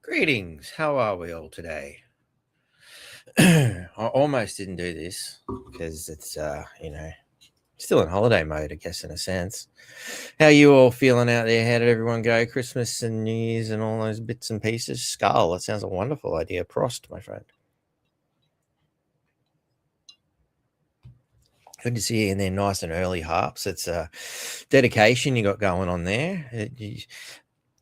Greetings. How are we all today? I almost didn't do this because it's still in holiday mode, I guess, in a sense. How you all feeling out there? How did everyone go? Christmas and New Year's and all those bits and pieces. Skull, that sounds a wonderful idea. Prost, my friend. Good to see you in there, nice and early, Harps. It's a dedication you got going on there.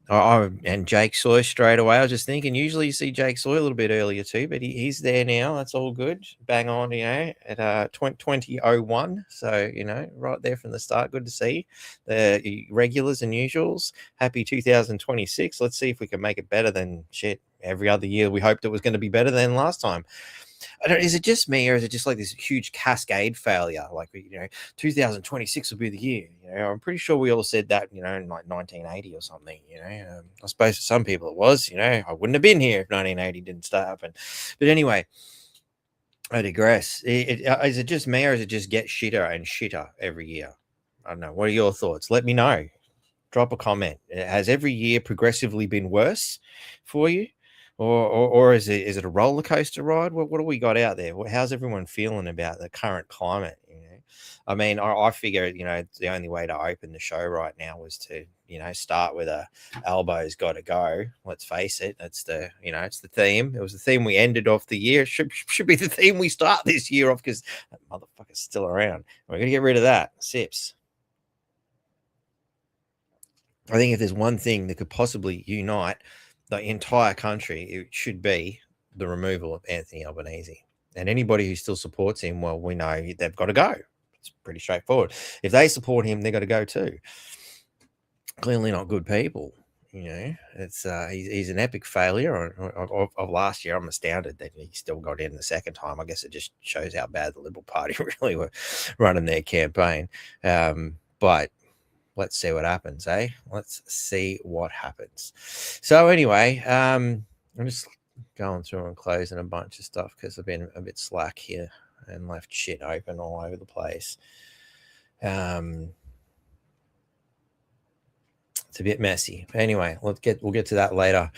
And Jake Soy straight away. I was just thinking, usually you see Jake Soy a little bit earlier too, but he's there now. That's all good. Bang on, at 20:01. So, right there from the start. Good to see the regulars and usuals. Happy 2026. Let's see if we can make it better than shit every other year. We hoped it was going to be better than last time. Is it just me, or is it just like this huge cascade failure? Like, 2026 will be the year. I'm pretty sure we all said that, in like 1980 or something. I suppose for some people it was. I wouldn't have been here if 1980 didn't start happen. But anyway, I digress. Is it just me, or is it just get shitter and shitter every year? I don't know. What are your thoughts? Let me know. Drop a comment. Has every year progressively been worse for you? Or is it a roller coaster ride? What do we got out there? How's everyone feeling about the current climate? I mean, I figure the only way to open the show right now was to start with Albo's got to go. Let's face it, that's it's the theme. It was the theme we ended off the year. Should be the theme we start this year off, because that motherfucker's still around. We're gonna get rid of that. Sips. I think if there's one thing that could possibly unite the entire country, it should be the removal of Anthony Albanese. And anybody who still supports him, well, we know they've got to go. It's pretty straightforward. If they support him, they've got to go too. Clearly not good people. It's he's an epic failure of last year. I'm astounded that he still got in the second time. I guess it just shows how bad the Liberal Party really were running their campaign. But let's see what happens, eh? Let's see what happens. So anyway, I'm just going through and closing a bunch of stuff because I've been a bit slack here and left shit open all over the place. It's a bit messy. But anyway, we'll get to that later.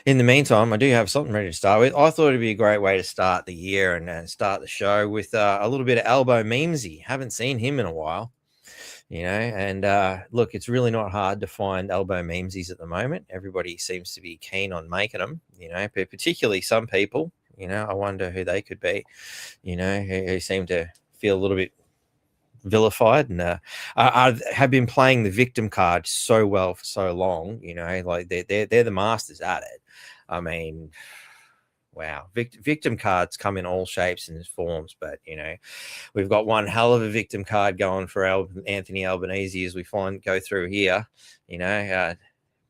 In the meantime, I do have something ready to start with. I thought it'd be a great way to start the year and start the show with a little bit of Albo memesy. Haven't seen him in a while. And look, it's really not hard to find Albo memesies at the moment. Everybody seems to be keen on making them, but particularly some people, I wonder who they could be, who seem to feel a little bit vilified. And I have been playing the victim card so well for so long, like they're the masters at it. I mean, wow, victim cards come in all shapes and forms, but we've got one hell of a victim card going for Anthony Albanese as we go through here.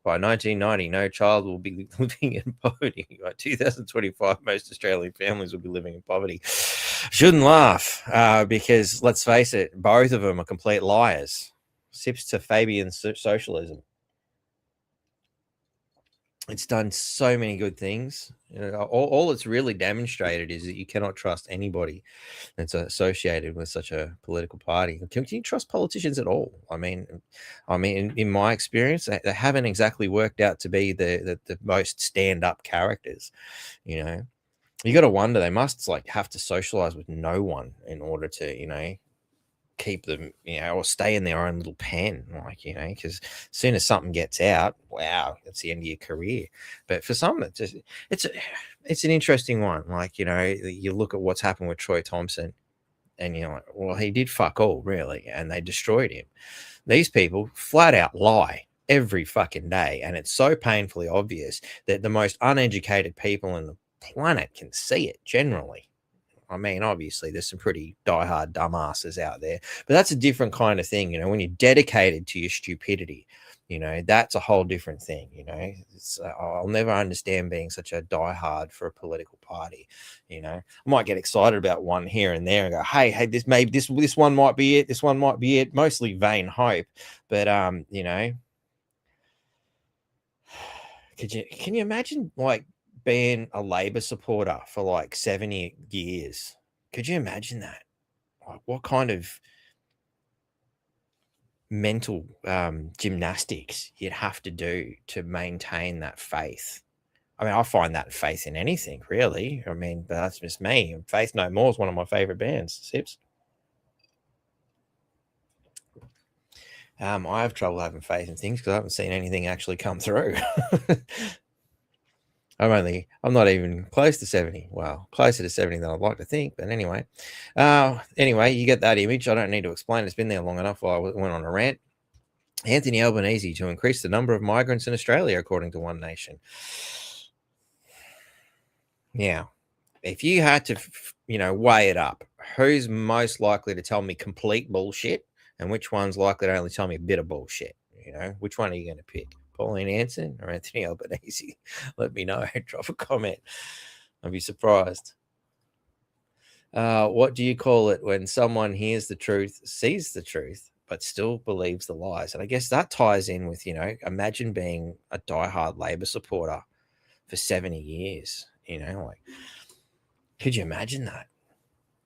By 1990, no child will be living in poverty. By 2025, most Australian families will be living in poverty. Shouldn't laugh, because let's face it, both of them are complete liars. Sips to Fabian socialism. It's done so many good things. All it's really demonstrated is that you cannot trust anybody that's associated with such a political party. Can you trust politicians at all? I mean, in my experience, they haven't exactly worked out to be the most stand-up characters. You got to wonder, they must have to socialize with no one in order to keep them, or stay in their own little pen, because as soon as something gets out, wow, that's the end of your career. But for some, it's an interesting one. You look at what's happened with Troy Thompson, and you're like, well, he did fuck all, really, and they destroyed him. These people flat out lie every fucking day, and it's so painfully obvious that the most uneducated people on the planet can see it generally. I mean, obviously, there's some pretty diehard dumbasses out there, but that's a different kind of thing. When you're dedicated to your stupidity, that's a whole different thing. I'll never understand being such a diehard for a political party. I might get excited about one here and there and go, hey, this one might be it. This one might be it. Mostly vain hope, but can you imagine being a Labor supporter for 70 years? Could you imagine that? What kind of mental gymnastics you'd have to do to maintain that faith? I mean, I find that faith in anything, really. I mean, but that's just me. Faith No More is one of my favorite bands. Sips. I have trouble having faith in things because I haven't seen anything actually come through. I'm not even close to 70. Well, closer to 70 than I'd like to think. But anyway, you get that image. I don't need to explain. It's been there long enough. I went on a rant. Anthony Albanese to increase the number of migrants in Australia, according to One Nation. Now, if you had to, weigh it up, who's most likely to tell me complete bullshit and which one's likely to only tell me a bit of bullshit? Which one are you going to pick? Pauline Hanson or Anthony Albanese? Let me know. Drop a comment. I'd be surprised. What do you call it when someone hears the truth, sees the truth, but still believes the lies? And I guess that ties in with, imagine being a diehard Labor supporter for 70 years. Could you imagine that?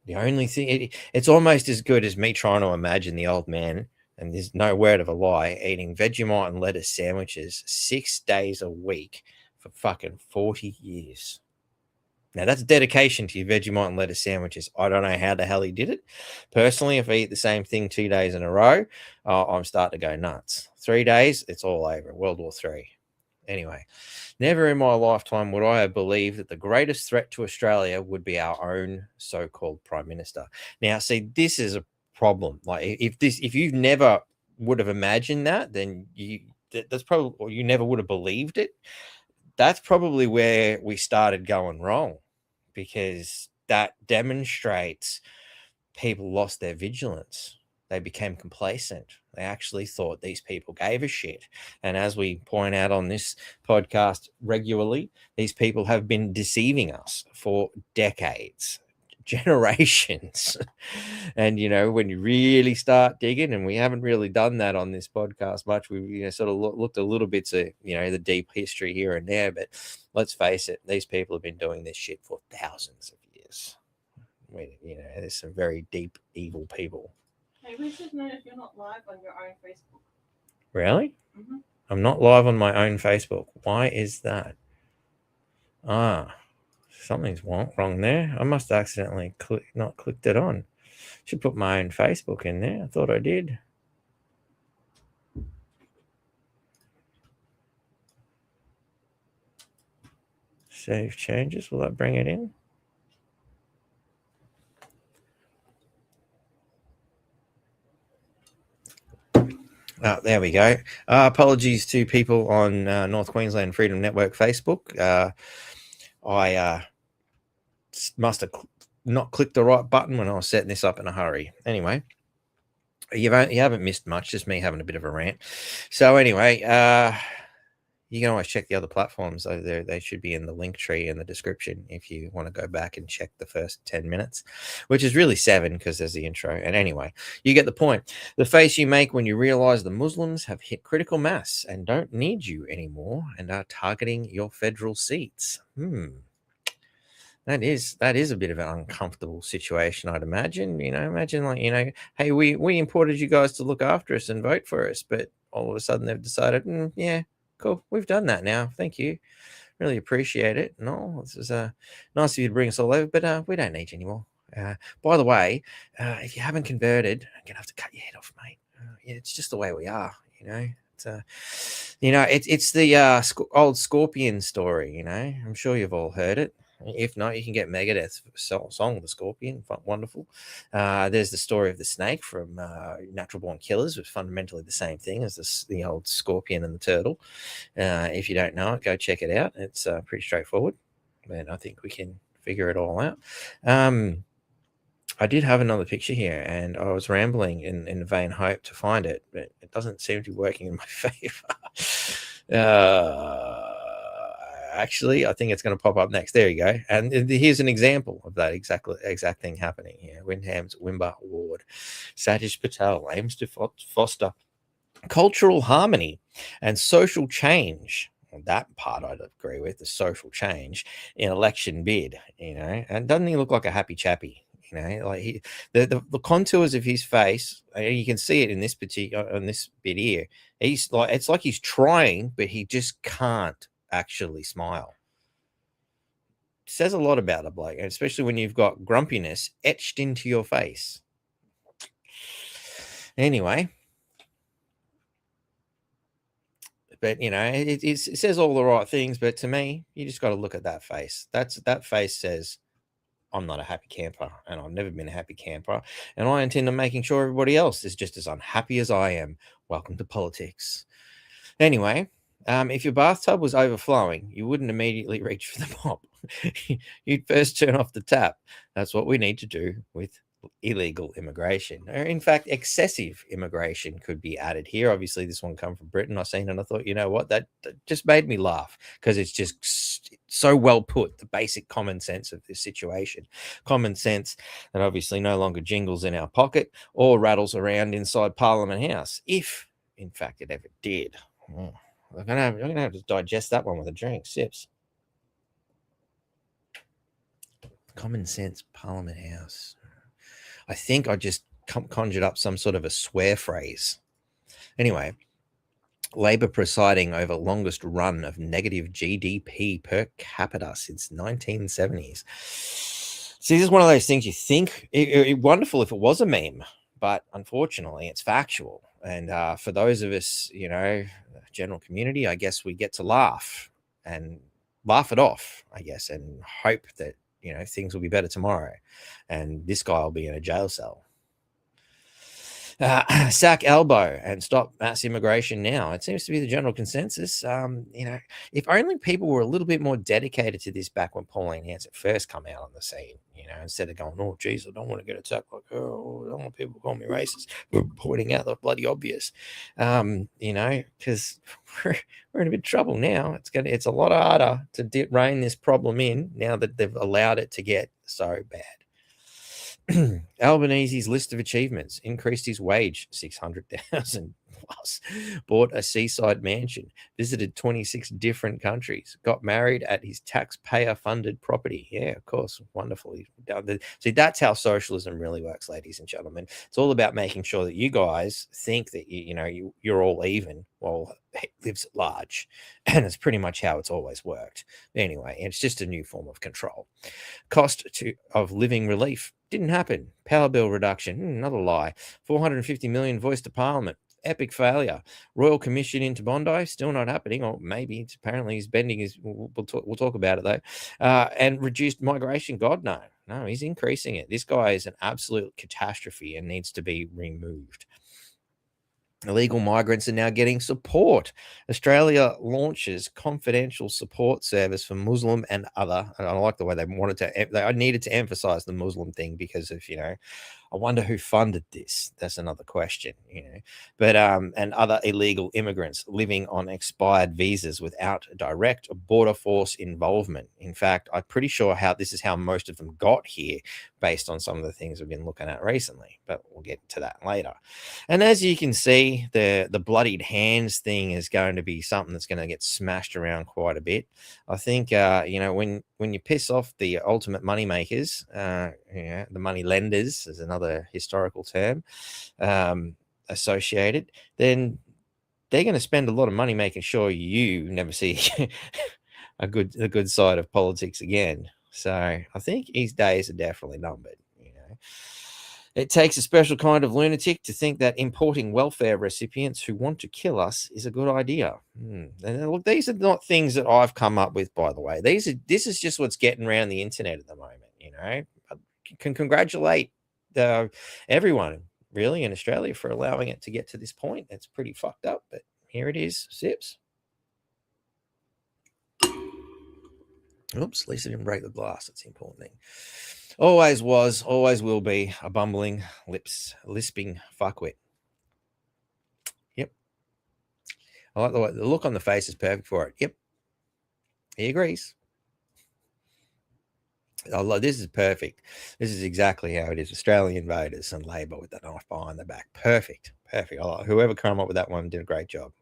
The only thing, it's almost as good as me trying to imagine the old man, and there's no word of a lie, eating Vegemite and lettuce sandwiches 6 days a week for fucking 40 years. Now, that's dedication to your Vegemite and lettuce sandwiches. I don't know how the hell he did it. Personally, if I eat the same thing 2 days in a row, I'm starting to go nuts. 3 days, it's all over. World War III. Anyway, never in my lifetime would I have believed that the greatest threat to Australia would be our own so-called Prime Minister. Now, see, this is a problem. Like, if you never would have imagined that, then that's probably, or you never would have believed it. That's probably where we started going wrong, because that demonstrates people lost their vigilance. They became complacent. They actually thought these people gave a shit. And as we point out on this podcast regularly, these people have been deceiving us for decades, generations. And, when you really start digging, and we haven't really done that on this podcast much, we've sort of looked a little bit at, the deep history here and there. But let's face it, these people have been doing this shit for thousands of years. There's some very deep, evil people. Hey, we should know if you're not live on your own Facebook. Really? Mm-hmm. I'm not live on my own Facebook. Why is that? Something's wrong there. I must have accidentally not clicked it on. Should put my own Facebook in there. I thought I did. Save changes. Will that bring it in? There we go. Apologies to people on North Queensland Freedom Network Facebook. I must have not clicked the right button when I was setting this up in a hurry. Anyway, you haven't missed much, just me having a bit of a rant. So anyway, you can always check the other platforms. They should be in the link tree in the description if you want to go back and check the first 10 minutes, which is really 7 because there's the intro. And anyway, you get the point. The face you make when you realize the Muslims have hit critical mass and don't need you anymore and are targeting your federal seats. That is a bit of an uncomfortable situation, I'd imagine. Imagine hey, we imported you guys to look after us and vote for us, but all of a sudden they've decided, yeah, cool, we've done that now. Thank you. Really appreciate it. No, this is nice of you to bring us all over, but we don't need you anymore. By the way, if you haven't converted, I'm gonna have to cut your head off, mate. Yeah, it's just the way we are. It's the old Scorpion story. I'm sure you've all heard it. If not, you can get Megadeth's song "The Scorpion." Wonderful. There's the story of the snake from Natural Born Killers, which is fundamentally the same thing as the old scorpion and the turtle. If you don't know it, go check it out. It's pretty straightforward, and I think we can figure it all out. I did have another picture here, and I was rambling in vain hope to find it, but it doesn't seem to be working in my favor. Actually, I think it's going to pop up next. There you go. And here's an example of that exact thing happening here. Windham's Wimber Ward. Satish Patel aims to foster cultural harmony and social change. Well, that part I'd agree with, the social change in election bid, and doesn't he look like a happy chappy? Like the contours of his face, you can see it in this on this bit here. He's like, it's like he's trying, but he just can't actually smile. says a lot about a bloke, especially when you've got grumpiness etched into your face. Anyway, but it says all the right things, but to me, you just got to look at that face. That face says, I'm not a happy camper, and I've never been a happy camper, and I intend on making sure everybody else is just as unhappy as I am. Welcome to politics. Anyway, if your bathtub was overflowing, you wouldn't immediately reach for the mop. You'd first turn off the tap. That's what we need to do with illegal immigration, or in fact excessive immigration could be added here. Obviously this one come from Britain. I seen and I thought, you know what, that just made me laugh, because it's just so well put, the basic common sense of this situation. Common sense that obviously no longer jingles in our pocket or rattles around inside Parliament House, if in fact it ever did. I'm gonna have to digest that one with a drink. Sips. Common sense, Parliament House. I think I just conjured up some sort of a swear phrase. Anyway, Labor presiding over longest run of negative GDP per capita since 1970s. See, this is one of those things you think wonderful if it was a meme, but unfortunately it's factual. And for those of us, general community, I guess we get to laugh it off, I guess, and hope that things will be better tomorrow, and this guy will be in a jail cell. Sack Albo and stop mass immigration now. It seems to be the general consensus. If only people were a little bit more dedicated to this back when Pauline Hanson first come out on the scene, instead of going, oh, geez, I don't want to get attacked like her. Oh, I don't want people to call me racist. We're pointing out the bloody obvious, because we're in a bit of trouble now. It's a lot harder to rein this problem in now that they've allowed it to get so bad. Albanese's list of achievements: increased his wage 600,000 plus, bought a seaside mansion, visited 26 different countries, got married at his taxpayer-funded property. Yeah, of course, wonderfully done. See, that's how socialism really works, ladies and gentlemen. It's all about making sure that you guys think that you're all even while he lives at large, and it's pretty much how it's always worked. Anyway, it's just a new form of control. Cost of living relief didn't happen. Power bill reduction, another lie. 450 million voiced to Parliament. Epic failure. Royal Commission into Bondi, still not happening, or maybe apparently he's bending his. We'll talk about it though. And reduced migration. God, no, he's increasing it. This guy is an absolute catastrophe and needs to be removed. Illegal migrants are now getting support. Australia launches confidential support service for Muslim and other. And I like the way I needed to emphasize the Muslim thing because of, I wonder who funded this. That's another question, But and other illegal immigrants living on expired visas without direct border force involvement. In fact, I'm pretty sure this is how most of them got here, based on some of the things we've been looking at recently. But we'll get to that later. And as you can see, the bloodied hands thing is going to be something that's going to get smashed around quite a bit. I think when you piss off the ultimate money makers, the money lenders is another historical term associated, then they're going to spend a lot of money making sure you never see a good side of politics again. So I think his days are definitely numbered. It takes a special kind of lunatic to think that importing welfare recipients who want to kill us is a good idea. And look, these are not things that I've come up with, by the way. This is just what's getting around the internet at the moment. I can congratulate everyone really in Australia for allowing it to get to this point. It's pretty fucked up, but here it is. Sips. Oops, at least I didn't break the glass. That's the important thing. Always was, always will be a bumbling, lisping fuckwit. Yep. I like the look on the face is perfect for it. Yep. He agrees. This is perfect. This is exactly how it is. Australian voters and Labor with the knife behind the back. Perfect. Whoever came up with that one did a great job.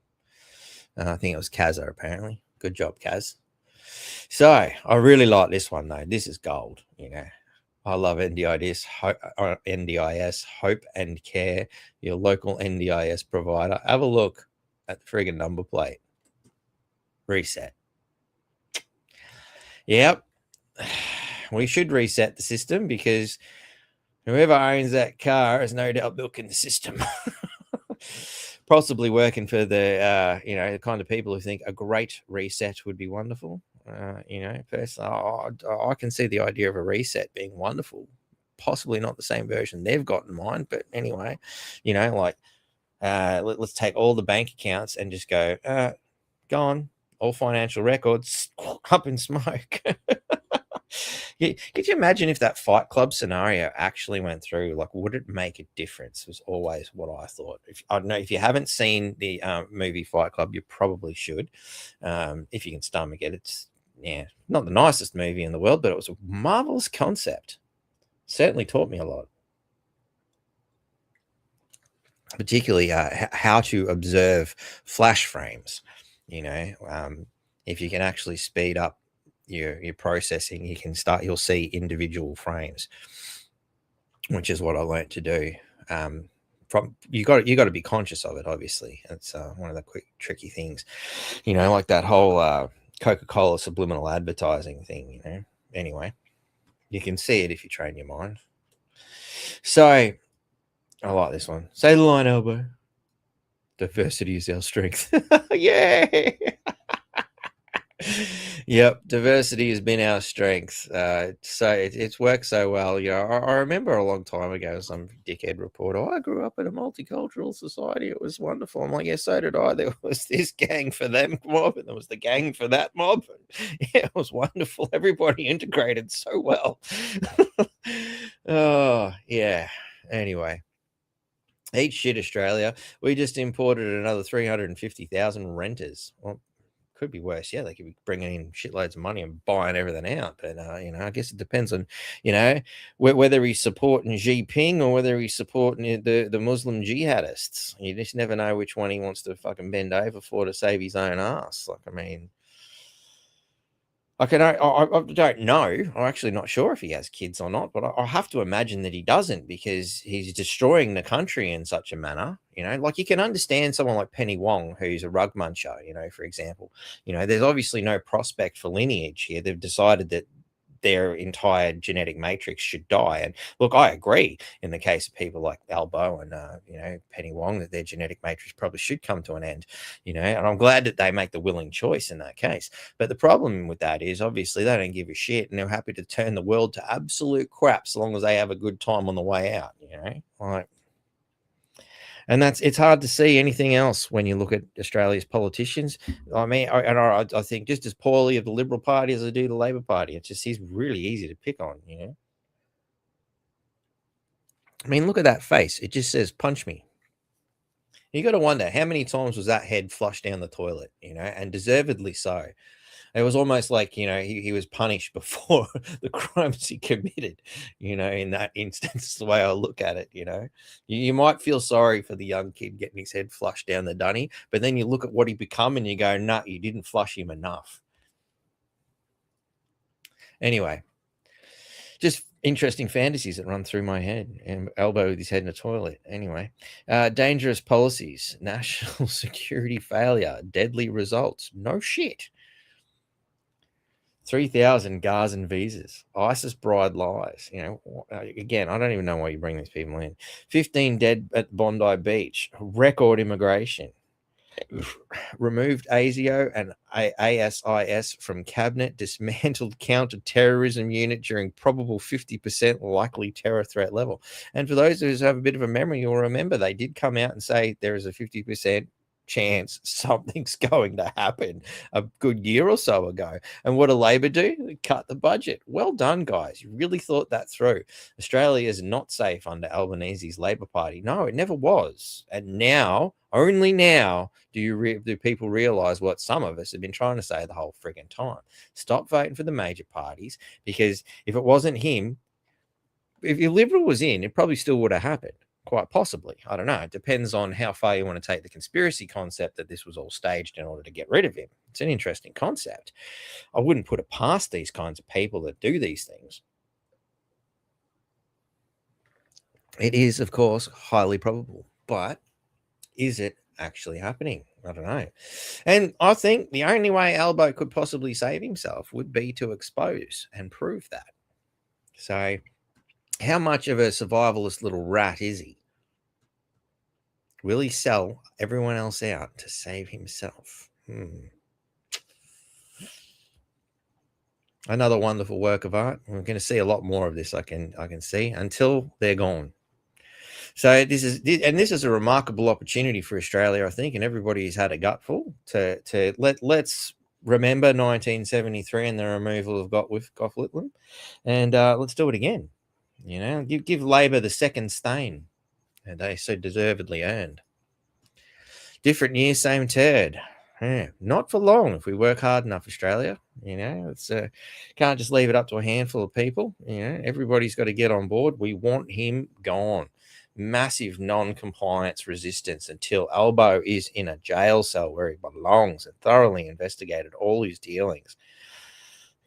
I think it was Kazza, apparently. Good job, Kaz. So I really like this one, though. This is gold, I love NDIS, Hope and Care, your local NDIS provider. Have a look at the friggin' number plate. Reset. Yep. we should reset the system, because whoever owns that car is no doubt milking the system. Possibly working for the the kind of people who think a great reset would be wonderful. Personally, I can see the idea of a reset being wonderful. Possibly not the same version they've got in mind, but anyway, let's take all the bank accounts and just go gone, all financial records up in smoke. Could you imagine if that Fight Club scenario actually went through? Like, would it make a difference? Was always what I thought. I don't know if you haven't seen the movie Fight Club, you probably should. If you can stomach it. It's not the nicest movie in the world, but it was a marvelous concept. Certainly taught me a lot, particularly how to observe flash frames. If you can actually speed up your processing, you'll see individual frames, which is what I learned to do. You got to be conscious of it. Obviously, it's one of the quick tricky things, like that whole Coca-Cola subliminal advertising thing. Anyway, you can see it if you train your mind. So I like this one. Say the line, Albo. Diversity is our strength. Yeah. Yep, diversity has been our strength. So it's worked so well. I remember a long time ago, some dickhead reporter, I grew up in a multicultural society. It was wonderful. I'm like, yeah, so did I. There was this gang for them mob, and there was the gang for that mob. Yeah, it was wonderful. Everybody integrated so well. Oh, yeah. Anyway. Eat shit, Australia. We just imported another 350,000 renters. Well, could be worse. Yeah, they could be bringing in shitloads of money and buying everything out. But I guess it depends on, whether he's supporting Xi Jinping or whether he's supporting the Muslim jihadists. You just never know which one he wants to fucking bend over for to save his own ass. Like, I mean, I don't know. I'm actually not sure if he has kids or not, but I have to imagine that he doesn't, because he's destroying the country in such a manner. Like, you can understand someone like Penny Wong, who's a rug muncher, for example. There's obviously no prospect for lineage here. They've decided that their entire genetic matrix should die. And look, I agree in the case of people like Albo and Penny Wong, that their genetic matrix probably should come to an end. And I'm glad that they make the willing choice in that case. But the problem with that is, obviously, they don't give a shit, and they're happy to turn the world to absolute crap so long as they have a good time on the way out. And it's hard to see anything else when you look at Australia's politicians. I mean, I think just as poorly of the Liberal Party as I do the Labor Party. He's really easy to pick on. I mean, look at that face. It just says, punch me. You got to wonder, how many times was that head flushed down the toilet, and deservedly so. It was almost like, he was punished before the crimes he committed, in that instance, the way I look at it. You might feel sorry for the young kid getting his head flushed down the dunny, but then you look at what he become and you go, nah, you didn't flush him enough. Anyway, just interesting fantasies that run through my head, and Albo with his head in a toilet. Anyway, dangerous policies, national security failure, deadly results. No shit. 3,000 Gazan visas. ISIS bride lies. Again, I don't even know why you bring these people in. 15 dead at Bondi Beach. Record immigration. Removed ASIO and ASIS from cabinet. Dismantled counter-terrorism unit during probable 50% likely terror threat level. And for those who have a bit of a memory, you'll remember they did come out and say there is a 50% chance something's going to happen a good year or so ago. And what do Labor do? They cut the budget. Well done, guys. You really thought that through. Australia is not safe under Albanese's Labor Party. No, it never was. And now, only now, do people realize what some of us have been trying to say the whole frigging time. Stop voting for the major parties, because if it wasn't him, if your Liberal was in, it probably still would have happened. Quite possibly. I don't know. It depends on how far you want to take the conspiracy concept that this was all staged in order to get rid of him. It's an interesting concept. I wouldn't put it past these kinds of people that do these things. It is, of course, highly probable. But is it actually happening? I don't know. And I think the only way Albo could possibly save himself would be to expose and prove that. So how much of a survivalist little rat is he? Will he sell everyone else out to save himself? Another wonderful work of art. We're going to see a lot more of this. I can see until they're gone. So this is a remarkable opportunity for Australia, I think, and everybody's had a gutful to let's remember 1973 and the removal of Gough Whitlam, and let's do it again. You know, give Labor the second stain, and they so deservedly earned. Different year, same turd. Yeah, not for long if we work hard enough, Australia. You know, it's can't just leave it up to a handful of people. You know, everybody's got to get on board. We want him gone. Massive non-compliance resistance until Albo is in a jail cell where he belongs and thoroughly investigated all his dealings.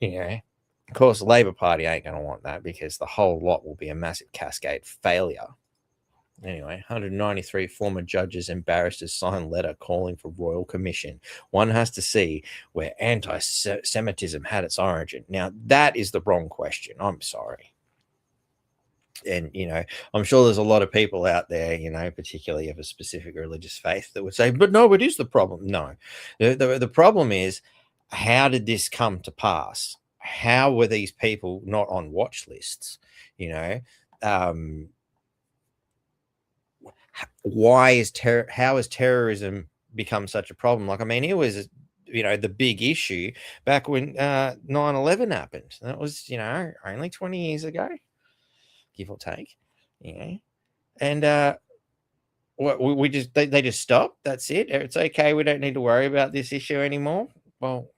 You know, of course, the Labor Party ain't going to want that because the whole lot will be a massive cascade failure. Anyway, 193 former judges and barristers signed letter calling for royal commission. One has to see where anti-Semitism had its origin. Now, that is the wrong question. I'm sorry. And, you know, I'm sure there's a lot of people out there, you know, particularly of a specific religious faith that would say, but no, it is the problem. No, the problem is, how did this come to pass? How were these people not on watch lists? You know, how has terrorism become such a problem? Like, I mean, it was, you know, the big issue back when 9/11 happened. That was, you know, only 20 years ago, give or take, you know. And we just they just stopped. That's it. It's okay. We don't need to worry about this issue anymore. Well,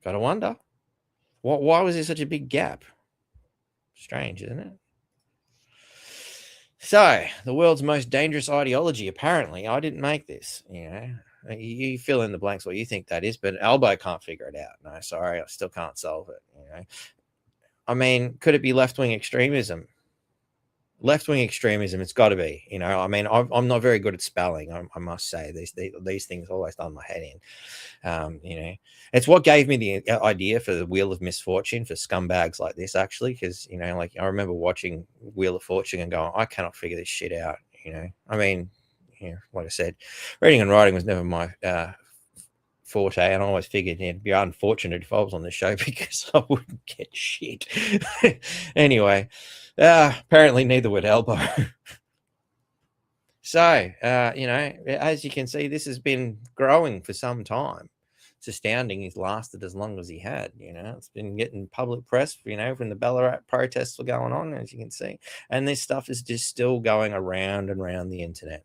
gotta wonder why was there such a big gap? Strange, isn't it? So, the world's most dangerous ideology, apparently. I didn't make this, you know. You fill in the blanks what you think that is, but Albo can't figure it out. No, sorry, I still can't solve it, you know. I mean, could it be left-wing extremism? Left-wing extremism, it's got to be, you know. I mean, I'm not very good at spelling, I must say. These things always done my head in. You know, it's what gave me the idea for the Wheel of Misfortune for scumbags like this, actually, because, you know, like, I remember watching Wheel of Fortune and going, I cannot figure this shit out, you know. I mean, you know, like I said, reading and writing was never my forte, and I always figured it'd be unfortunate if I was on the show because I wouldn't get shit. Anyway, apparently neither would Albo. So, you know, as you can see, this has been growing for some time. It's astounding he's lasted as long as he had, you know. It's been getting public press, you know, when the Ballarat protests were going on, as you can see. And this stuff is just still going around and around the internet.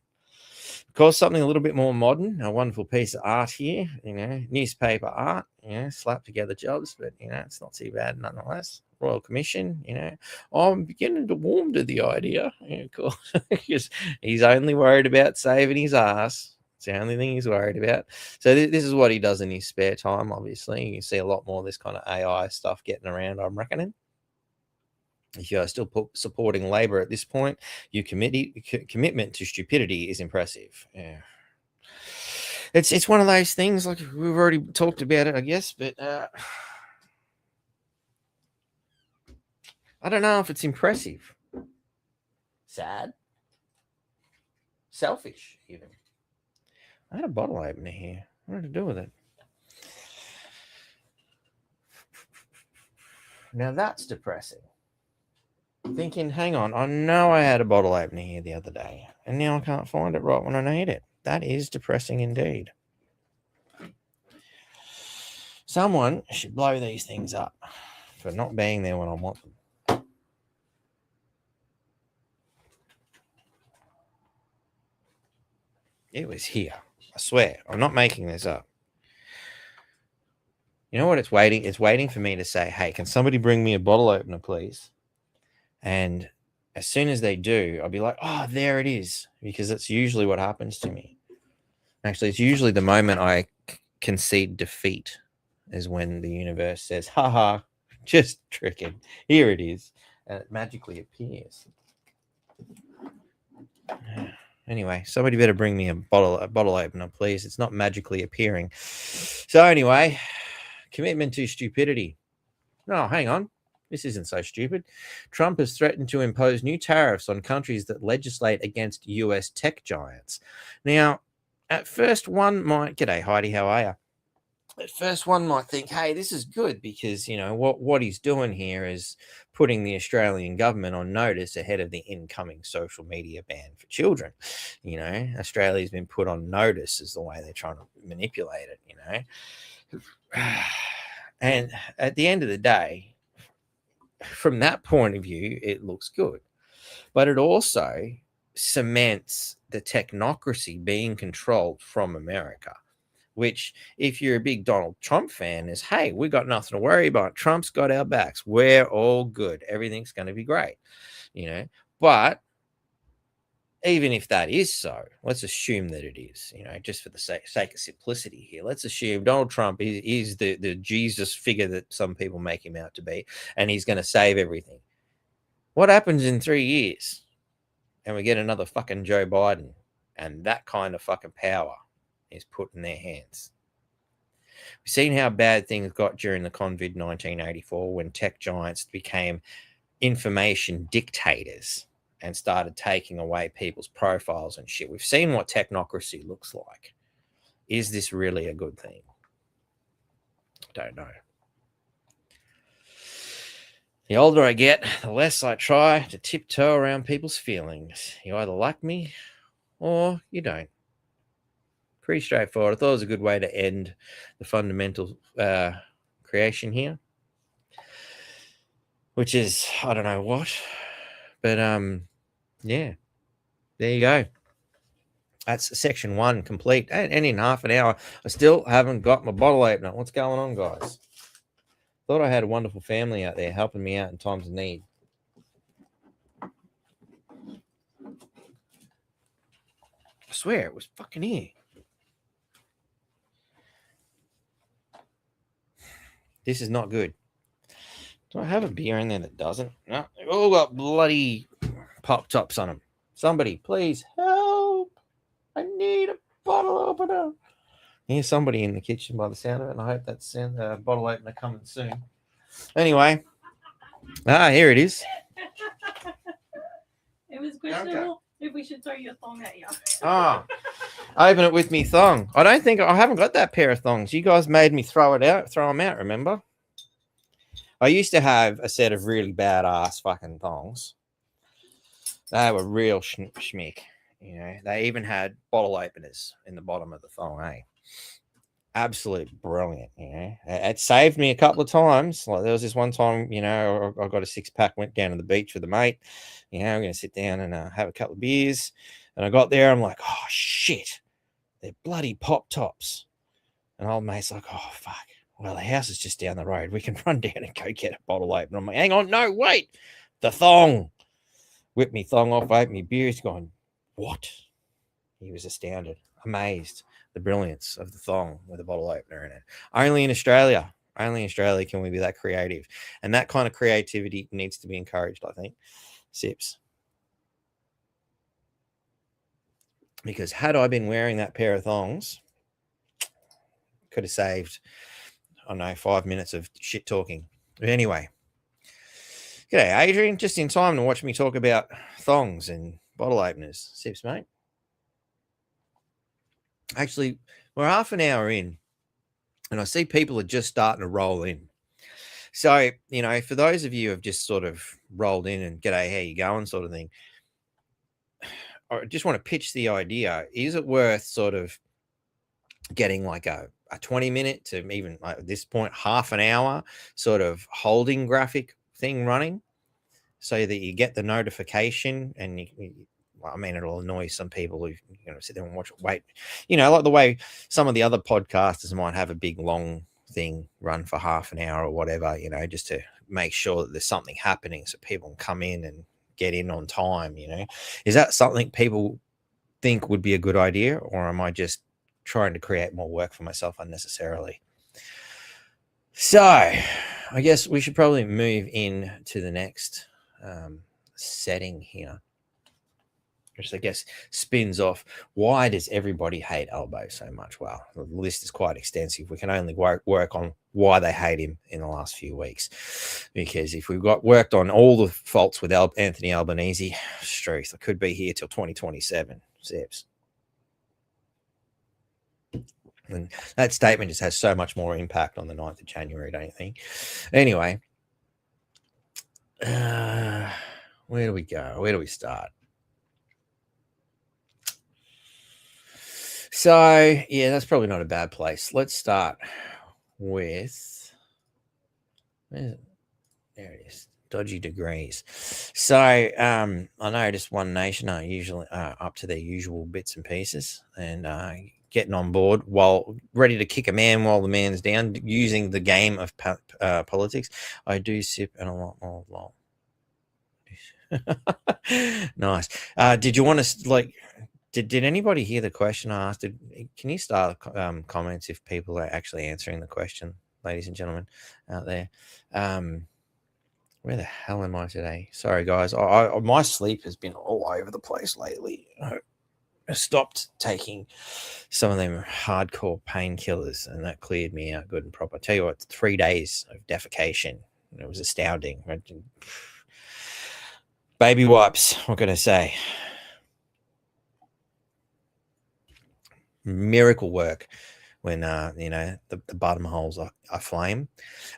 Of course, something a little bit more modern, a wonderful piece of art here, you know, newspaper art, you know, slap together jobs, but, you know, it's not too bad nonetheless. Royal Commission, you know, I'm beginning to warm to the idea, you know, of course, because he's only worried about saving his ass. It's the only thing he's worried about. So this is what he does in his spare time, obviously. You can see a lot more of this kind of AI stuff getting around, I'm reckoning. If you are still supporting Labor at this point, your commitment to stupidity is impressive. Yeah. It's one of those things, like we've already talked about it, I guess, but I don't know if it's impressive. Sad. Selfish, even. I had a bottle opener here. What did I do with it? Now that's depressing. Thinking, hang on, I know I had a bottle opener here the other day, and now I can't find it right when I need it. That is depressing indeed. Someone should blow these things up for not being there when I want them. It was here. I swear. I'm not making this up. You know what it's waiting? It's waiting for me to say, hey, can somebody bring me a bottle opener, please? And as soon as they do, I'll be like, oh, there it is. Because that's usually what happens to me. Actually, it's usually the moment I concede defeat is when the universe says, haha, just tricking. Here it is. And it magically appears. Anyway, somebody better bring me a bottle opener, please. It's not magically appearing. So anyway, commitment to stupidity. No, hang on. This isn't so stupid. Trump has threatened to impose new tariffs on countries that legislate against US tech giants. Now, at first one might, g'day Heidi, how are you? At first one might think, hey, this is good because, you know, what he's doing here is putting the Australian government on notice ahead of the incoming social media ban for children. You know, Australia's been put on notice is the way they're trying to manipulate it, you know. And at the end of the day, from that point of view, it looks good. But it also cements the technocracy being controlled from America, which, if you're a big Donald Trump fan, is, hey, we got nothing to worry about. Trump's got our backs. We're all good. Everything's going to be great, you know. But even if that is so, let's assume that it is, you know, just for the sake of simplicity here. Let's assume Donald Trump is the Jesus figure that some people make him out to be, and he's going to save everything. What happens in 3 years? And we get another fucking Joe Biden, and that kind of fucking power is put in their hands. We've seen how bad things got during the COVID 1984 when tech giants became information dictators and started taking away people's profiles and shit. We've seen what technocracy looks like. Is this really a good thing? Don't know. The older I get, the less I try to tiptoe around people's feelings. You either like me or you don't. Pretty straightforward. I thought it was a good way to end the fundamental creation here, which is, I don't know what, but yeah, there you go. That's section 1 complete, and in half an hour. I still haven't got my bottle opener. What's going on, guys? Thought I had a wonderful family out there helping me out in times of need. I swear it was fucking here. This is not good. Do I have a beer in there that doesn't? No, they've all got bloody pop tops on them. Somebody, please help. I need a bottle opener. Here's somebody in the kitchen by the sound of it, and I hope that's a bottle opener coming soon. Anyway, here it is. It was questionable if we should throw your thong at you. Open it with me thong. I haven't got that pair of thongs. You guys made me throw them out, remember? I used to have a set of really badass fucking thongs. They were real schmick. You know, they even had bottle openers in the bottom of the thong, eh? Absolute brilliant, you know. It saved me a couple of times. Like there was this one time, you know, I got a 6-pack, went down to the beach with a mate. You know, I'm going to sit down and have a couple of beers. And I got there, I'm like, oh, shit. They're bloody pop tops. And old mate's like, oh, fuck. Well, the house is just down the road. We can run down and go get a bottle opener. I'm like, hang on, no, wait. The thong. Whip me thong off, open me beer. He's going, what? He was astounded, amazed. The brilliance of the thong with a bottle opener in it. Only in Australia can we be that creative. And that kind of creativity needs to be encouraged, I think. Sips. Because had I been wearing that pair of thongs, could have saved, I don't know, 5 minutes of shit talking. But anyway. G'day, Adrian. Just in time to watch me talk about thongs and bottle openers. Sips, mate. Actually, we're half an hour in, and I see people are just starting to roll in. So, you know, for those of you who have just sort of rolled in and g'day, how you going sort of thing, I just want to pitch the idea. Is it worth sort of getting like a 20-minute to even like at this point, half an hour sort of holding graphic thing running so that you get the notification and I mean, it'll annoy some people who sit there and wait. You know, like the way some of the other podcasters might have a big long thing run for half an hour or whatever, you know, just to make sure that there's something happening so people can come in and get in on time, you know. Is that something people think would be a good idea, or am I just trying to create more work for myself unnecessarily? So I guess we should probably move in to the next setting here. which I guess spins off why does everybody hate Albo so much? Well, the list is quite extensive. We can only work on why they hate him in the last few weeks, because if we've got worked on all the faults with Anthony Albanese, truth, I could be here till 2027. Zips. And that statement just has so much more impact on the 9th of January, don't you think? Anyway, where do we go? Where do we start? So, yeah, that's probably not a bad place. Let's start with, there it is, dodgy degrees. So, I noticed One Nation are usually up to their usual bits and pieces and getting on board while ready to kick a man while the man's down, using the game of politics. I do sip and a lot more lol. Nice. Did you want to, like, did anybody hear the question I asked? Can you start comments if people are actually answering the question, ladies and gentlemen out there? Where the hell am I today? Sorry, guys. My sleep has been all over the place lately. I stopped taking some of them hardcore painkillers, and that cleared me out good and proper. I tell you what, 3 days of defecation. It was astounding. Baby wipes, what can I say? Miracle work when the bottom holes are flame.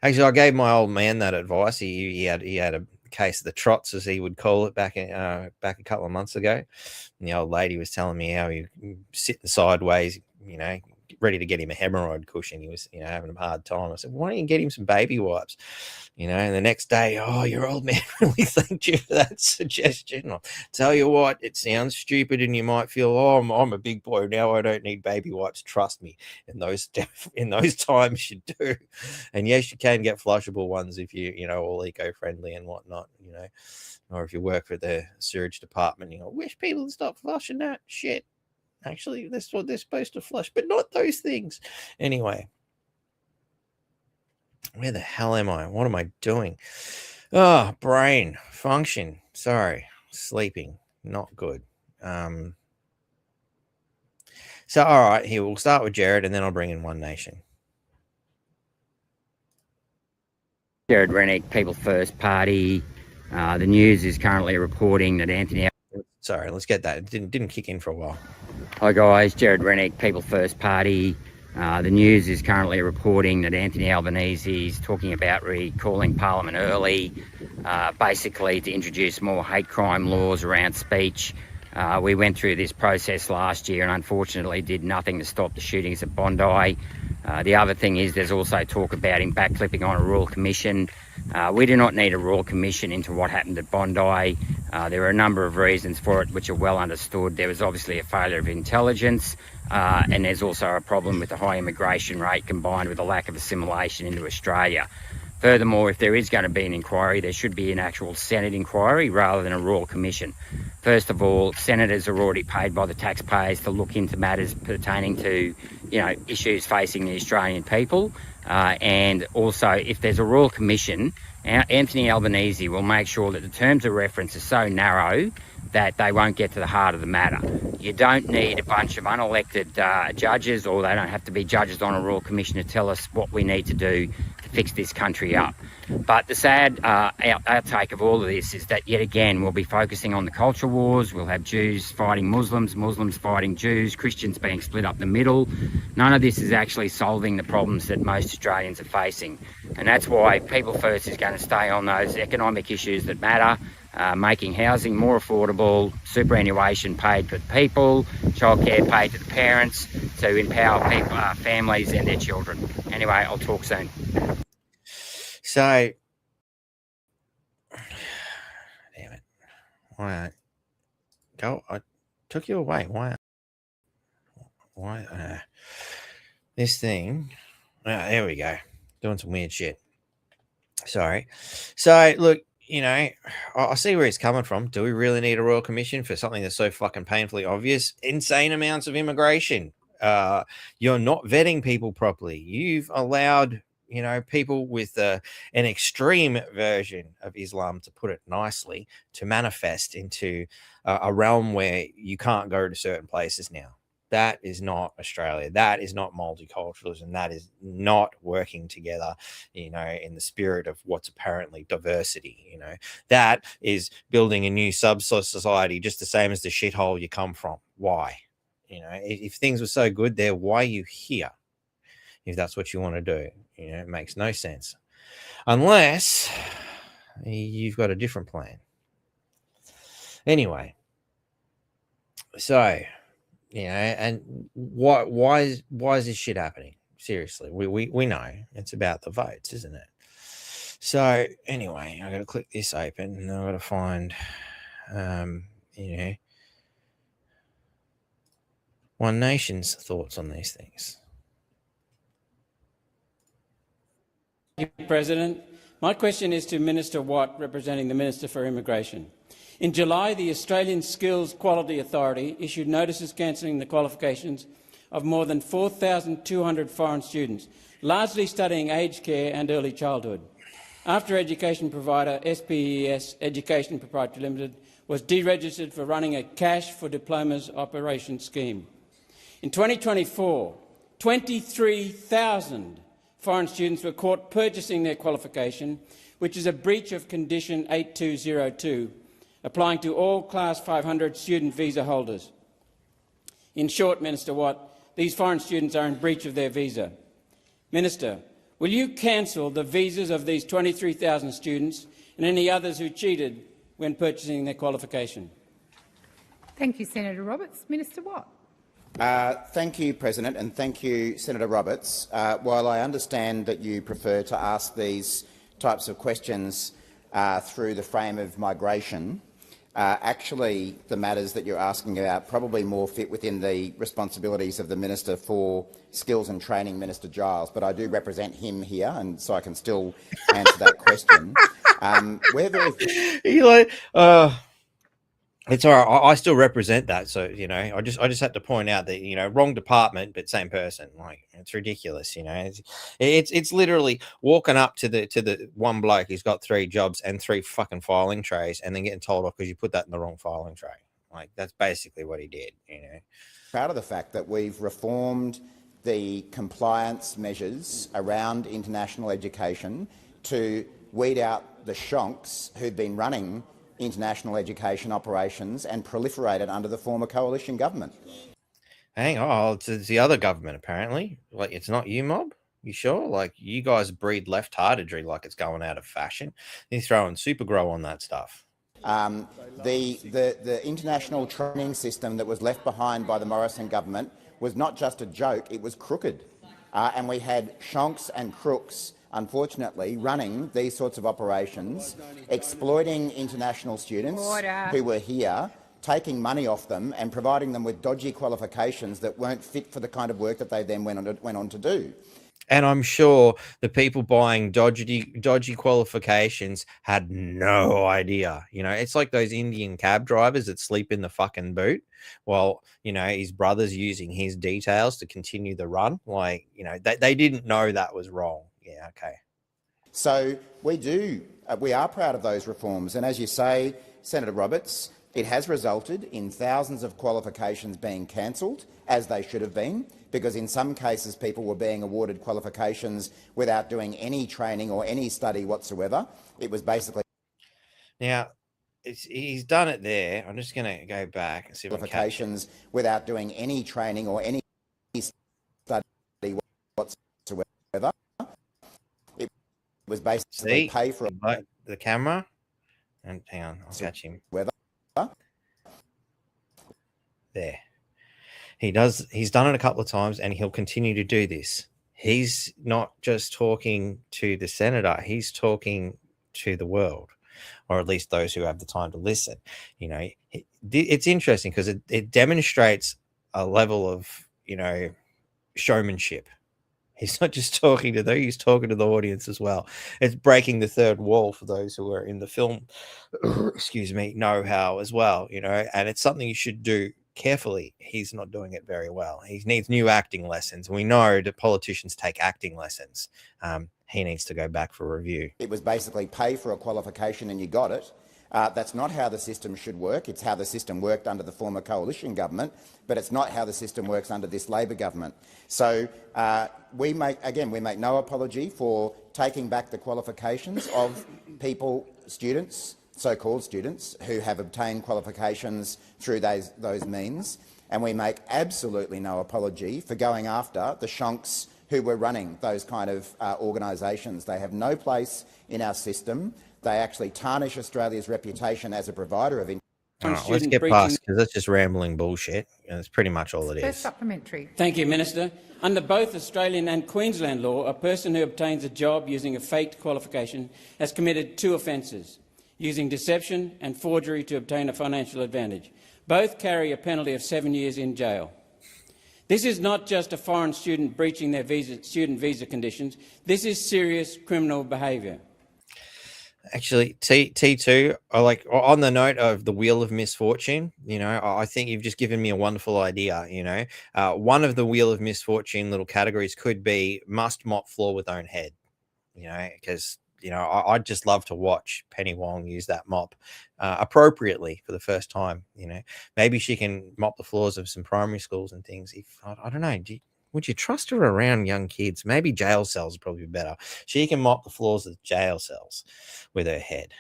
Actually, I gave my old man that advice. He had a case of the trots, as he would call it, back a couple of months ago. And the old lady was telling me how he sitting sideways, ready to get him a hemorrhoid cushion. He was having a hard time. I said, why don't you get him some baby wipes? And the next day, your old man really thanked you for that suggestion. I'll tell you what, it sounds stupid and you might feel, I'm a big boy now, I don't need baby wipes. Trust me, in those times you do. And yes, you can get flushable ones if all eco-friendly and whatnot, or if you work for the sewage department, wish people would stop flushing that shit. Actually, that's what they're supposed to flush, but not those things. Anyway, where the hell am I? What am I doing? Oh, brain function. Sorry, sleeping. Not good. So, all right, here, we'll start with Jared, and then I'll bring in One Nation. Jared Rennick, People First Party. The news is currently reporting that Anthony... Sorry, let's get that. It didn't kick in for a while. Hi guys, Jared Rennick, People First Party. The news is currently reporting that Anthony Albanese is talking about recalling Parliament early, basically to introduce more hate crime laws around speech. We went through this process last year and unfortunately did nothing to stop the shootings at Bondi. The other thing is there's also talk about him backflipping on a Royal Commission. We do not need a Royal Commission into what happened at Bondi. There are a number of reasons for it which are well understood. There was obviously a failure of intelligence, and there's also a problem with the high immigration rate combined with a lack of assimilation into Australia. Furthermore, if there is going to be an inquiry, there should be an actual Senate inquiry rather than a Royal Commission. First of all, senators are already paid by the taxpayers to look into matters pertaining to, issues facing the Australian people. And also, if there's a Royal Commission, Anthony Albanese will make sure that the terms of reference are so narrow that they won't get to the heart of the matter. You don't need a bunch of unelected judges, or they don't have to be judges on a Royal Commission to tell us what we need to do to fix this country up. But the sad outtake of all of this is that, yet again, we'll be focusing on the culture wars. We'll have Jews fighting Muslims, Muslims fighting Jews, Christians being split up the middle. None of this is actually solving the problems that most Australians are facing. And that's why People First is going to stay on those economic issues that matter, making housing more affordable, superannuation paid for the people, childcare paid to the parents, to empower people, families and their children. Anyway, I'll talk soon. So, damn it. Why? I took you away. Why? This thing. There we go. Doing some weird shit. Sorry. So, look, I see where he's coming from. Do we really need a Royal Commission for something that's so fucking painfully obvious? Insane amounts of immigration. You're not vetting people properly. You've allowed you know, people with an extreme version of Islam, to put it nicely, to manifest into a realm where you can't go to certain places now. That is not Australia. That is not multiculturalism. That is not working together, you know, in the spirit of what's apparently diversity. You know, that is building a new sub-society, just the same as the shithole you come from. Why? You know, if things were so good there, why are you here? If that's what you want to do, you know, it makes no sense unless you've got a different plan. Anyway, so, you know, and why is this shit happening? Seriously, we know it's about the votes, isn't it? So anyway, I got to click this open, and I got to find, you know, One Nation's thoughts on these things. Thank you, President. My question is to Minister Watt, representing the Minister for Immigration. In July, the Australian Skills Quality Authority issued notices cancelling the qualifications of more than 4,200 foreign students, largely studying aged care and early childhood, after education provider SPES Education Proprietary Limited was deregistered for running a cash for diplomas operation scheme. In 2024, 23,000 foreign students were caught purchasing their qualification, which is a breach of Condition 8202, applying to all Class 500 student visa holders. In short, Minister Watt, these foreign students are in breach of their visa. Minister, will you cancel the visas of these 23,000 students and any others who cheated when purchasing their qualification? Thank you, Senator Roberts. Minister Watt. Thank you, President, and thank you, Senator Roberts. While I understand that you prefer to ask these types of questions through the frame of migration, actually the matters that you're asking about probably more fit within the responsibilities of the Minister for Skills and Training, Minister Giles, but I do represent him here, and so I can still answer that question. We're very... It's all right. I still represent that, so you know, I just had to point out that, you know, wrong department but same person. Like, it's ridiculous, you know. It's literally walking up to the one bloke who's got 3 jobs and 3 fucking filing trays, and then getting told off because you put that in the wrong filing tray. Like, that's basically what he did, you know. Proud of the fact that we've reformed the compliance measures around international education to weed out the shonks who've been running international education operations and proliferated under the former coalition government. Hang on, it's the other government apparently. Like, it's not you, mob? You sure? Like, you guys breed left-heartedry like it's going out of fashion. You're throwing super grow on that stuff. The international training system that was left behind by the Morrison government was not just a joke, it was crooked. And we had shonks and crooks, unfortunately, running these sorts of operations, exploiting international students who were here, taking money off them and providing them with dodgy qualifications that weren't fit for the kind of work that they then went on to do. And I'm sure the people buying dodgy qualifications had no idea. You know, it's like those Indian cab drivers that sleep in the fucking boot while, you know, his brother's using his details to continue the run. Like, you know, they didn't know that was wrong. Yeah, okay. So we are proud of those reforms. And as you say, Senator Roberts, it has resulted in thousands of qualifications being cancelled, as they should have been, because in some cases people were being awarded qualifications without doing any training or any study whatsoever. It was basically... Now, he's done it there. I'm just going to go back and see if qualifications without doing any training or any study whatsoever. It was basically pay for the camera. And hang on, I'll catch him. There. He's done it a couple of times, and he'll continue to do this. He's not just talking to the senator, he's talking to the world, or at least those who have the time to listen. You know, it's interesting because it demonstrates a level of, you know, showmanship. He's not just talking to them, he's talking to the audience as well. It's breaking the third wall for those who are in the film, excuse me, know-how as well, you know, and it's something you should do carefully. He's not doing it very well. He needs new acting lessons. We know that politicians take acting lessons. he needs to go back for review. It was basically pay for a qualification and you got it. That's not how the system should work. It's how the system worked under the former coalition government, but it's not how the system works under this Labor government. So we make no apology for taking back the qualifications of people, students, so-called students, who have obtained qualifications through those means, and we make absolutely no apology for going after the shonks who were running those kind of organisations. They have no place in our system. They actually tarnish Australia's reputation as a provider of. Let's get past, because that's just rambling bullshit, and it's pretty much all it First is. supplementary. Thank you, Minister. Under both Australian and Queensland law, a person who obtains a job using a faked qualification has committed 2 offences, using deception and forgery to obtain a financial advantage. Both carry a penalty of 7 years in jail. This is not just a foreign student breaching their student visa conditions. This is serious criminal behaviour. Actually, T2, on the note of the wheel of misfortune, I think you've just given me a wonderful idea. One of the wheel of misfortune little categories could be must mop floor with own head, because I'd just love to watch Penny Wong use that mop appropriately for the first time. Maybe she can mop the floors of some primary schools and things. If I don't know, would you trust her around young kids? Maybe jail cells would probably be better. She can mop the floors of jail cells with her head.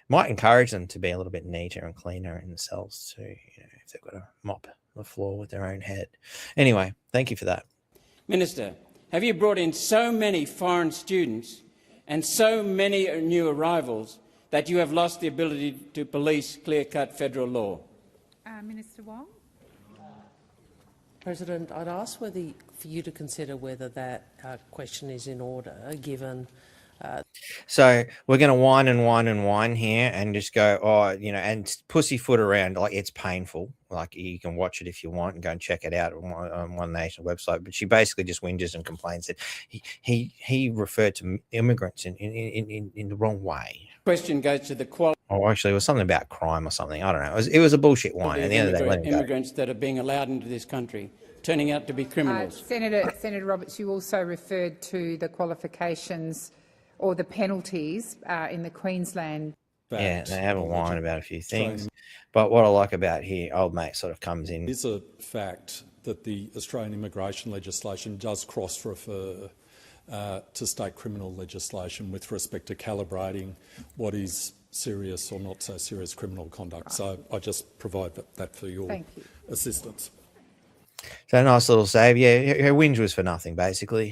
Might encourage them to be a little bit neater and cleaner in the cells too. If they've got to mop the floor with their own head. Anyway, thank you for that. Minister, have you brought in so many foreign students and so many new arrivals that you have lost the ability to police clear-cut federal law? Minister Wong. President, I'd ask for you to consider whether that question is in order, given. So we're going to whine here and just go, and pussyfoot around. Like, it's painful. Like, you can watch it if you want and go and check it out on One Nation website. But she basically just whinges and complains that he referred to immigrants in the wrong way. Question goes to the quality. Oh, actually, it was something about crime or something. I don't know. It was a bullshit whine. At the end of the day, let him go. Immigrants that are being allowed into this country, turning out to be criminals. Senator Roberts, you also referred to the qualifications or the penalties in the Queensland. Yeah, they have a whine about a few things. But what I like about here, old mate sort of comes in. It is a fact that the Australian immigration legislation does cross-refer to state criminal legislation with respect to calibrating what is serious or not so serious criminal conduct. Right. So I just provide that for your assistance. So nice little save. Yeah, her whinge was for nothing, basically.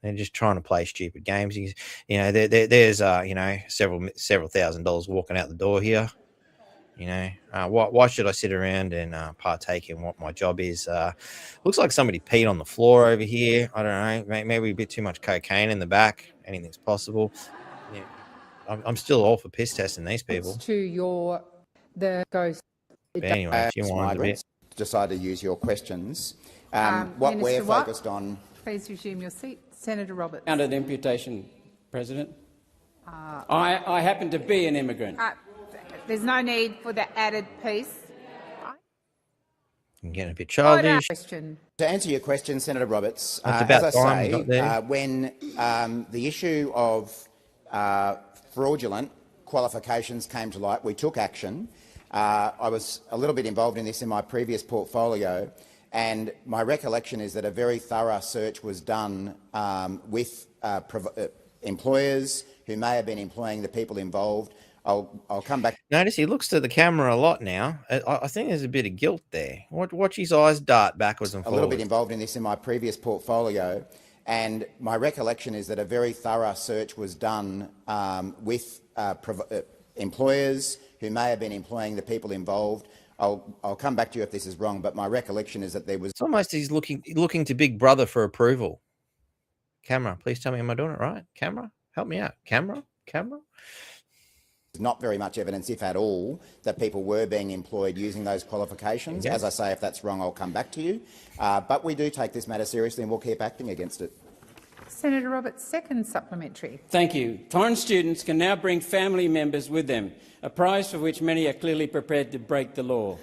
They're just trying to play stupid games. There's several $1,000s walking out the door here. Why should I sit around and partake in what my job is? Looks like somebody peed on the floor over here. I don't know. Maybe a bit too much cocaine in the back. Anything's possible. Yeah. I'm still all for piss testing these people. To the ghost. But anyway, if you want a bit. Decide to use your questions. What we're focused on. Please resume your seat. Senator Roberts. Under the imputation, President. I happen to be an immigrant. There's no need for the added piece. I'm getting a bit childish. To answer your question, Senator Roberts, as I say, when the issue of fraudulent qualifications came to light, we took action. I was a little bit involved in this in my previous portfolio, and my recollection is that a very thorough search was done with employers who may have been employing the people involved. I'll come back. Notice he looks to the camera a lot now. I think there's a bit of guilt there. Watch his eyes dart backwards and forwards. A little bit involved in this in my previous portfolio, and my recollection is that a very thorough search was done with employers who may have been employing the people involved. I'll come back to you if this is wrong, but my recollection is that there was. It's almost he's looking to Big Brother for approval. Camera, please tell me, am I doing it right? Camera, help me out. Camera. Not very much evidence, if at all, that people were being employed using those qualifications. Yes. As I say, if that's wrong, I'll come back to you. But we do take this matter seriously and we'll keep acting against it. Senator Roberts, second supplementary. Thank you. Foreign students can now bring family members with them, a prize for which many are clearly prepared to break the law.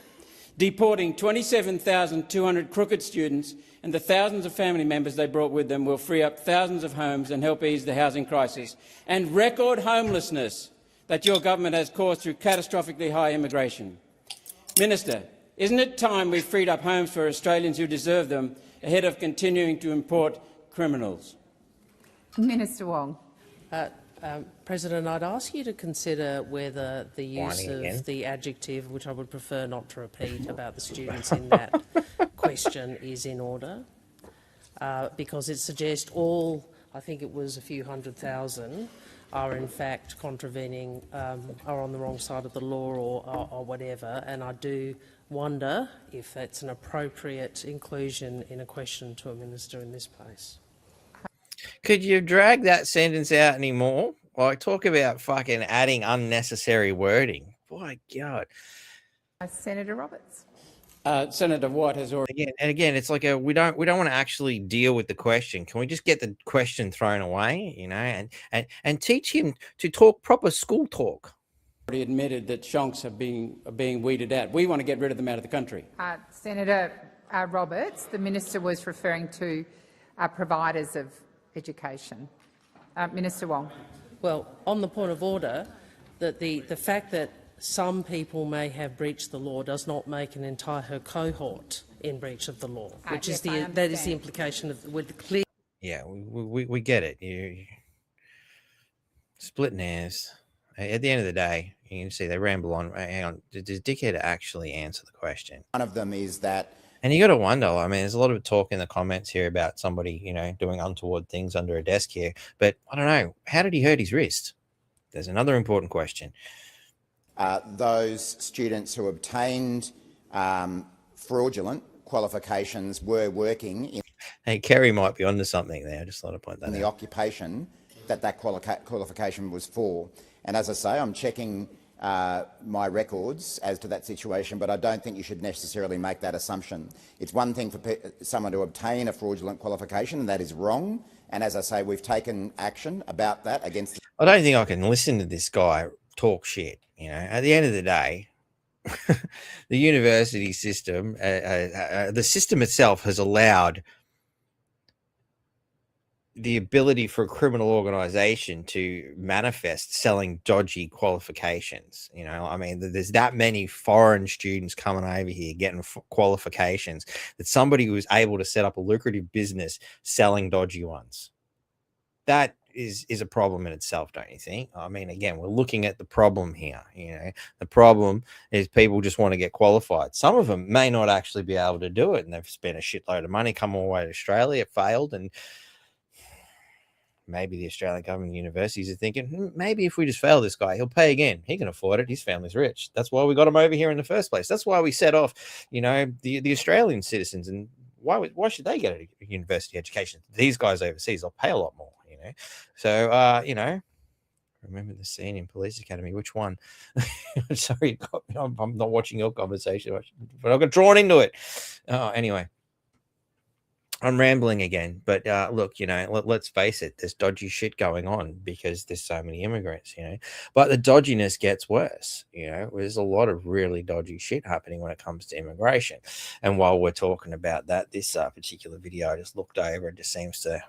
Deporting 27,200 crooked students and the thousands of family members they brought with them will free up thousands of homes and help ease the housing crisis and record homelessness that your government has caused through catastrophically high immigration. Minister, isn't it time we freed up homes for Australians who deserve them ahead of continuing to import criminals? Minister Wong. President, I'd ask you to consider whether the use Whining again. of the adjective, which I would prefer not to repeat about the students in that question, is in order, because it suggests all, I think it was a few 100,000, are in fact contravening, are on the wrong side of the law or whatever, and I do wonder if that's an appropriate inclusion in a question to a minister in this place. Could you drag that sentence out anymore? Like, talk about fucking adding unnecessary wording. Boy, God. Senator Roberts. Senator Watt has already... Again, it's like we don't want to actually deal with the question. Can we just get the question thrown away, you know, and teach him to talk proper school talk? Already admitted that shonks are being weeded out. We want to get rid of them out of the country. Senator Roberts, the minister was referring to providers of education. Minister Wong. Well, on the point of order, that the fact that some people may have breached the law does not make an entire cohort in breach of the law, which yes, is that is the implication of with the clear. Yeah, we get it. You splitting hairs. At the end of the day, you can see they ramble on. Hang on, does dickhead actually answer the question? One of them is that. And you got to wonder, I mean, there's a lot of talk in the comments here about somebody, you know, doing untoward things under a desk here. But I don't know, how did he hurt his wrist? There's another important question. Those students who obtained fraudulent qualifications were working in... Hey, Kerry might be onto something there. I just thought I'd point that out. The occupation that qualification was for. And as I say, I'm checking my records as to that situation, but I don't think you should necessarily make that assumption. It's one thing for someone to obtain a fraudulent qualification, and that is wrong. And as I say, we've taken action about that against... I don't think I can listen to this guy talk shit. You know, at the end of the day, the university system, the system itself has allowed the ability for a criminal organization to manifest selling dodgy qualifications. You know, I mean, there's that many foreign students coming over here getting qualifications that somebody was able to set up a lucrative business selling dodgy ones. That is a problem in itself, don't you think? I mean, again, we're looking at the problem here. You know, the problem is people just want to get qualified. Some of them may not actually be able to do it, and they've spent a shitload of money, come all the way to Australia, failed, and maybe the Australian government universities are thinking, maybe if we just fail this guy, he'll pay again. He can afford it. His family's rich. That's why we got him over here in the first place. That's why we set off, you know, the Australian citizens. And why should they get a university education? These guys overseas, they'll pay a lot more, you know. So, you know, remember the scene in Police Academy? Which one? Sorry, I'm not watching your conversation, but I got drawn into it. Anyway. I'm rambling again, but look, you know, let's face it, there's dodgy shit going on because there's so many immigrants, you know, but the dodginess gets worse. You know, there's a lot of really dodgy shit happening when it comes to immigration. And while we're talking about that, this particular video I just looked over and just seems to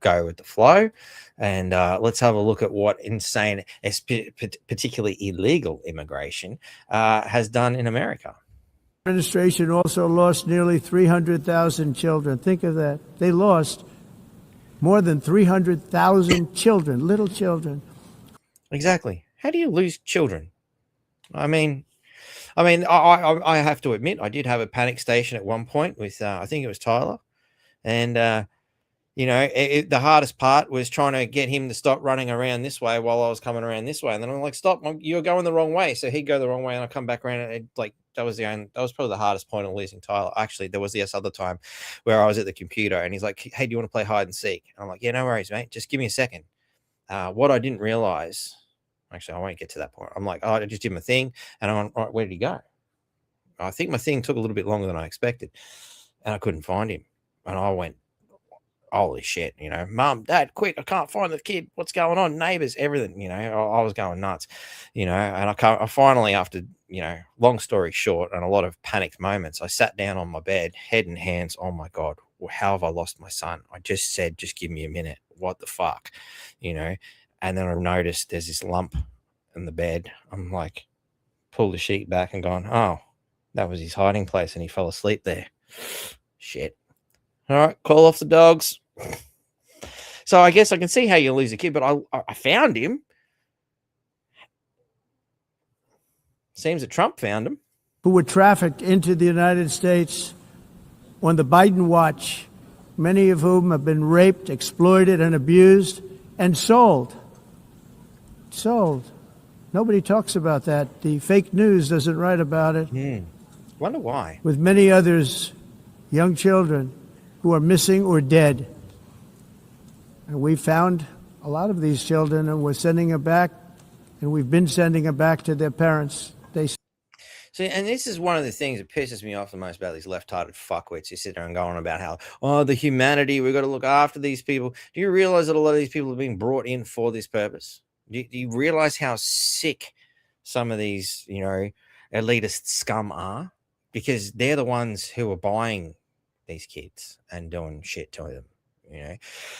go with the flow. And let's have a look at what insane, particularly illegal immigration has done in America. Administration also lost nearly 300,000 children. Think of that. They lost more than 300,000 children, little children. Exactly. How do you lose children? I mean, I have to admit, I did have a panic station at one point with, I think it was Tyler. And, you know, the hardest part was trying to get him to stop running around this way while I was coming around this way. And then I'm like, stop, you're going the wrong way. So he'd go the wrong way and I come back around and it, like, that was probably the hardest point of losing Tyler. Actually, there was this other time where I was at the computer and he's like, hey, do you want to play hide and seek? And I'm like, yeah, no worries, mate. Just give me a second. What I didn't realize, actually, I won't get to that point. I'm like, oh, I just did my thing. And I'm like, all right, where did he go? I think my thing took a little bit longer than I expected and I couldn't find him. And I went, holy shit, you know, Mom, Dad, quick, I can't find the kid. What's going on? Neighbors, everything, you know, I was going nuts, you know, and I finally, after, you know, long story short and a lot of panicked moments, I sat down on my bed, head and hands. Oh my God, well, how have I lost my son? I just said, just give me a minute. What the fuck? You know? And then I've noticed there's this lump in the bed. I'm like, pull the sheet back and gone, oh, that was his hiding place and he fell asleep there. Shit. All right, call off the dogs. So I guess I can see how you lose a kid, but I found him. Seems that Trump found him. Who were trafficked into the United States on the Biden watch, many of whom have been raped, exploited, and abused, and sold. Sold. Nobody talks about that. The fake news doesn't write about it. Wonder why. With many others, young children who are missing or dead. And we found a lot of these children, and we're sending them back, and we've been sending them back to their parents. See, and this is one of the things that pisses me off the most about these left-hearted fuckwits who sit there and go on about how, oh, the humanity, we've got to look after these people. Do you realize that a lot of these people are being brought in for this purpose? Do you realize how sick some of these, you know, elitist scum are? Because they're the ones who are buying these kids and doing shit to them. You know,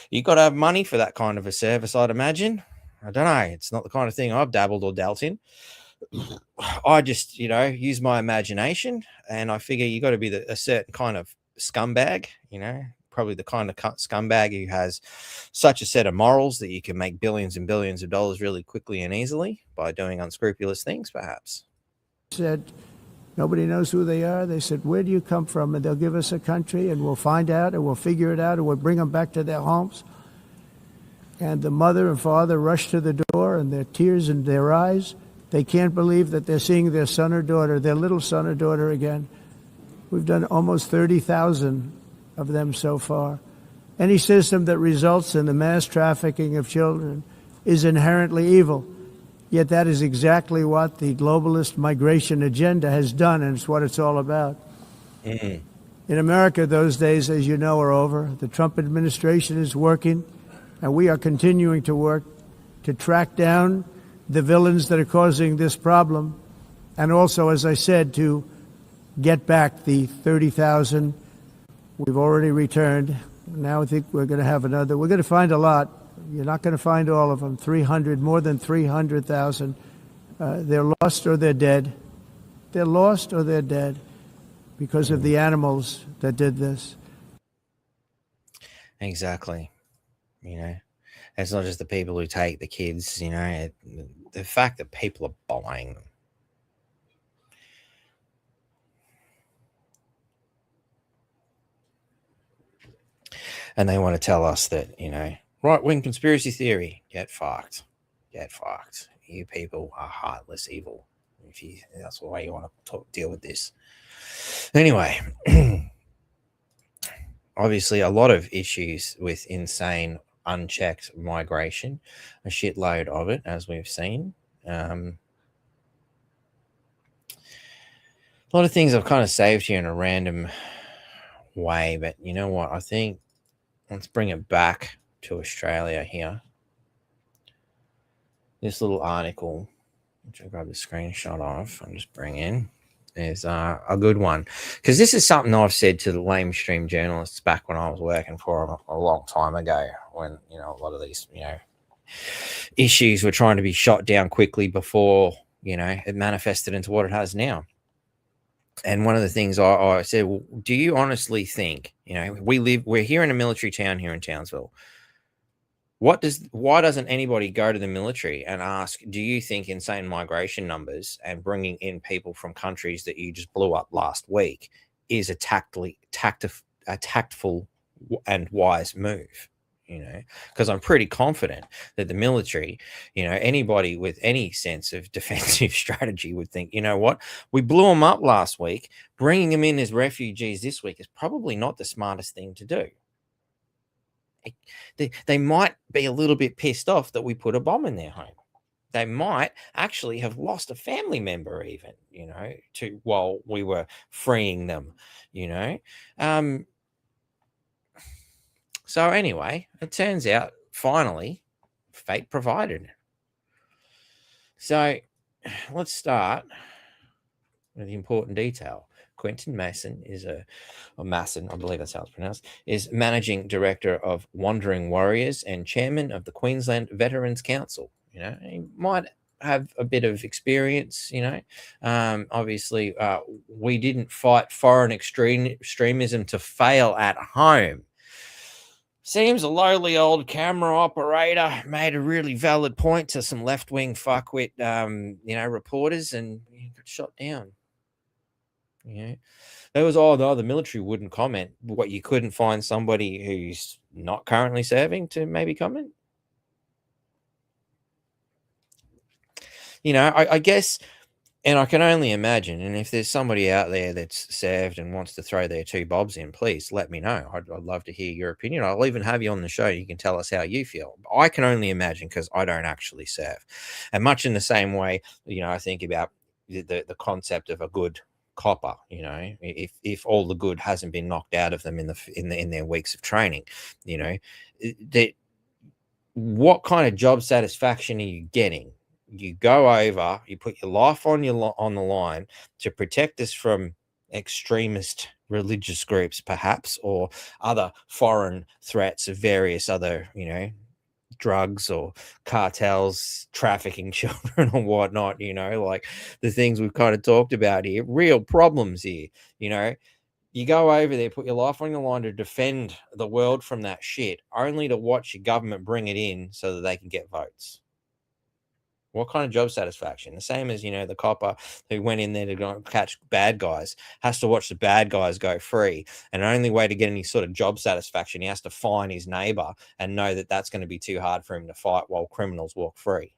you got to have money for that kind of a service, I'd imagine. I don't know. It's not the kind of thing I've dabbled or dealt in. I just, you know, use my imagination, and I figure you got to be a certain kind of scumbag, you know, probably the kind of scumbag who has such a set of morals that you can make billions and billions of dollars really quickly and easily by doing unscrupulous things, perhaps. Said, nobody knows who they are. They said, where do you come from? And they'll give us a country, and we'll find out, and we'll figure it out, and we'll bring them back to their homes. And the mother and father rush to the door, and their tears in their eyes. They can't believe that they're seeing their son or daughter, their little son or daughter again. We've done almost 30,000 of them so far. Any system that results in the mass trafficking of children is inherently evil. Yet that is exactly what the globalist migration agenda has done, and it's what it's all about. In America, those days, as you know, are over. The Trump administration is working, and we are continuing to work to track down the villains that are causing this problem, and also, as I said, to get back the 30,000 we've already returned. Now I think we're going to have another. We're going to find a lot. You're not going to find all of them. 300, more than 300,000. They're lost or they're dead. They're lost or they're dead because of the animals that did this. Exactly. You know, it's not just the people who take the kids, you know, the fact that people are buying them. And they want to tell us that, you know, right-wing conspiracy theory, get fucked. Get fucked. You people are heartless evil. That's the way you want to deal with this. Anyway, obviously a lot of issues with insane, unchecked migration, a shitload of it, as we've seen. A lot of things I've kind of saved here in a random way, but you know what? I think let's bring it back to Australia here. This little article, which I grabbed a screenshot of, I'll just bring in, is a good one. Because this is something I've said to the lamestream journalists back when I was working for them a long time ago, when, you know, a lot of these, you know, issues were trying to be shot down quickly before, you know, it manifested into what it has now. And one of the things I said, well, do you honestly think, you know, we're here in a military town here in Townsville. Why doesn't anybody go to the military and ask, do you think insane migration numbers and bringing in people from countries that you just blew up last week is a tactful and wise move? You know, because I'm pretty confident that the military, you know, anybody with any sense of defensive strategy would think, you know what, we blew them up last week. Bringing them in as refugees this week is probably not the smartest thing to do. They might be a little bit pissed off that we put a bomb in their home. They might actually have lost a family member even, you know, while we were freeing them, you know. So anyway, it turns out, finally, fate provided. So let's start with the important detail. Quentin Mason is or Masson, I believe that's how it's pronounced, is Managing Director of Wandering Warriors and Chairman of the Queensland Veterans Council. You know, he might have a bit of experience, you know. Obviously, we didn't fight foreign extremism to fail at home. Seems a lowly old camera operator made a really valid point to some left-wing fuckwit, you know, reporters, and he got shot down. You know, there was the military wouldn't comment. What, you couldn't find somebody who's not currently serving to maybe comment? You know, I guess, and I can only imagine, and if there's somebody out there that's served and wants to throw their 2 bobs in, please let me know. I'd love to hear your opinion. I'll even have you on the show. You can tell us how you feel. I can only imagine, because I don't actually serve. And much in the same way, you know, I think about the concept of a good copper. You know, if all the good hasn't been knocked out of them in their weeks of training, you know, what kind of job satisfaction are you getting? You go over, you put your life on the line to protect us from extremist religious groups, perhaps, or other foreign threats of various other, you know, drugs or cartels, trafficking children or whatnot, you know, like the things we've kind of talked about here, real problems here, you know. You go over there, put your life on the line to defend the world from that shit, only to watch your government bring it in so that they can get votes. What kind of job satisfaction? The same as, you know, the copper who went in there to go catch bad guys has to watch the bad guys go free. And the only way to get any sort of job satisfaction, he has to fine his neighbor and know that that's going to be too hard for him to fight while criminals walk free.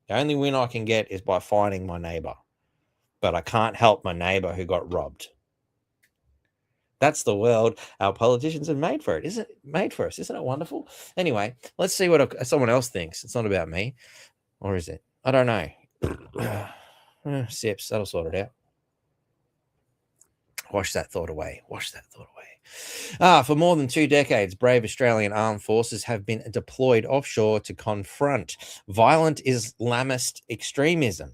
The only win I can get is by fining my neighbor. But I can't help my neighbor who got robbed. That's the world our politicians have made for it. Isn't it made for us? Isn't it wonderful? Anyway, let's see what someone else thinks. It's not about me. Or is it? I don't know. Sips, that'll sort it out. Wash that thought away. Wash that thought away. For more than 2 decades, brave Australian armed forces have been deployed offshore to confront violent Islamist extremism.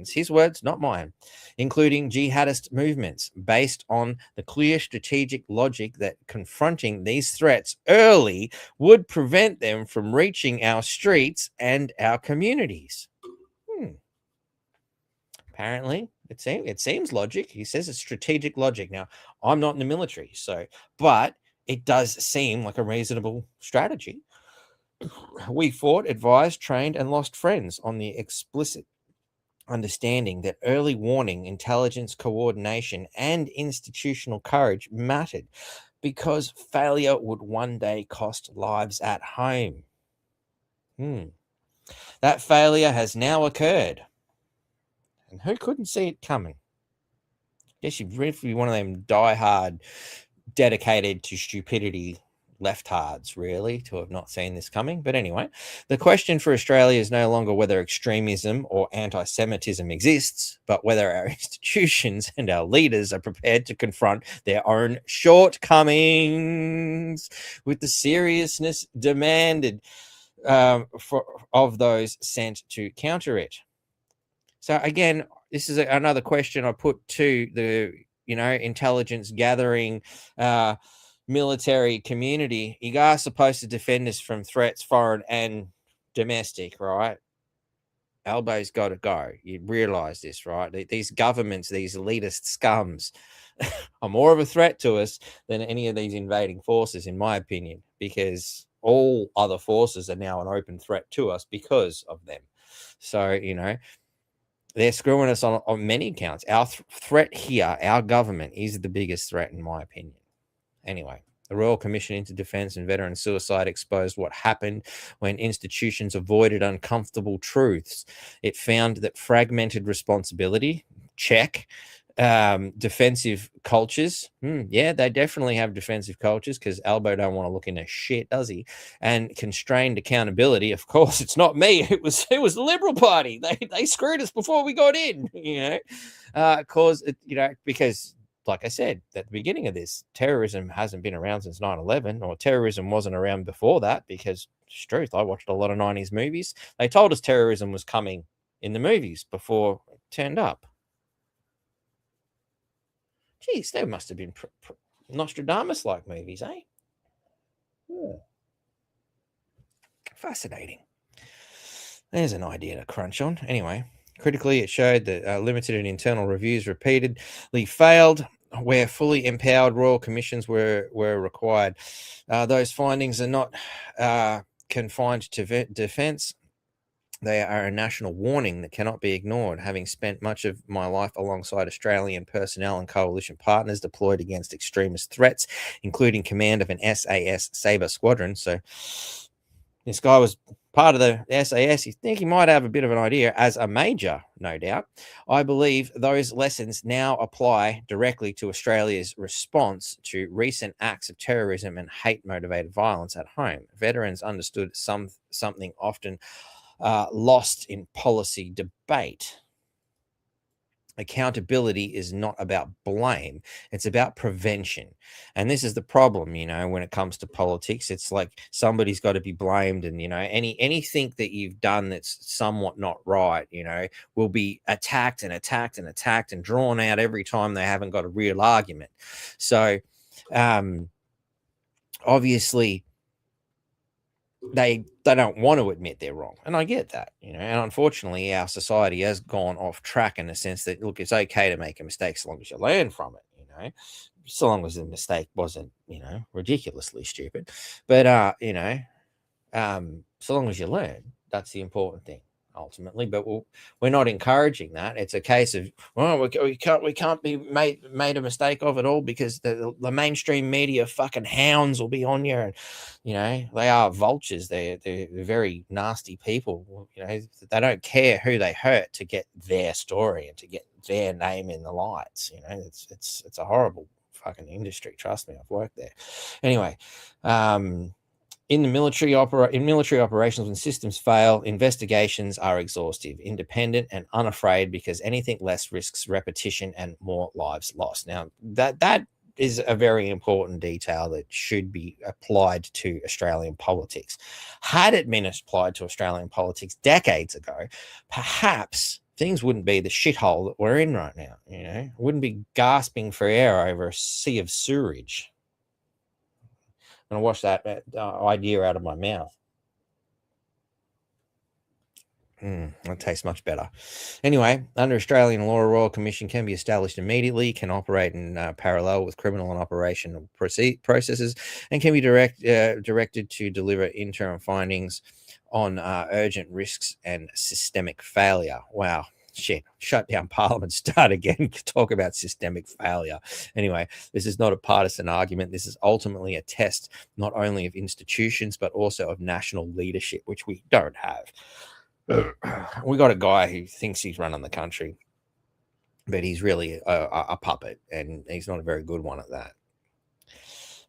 It's his words, not mine, including jihadist movements, based on the clear strategic logic that confronting these threats early would prevent them from reaching our streets and our communities. Apparently, it seems logic. He says it's strategic logic. Now, I'm not in the military, but it does seem like a reasonable strategy. We fought, advised, trained, and lost friends on the explicit understanding that early warning, intelligence coordination, and institutional courage mattered, because failure would one day cost lives at home. That failure has now occurred. And who couldn't see it coming? Guess you'd really be one of them diehard, dedicated to stupidity leftards, really, to have not seen this coming. But anyway, the question for Australia is no longer whether extremism or anti-Semitism exists, but whether our institutions and our leaders are prepared to confront their own shortcomings with the seriousness demanded of those sent to counter it. So again, this is another question I put to the, you know, intelligence gathering military community. You guys are supposed to defend us from threats, foreign and domestic, right? Albo's got to go. You realize this, right? These governments, these elitist scums are more of a threat to us than any of these invading forces, in my opinion, because all other forces are now an open threat to us because of them. So, you know, they're screwing us on many counts. Our threat here, our government, is the biggest threat, in my opinion. Anyway, the Royal Commission into Defence and Veteran Suicide exposed what happened when institutions avoided uncomfortable truths. It found that fragmented responsibility, check, defensive cultures. Yeah, they definitely have defensive cultures, because Albo don't want to look into shit, does he? And constrained accountability. Of course, it's not me. It was the Liberal Party. They screwed us before we got in. You know, because, like I said at the beginning of this, terrorism hasn't been around since 9/11, or terrorism wasn't around before that, because, truth, I watched a lot of 90s movies. They told us terrorism was coming in the movies before it turned up. Geez, they must have been Nostradamus-like movies, eh? Yeah. Fascinating. There's an idea to crunch on. Anyway, critically, it showed that limited and internal reviews repeatedly failed where fully empowered royal commissions were required. Those findings are not confined to defence. They are a national warning that cannot be ignored. Having spent much of my life alongside Australian personnel and coalition partners deployed against extremist threats, including command of an SAS Sabre squadron. So this guy was part of the SAS. You think he might have a bit of an idea as a major, no doubt. I believe those lessons now apply directly to Australia's response to recent acts of terrorism and hate-motivated violence at home. Veterans understood something often lost in policy debate. Accountability is not about blame, it's about prevention. And this is the problem, when it comes to politics. It's like somebody's got to be blamed, and anything that you've done that's somewhat not right, will be attacked and attacked and attacked and drawn out every time they haven't got a real argument. So obviously they don't want to admit they're wrong, and I get that, and unfortunately our society has gone off track in the sense that, look, it's okay to make a mistake so long as you learn from it, so long as the mistake wasn't ridiculously stupid, but so long as you learn, that's the important thing ultimately. But we're not encouraging that. It's a case of, well, we can't be made a mistake of it all because the mainstream media fucking hounds will be on you, and they are vultures. They're very nasty people. They don't care who they hurt to get their story and to get their name in the lights. It's a horrible fucking industry. Trust me, I've worked there. Anyway, in military operations, when systems fail, investigations are exhaustive, independent, and unafraid, because anything less risks repetition and more lives lost. Now, that is a very important detail that should be applied to Australian politics. Had it been applied to Australian politics decades ago, perhaps things wouldn't be the shithole that we're in right now. Wouldn't be gasping for air over a sea of sewerage. I'm going to wash that idea out of my mouth. That tastes much better. Anyway, under Australian law, a Royal Commission can be established immediately, can operate in parallel with criminal and operational processes, and can be directed to deliver interim findings on urgent risks and systemic failure. Wow. Shit, shut down Parliament, start again, talk about systemic failure. Anyway, this is not a partisan argument. This is ultimately a test not only of institutions, but also of national leadership, which we don't have. We got a guy who thinks he's running the country, but he's really a puppet, and he's not a very good one at that.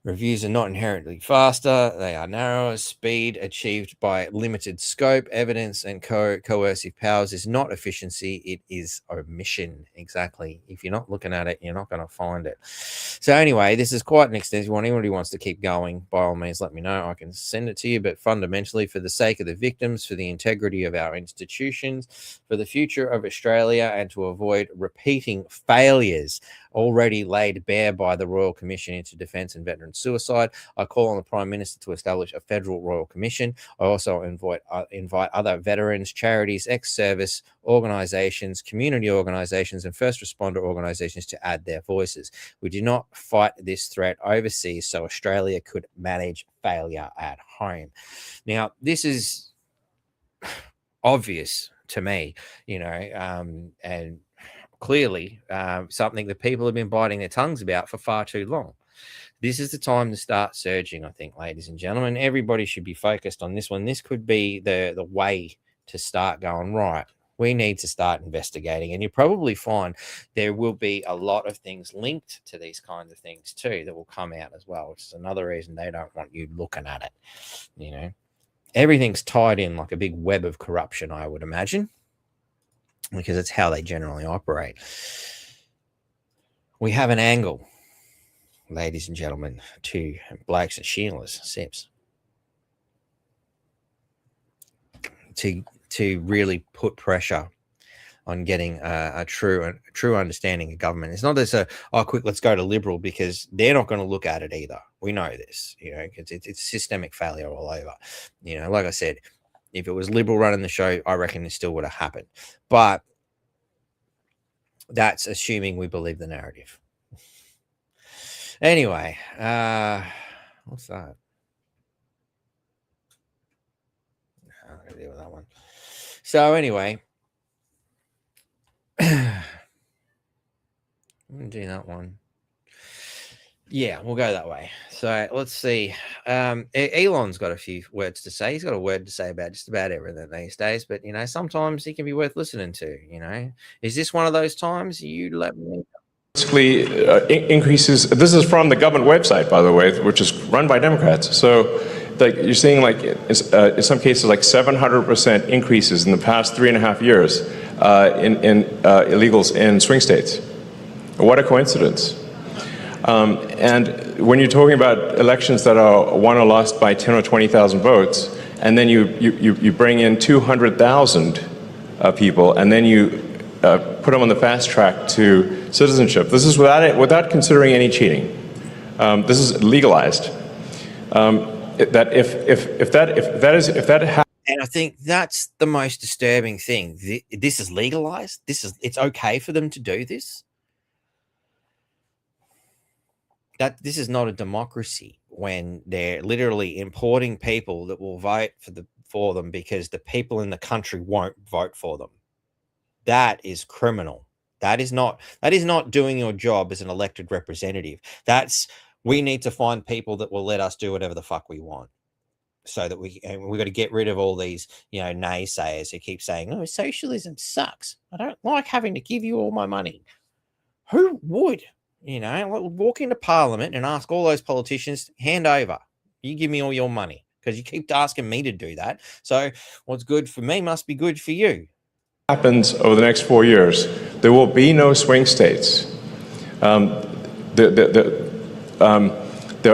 Reviews are not inherently faster. They are narrower. Speed achieved by limited scope, evidence, and coercive powers is not efficiency. It is omission. Exactly. If you're not looking at it, you're not going to find it. So anyway, this is quite an extensive one. Anybody wants to keep going, by all means, let me know. I can send it to you. But fundamentally, for the sake of the victims, for the integrity of our institutions, for the future of Australia, and to avoid repeating failures already laid bare by the Royal Commission into Defence and Veteran Suicide, I call on the Prime Minister to establish a federal Royal Commission. I also invite other veterans, charities, ex-service organisations, community organisations, and first responder organisations to add their voices. We do not fight this threat overseas so Australia could manage failure at home. Now, this is obvious to me, and clearly something that people have been biting their tongues about for far too long. This is the time to start surging, I think, ladies and gentlemen. Everybody should be focused on this one. This could be the way to start going, right, we need to start investigating. And you probably find there will be a lot of things linked to these kinds of things too that will come out as well, which is another reason they don't want you looking at it. Everything's tied in like a big web of corruption, I would imagine, because it's how they generally operate. We have an angle, ladies and gentlemen, to Blakes and Sheila's Sips, to really put pressure on getting a true understanding of government. It's not this quick, let's go to Liberal, because they're not going to look at it either. We know this, it's systemic failure all over. Like I said, if it was Liberal running the show, I reckon it still would have happened. But that's assuming we believe the narrative. Anyway, what's that? I'm going to deal with that one. So anyway, I'm going to do that one. Yeah, we'll go that way. So let's see. Elon's got a few words to say. He's got a word to say about just about everything these days. But, sometimes he can be worth listening to, Is this one of those times? You let me... Basically, increases. This is from the government website, by the way, which is run by Democrats. So, you're seeing, in some cases, 700% increases in the past 3.5 years in illegals in swing states. What a coincidence! And when you're talking about elections that are won or lost by 10 or 20,000 votes, and then you bring in 200,000 people, and then you put them on the fast track to citizenship. This is without considering any cheating. This is legalized. That if that happens. And I think that's the most disturbing thing. This is legalized. It's okay for them to do this. That this is not a democracy when they're literally importing people that will vote for them because the people in the country won't vote for them. That is criminal. That is not doing your job as an elected representative. We need to find people that will let us do whatever the fuck we want. So that we got to get rid of all these, naysayers who keep saying, "Oh, socialism sucks. I don't like having to give you all my money." Who would? Walk into Parliament and ask all those politicians, hand over. You give me all your money, because you keep asking me to do that. So what's good for me must be good for you. Happens over the next 4 years, there will be no swing states. They're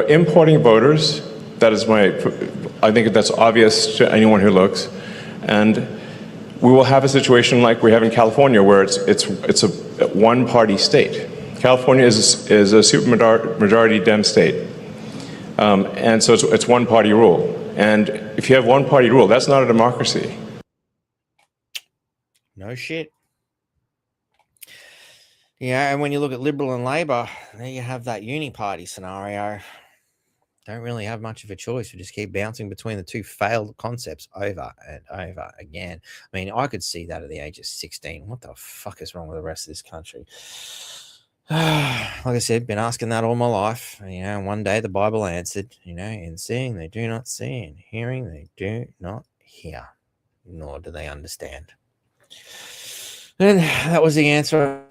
importing voters. That is I think that's obvious to anyone who looks, and we will have a situation like we have in California, where it's a one-party state. California is a super majority Dem state, and so it's one-party rule. And if you have one-party rule, that's not a democracy. No shit. Yeah, and when you look at Liberal and Labor, there you have that uni-party scenario. Don't really have much of a choice. We just keep bouncing between the two failed concepts over and over again. I mean, I could see that at the age of 16. What the fuck is wrong with the rest of this country? Like I said, been asking that all my life. One day the Bible answered, in seeing they do not see, in hearing they do not hear, nor do they understand. And that was the answer.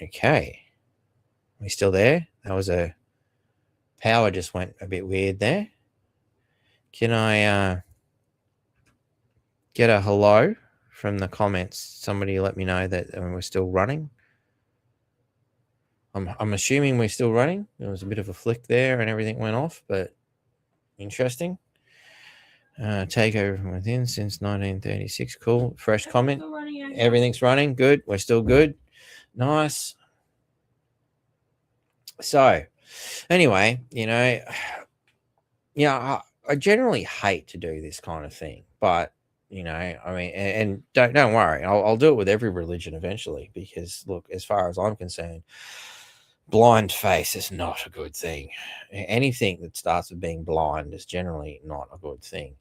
Okay. We still there? That was power just went a bit weird there. Can I get a hello from the comments? Somebody let me know that we're still running. I'm assuming we're still running. There was a bit of a flick there and everything went off, but interesting. Takeover from within since 1936. Cool. Fresh comment. Everything's running. Good. We're still good. Nice. So anyway, I generally hate to do this kind of thing, but and don't worry, I'll do it with every religion eventually, because look, as far as I'm concerned, blind faith is not a good thing. Anything that starts with being blind is generally not a good thing.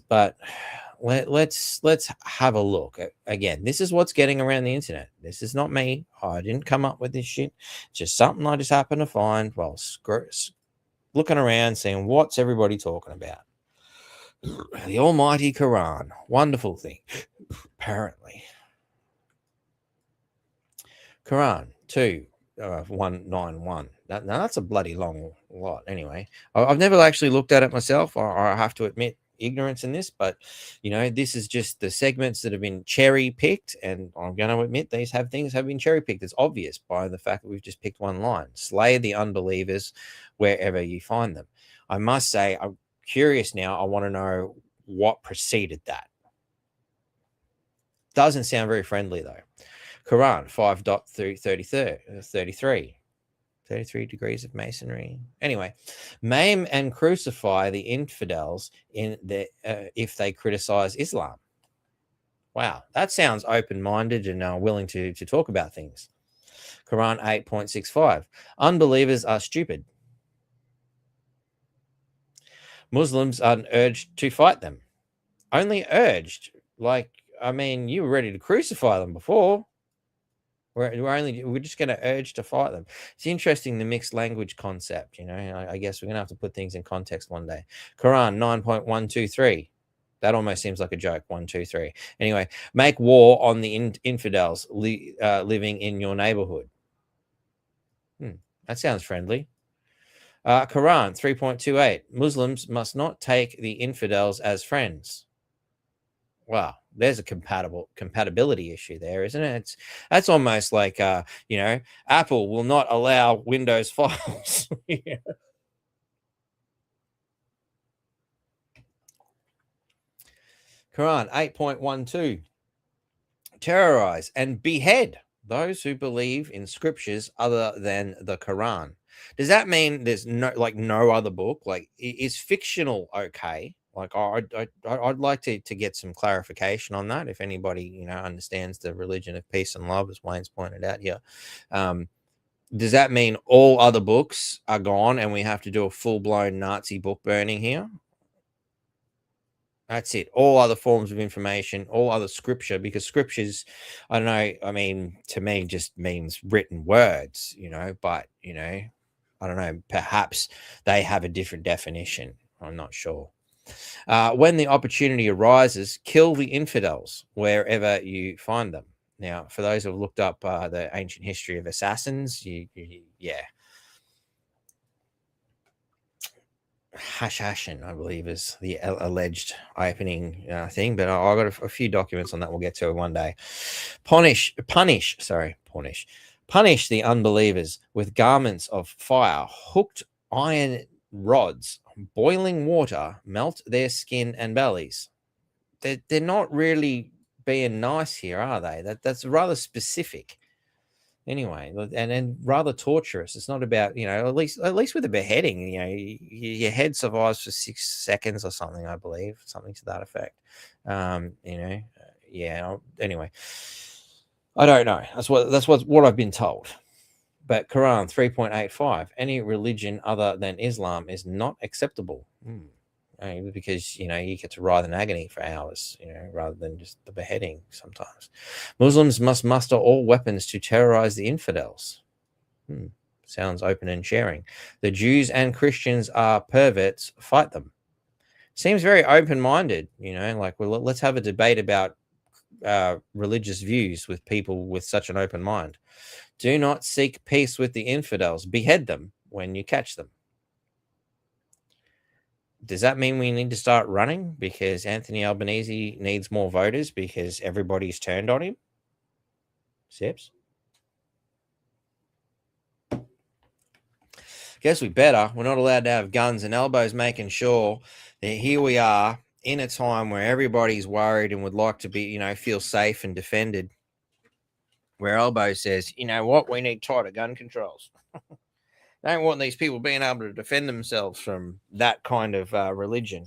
But let's have a look. Again, this is what's getting around the internet. This is not me. I didn't come up with this shit. It's just something I just happened to find while looking around, seeing what's everybody talking about. The almighty Quran. Wonderful thing, apparently. Quran 2:191. Now that's a bloody long lot. Anyway, I've never actually looked at it myself. I have to admit, ignorance in this, but this is just the segments that have been cherry picked, and I'm going to admit things have been cherry picked. It's obvious by the fact that we've just picked one line: slay the unbelievers wherever you find them. I must say, I'm curious now. I want to know what preceded that. Doesn't sound very friendly though. Quran 5.33. 33 degrees of masonry. Anyway, maim and crucify the infidels if they criticize Islam. Wow, that sounds open-minded and willing to talk about things. Quran 8.65. Unbelievers are stupid. Muslims are urged to fight them. Only urged. You were ready to crucify them before. We're just going to urge to fight them. It's interesting, the mixed language concept. I guess we're going to have to put things in context one day. Quran 9.123. That almost seems like a joke. 123. Anyway, make war on the infidels living in your neighborhood. That sounds friendly. Quran 3.28. Muslims must not take the infidels as friends. Wow, there's a compatibility issue there, isn't it? That's almost like Apple will not allow Windows files. Yeah. Quran 8.12. Terrorize and behead those who believe in scriptures other than the Quran. Does that mean there's no other book? Is fictional okay? I'd like to get some clarification on that. If anybody understands the religion of peace and love, as Wayne's pointed out here, does that mean all other books are gone and we have to do a full-blown Nazi book burning here? That's it. All other forms of information, all other scripture, because scriptures, I don't know. I mean, to me, just means written words, But I don't know. Perhaps they have a different definition. I'm not sure. When the opportunity arises, kill the infidels wherever you find them. Now, for those who have looked up the ancient history of assassins, yeah. Hashashin, I believe, is the alleged opening thing, but I've got a few documents on that we'll get to one day. Punish the unbelievers with garments of fire, hooked iron rods, boiling water, melt their skin and bellies. They're not really being nice here, are they? That's rather specific. Anyway, and rather torturous. It's not about, at least with a beheading, your head survives for 6 seconds or something, I believe, something to that effect. Yeah. Anyway, I don't know. That's what I've been told. But Quran 3.85, any religion other than Islam is not acceptable. Because, you get to writhe in agony for hours, rather than just the beheading sometimes. Muslims must muster all weapons to terrorize the infidels. Sounds open and sharing. The Jews and Christians are perverts, fight them. Seems very open-minded, let's have a debate about religious views with people with such an open mind. Do not seek peace with the infidels. Behead them when you catch them. Does that mean we need to start running because Anthony Albanese needs more voters because everybody's turned on him? Sips? Guess we better. We're not allowed to have guns, and Albo's making sure that here we are in a time where everybody's worried and would like to be, feel safe and defended. Where Albo says, you know what, we need tighter gun controls. Don't want these people being able to defend themselves from that kind of religion.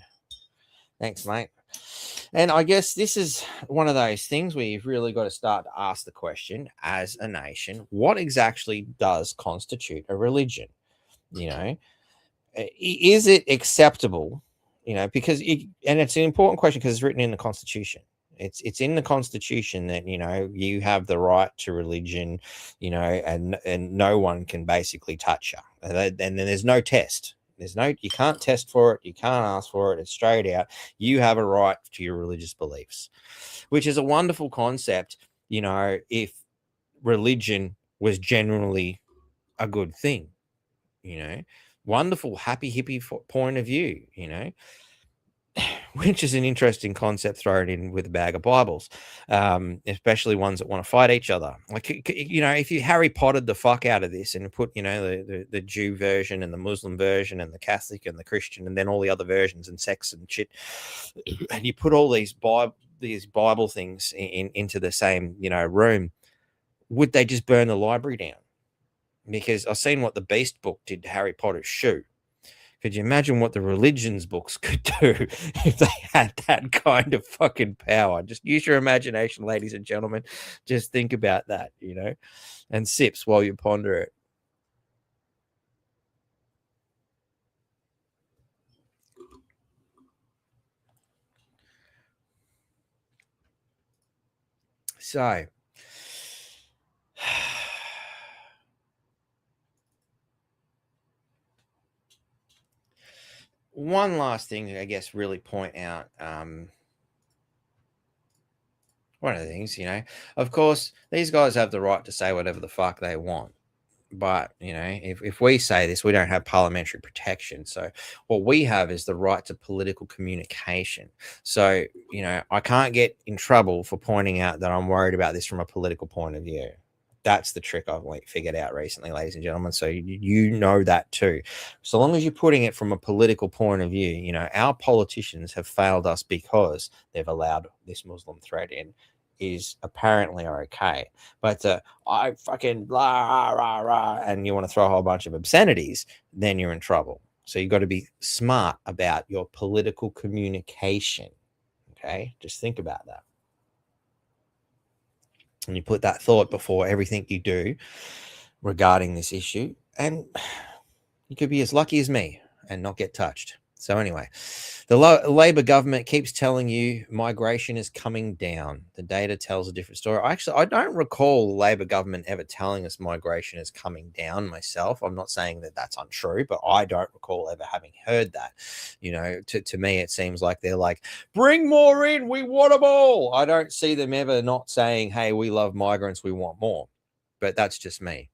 Thanks, mate. And I guess this is one of those things where you've really got to start to ask the question as a nation, what exactly does constitute a religion? Is it acceptable? Because and it's an important question because it's written in the Constitution. It's in the Constitution that, you have the right to religion, and no one can basically touch you. And then there's no test. You can't test for it. You can't ask for it. It's straight out. You have a right to your religious beliefs, which is a wonderful concept, if religion was generally a good thing, wonderful, happy, hippie point of view, which is an interesting concept thrown in with a bag of Bibles, especially ones that want to fight each other. Like, if you Harry Pottered the fuck out of this and put, the Jew version and the Muslim version and the Catholic and the Christian and then all the other versions and sects and shit, and you put all these Bible things into the same, room, would they just burn the library down? Because I've seen what the Beast book did to Harry Potter's shoe. Could you imagine what the religions books could do if they had that kind of fucking power? Just use your imagination, ladies and gentlemen. Just think about that, and sips while you ponder it. So, one last thing, I guess, really point out. One of the things, of course, these guys have the right to say whatever the fuck they want. But, if we say this, we don't have parliamentary protection. So what we have is the right to political communication. So, I can't get in trouble for pointing out that I'm worried about this from a political point of view. That's the trick I've figured out recently, ladies and gentlemen. So you know that too. So long as you're putting it from a political point of view, our politicians have failed us because they've allowed this Muslim threat in, is apparently okay. But I fucking blah, rah, rah, and you want to throw a whole bunch of obscenities, then you're in trouble. So you've got to be smart about your political communication. Okay? Just think about that. And you put that thought before everything you do regarding this issue, and you could be as lucky as me and not get touched. So anyway, the Labor government keeps telling you migration is coming down. The data tells a different story. I don't recall the Labor government ever telling us migration is coming down myself. I'm not saying that that's untrue, but I don't recall ever having heard that. To me, it seems like they're like, bring more in, we want them all. I don't see them ever not saying, hey, we love migrants, we want more. But that's just me.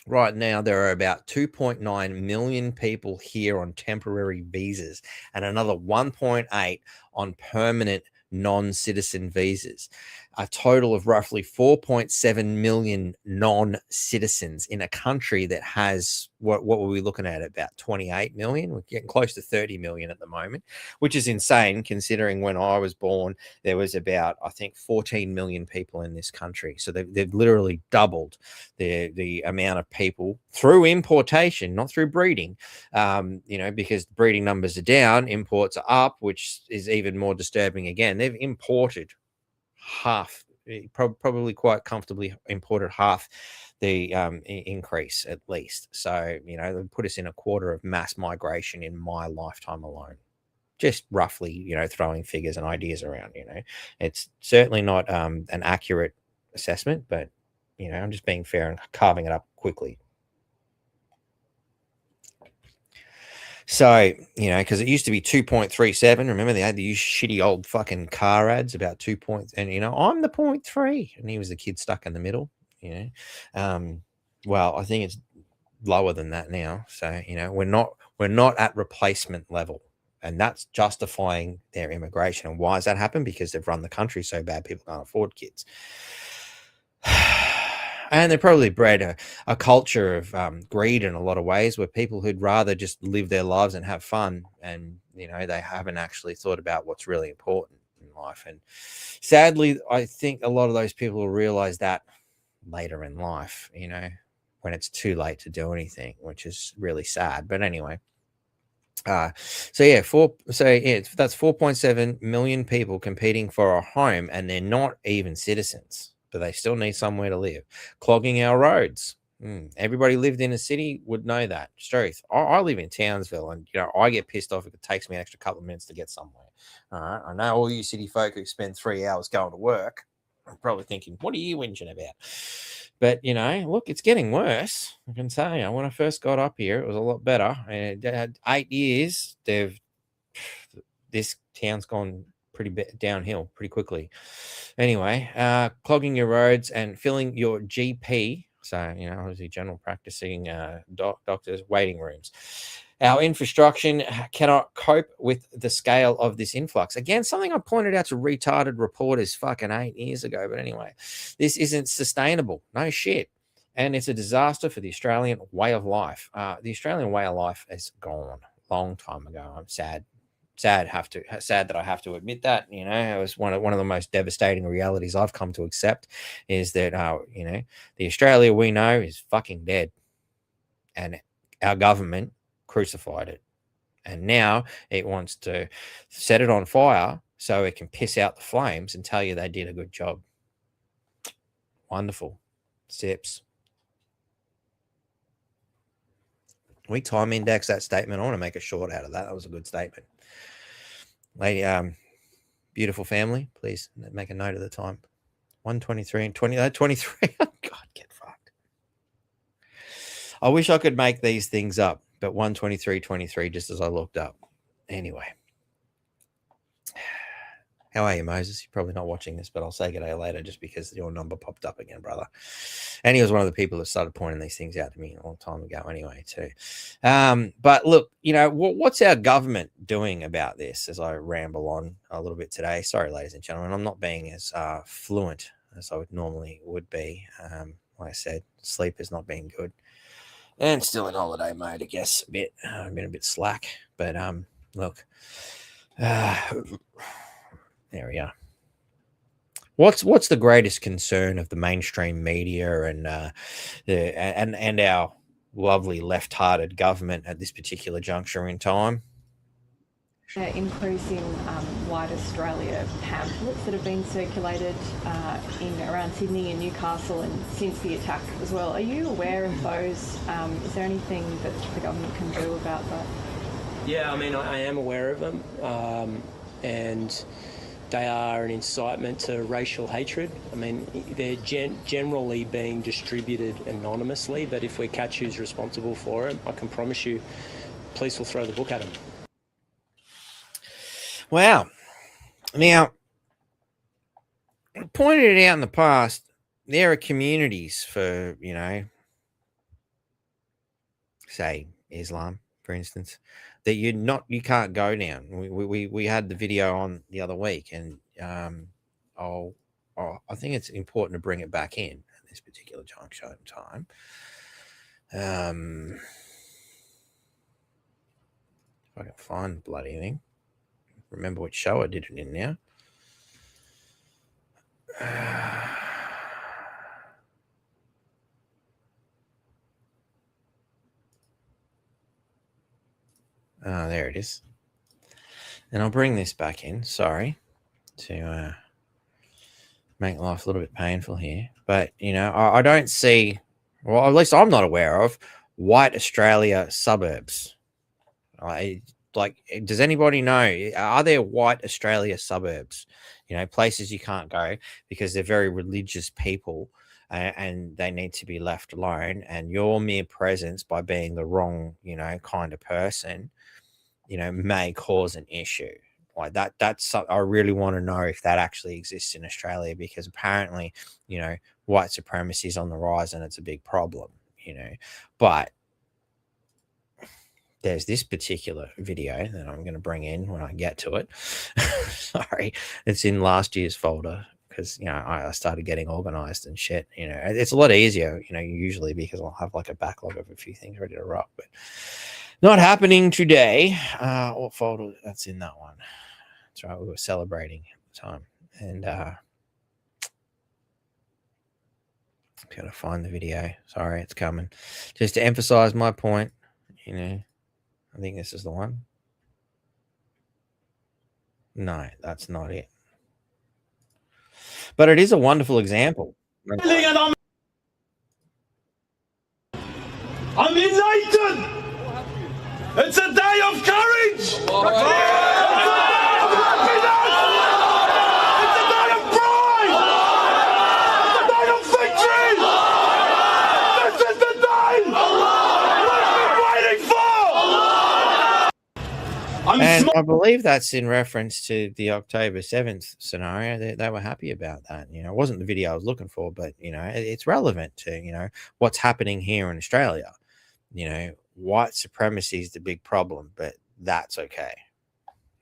Right now, there are about 2.9 million people here on temporary visas and another 1.8 on permanent non-citizen visas. A total of roughly 4.7 million non-citizens in a country that has, what were we looking at, about 28 million? We're getting close to 30 million at the moment, which is insane considering when I was born, there was about, I think, 14 million people in this country. So they've literally doubled the amount of people through importation, not through breeding, because breeding numbers are down, imports are up, which is even more disturbing again. They've imported half, probably quite comfortably imported half the increase at least. So, they put us in a quarter of mass migration in my lifetime alone. Just roughly, throwing figures and ideas around, It's certainly not an accurate assessment, but, I'm just being fair and carving it up quickly. So, because it used to be 2.37. Remember, they had these shitty old fucking car ads about 2 points, and I'm the 0.3, and he was the kid stuck in the middle. Well, I think it's lower than that now. So, we're not at replacement level, and that's justifying their immigration. And why has that happened? Because they've run the country so bad, people can't afford kids. And they probably bred a culture of greed in a lot of ways, where people who'd rather just live their lives and have fun, and they haven't actually thought about what's really important in life. And sadly, I think a lot of those people will realize that later in life, when it's too late to do anything, which is really sad. But anyway, that's 4.7 million people competing for a home, and they're not even citizens, but they still need somewhere to live, clogging our roads. Everybody lived in a city would know that. Truth. I live in Townsville, and I get pissed off if it takes me an extra couple of minutes to get somewhere. All right, I know all you city folk who spend 3 hours going to work are probably thinking, "What are you whinging about?" But look, it's getting worse. I can tell you. When I first got up here, it was a lot better. And it had 8 years. This town's gone pretty downhill pretty quickly. Anyway, clogging your roads and filling your GP, so obviously general practicing doctors' waiting rooms. Our infrastructure cannot cope with the scale of this influx. Again, something I pointed out to retarded reporters fucking 8 years ago. But anyway, this isn't sustainable. No shit. And it's a disaster for the Australian way of life. The Australian way of life is gone a long time ago. I'm sad. Sad that I have to admit that. You know, it was one of the most devastating realities I've come to accept is that you know, the Australia we know is fucking dead, and our government crucified it, and now it wants to set it on fire so it can piss out the flames and tell you they did a good job. Wonderful. Sips. We time index that statement. I want to make a short out of that. That was a good statement. Lady, beautiful family, please make a note of the time. 1:23 and 23. Oh, God, get fucked. I wish I could make these things up, but 1:23:23 just as I looked up. Anyway. How are you, Moses? You're probably not watching this, but I'll say good day later just because your number popped up again, brother. And he was one of the people that started pointing these things out to me a long time ago anyway, too. But look, you know, what's our government doing about this as I ramble on a little bit today? Sorry, ladies and gentlemen, I'm not being as fluent as I would be. Like I said, sleep has not been good. And still in holiday mode, I guess, a bit. I've been a bit slack. But look, there we are. What's the greatest concern of the mainstream media and our lovely left-hearted government at this particular juncture in time? Increase in White Australia pamphlets that have been circulated in around Sydney and Newcastle and since the attack as well. Are you aware of those? Is there anything that the government can do about that? Yeah, I mean, I am aware of them, and they are an incitement to racial hatred. I mean, they're generally being distributed anonymously, but if we catch who's responsible for it, I can promise you, police will throw the book at them. Wow. Now, I pointed it out in the past, there are communities for, you know, say Islam, for instance, that you can't go down. We had the video on the other week, and I think it's important to bring it back in at this particular juncture in time. If I can find the bloody thing, remember which show I did it in now. There it is. And I'll bring this back in, sorry, to make life a little bit painful here. But, you know, I don't see, well, at least I'm not aware of, white Australia suburbs. Like, does anybody know, are there white Australia suburbs? You know, places you can't go because they're very religious people and they need to be left alone. And your mere presence by being the wrong, you know, kind of person, you know, may cause an issue like that. I really want to know if that actually exists in Australia, because apparently, you know, white supremacy is on the rise and it's a big problem, you know. But there's this particular video that I'm going to bring in when I get to it. Sorry, it's in last year's folder because, you know, I started getting organized and shit. You know, it's a lot easier, you know, usually because I'll have like a backlog of a few things ready to rock, but not happening today. What folder? That's in that one. That's right. We were celebrating at the time. And gotta find the video. Sorry, it's coming. Just to emphasize my point, you know, I think this is the one. No, that's not it. But it is a wonderful example. I'm elated! It's a day of courage! It's a day of happiness! It's a day of pride! It's a day of victory! This is the day we've been waiting for! And I believe that's in reference to the October 7th scenario. They were happy about that. You know, it wasn't the video I was looking for, but, you know, it's relevant to, you know, what's happening here in Australia. You know, white supremacy is the big problem, but that's okay.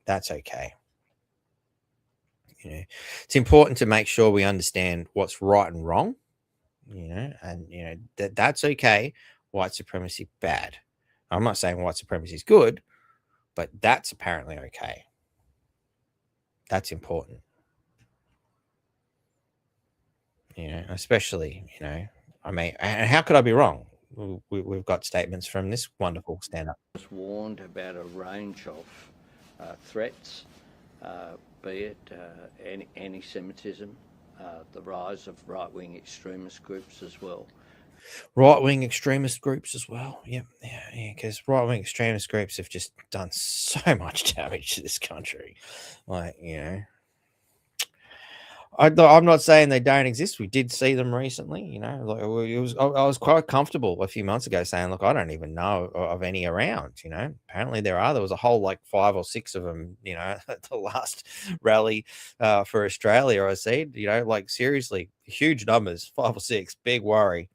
That's okay. You know, it's important to make sure we understand what's right and wrong, you know, and, you know, that's okay. White supremacy, bad. I'm not saying white supremacy is good, but that's apparently okay. That's important. You know, especially, you know, I mean, and how could I be wrong? We've got statements from this wonderful stand-up. Was warned about a range of threats, be it anti-Semitism, the rise of right-wing extremist groups as well. Right-wing extremist groups as well. Yeah, because right-wing extremist groups have just done so much damage to this country. Like, you know, I'm not saying they don't exist. We did see them recently, you know. Like I was quite comfortable a few months ago saying, look, I don't even know of any around, you know. Apparently there are. There was a whole like 5 or 6 of them, you know, at the last rally for Australia. I said, you know, like seriously, huge numbers, 5 or 6, big worry.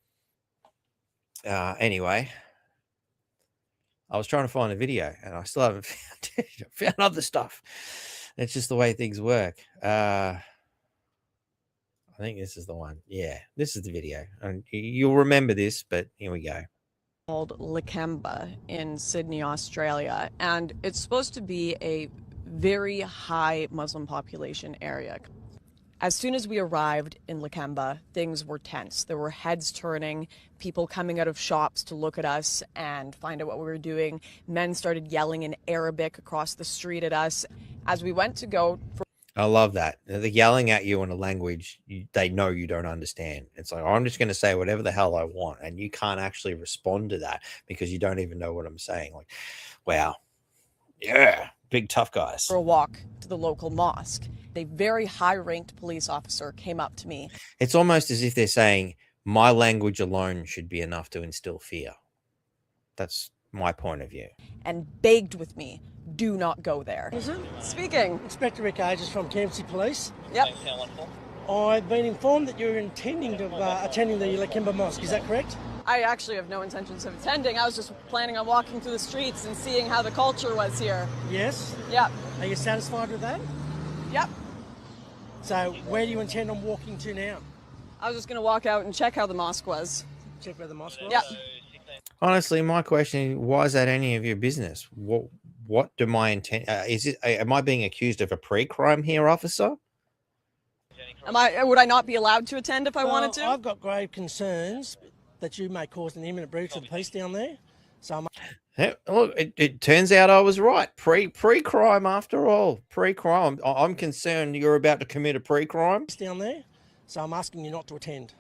Anyway, I was trying to find a video and I still haven't found other stuff. It's just the way things work. I think this is the one. Yeah, this is the video. And you'll remember this, but here we go. Called Lakemba in Sydney, Australia. And it's supposed to be a very high Muslim population area. As soon as we arrived in Lakemba, things were tense. There were heads turning, people coming out of shops to look at us and find out what we were doing. Men started yelling in Arabic across the street at us. As we went to go for I love that. They're yelling at you in a language they know you don't understand. It's like, I'm just going to say whatever the hell I want. And you can't actually respond to that because you don't even know what I'm saying. Like, wow. Yeah. Big tough guys. a walk to the local mosque. A very high-ranked police officer came up to me. It's almost as if they're saying, my language alone should be enough to instill fear. That's my point of view. And begged with me, do not go there. Is it? Speaking. Inspector Rick Ages from Campsie Police. Yep. I've been informed that you're intending to attending the Lakemba Mosque. Is that correct? I actually have no intentions of attending. I was just planning on walking through the streets and seeing how the culture was here. Yes? Yep. Are you satisfied with that? Yep. So where do you intend on walking to now? I was just going to walk out and check how the mosque was. Check where the mosque was? Yep. Honestly, my question is, why is that any of your business? What do my intent? Am I being accused of a pre-crime here, officer? Would I not be allowed to attend if I wanted to? I've got grave concerns that you may cause an imminent breach of the peace down there. So Look, it turns out I was right. Pre-crime after all. Pre-crime. I'm concerned you're about to commit a pre-crime down there. So I'm asking you not to attend.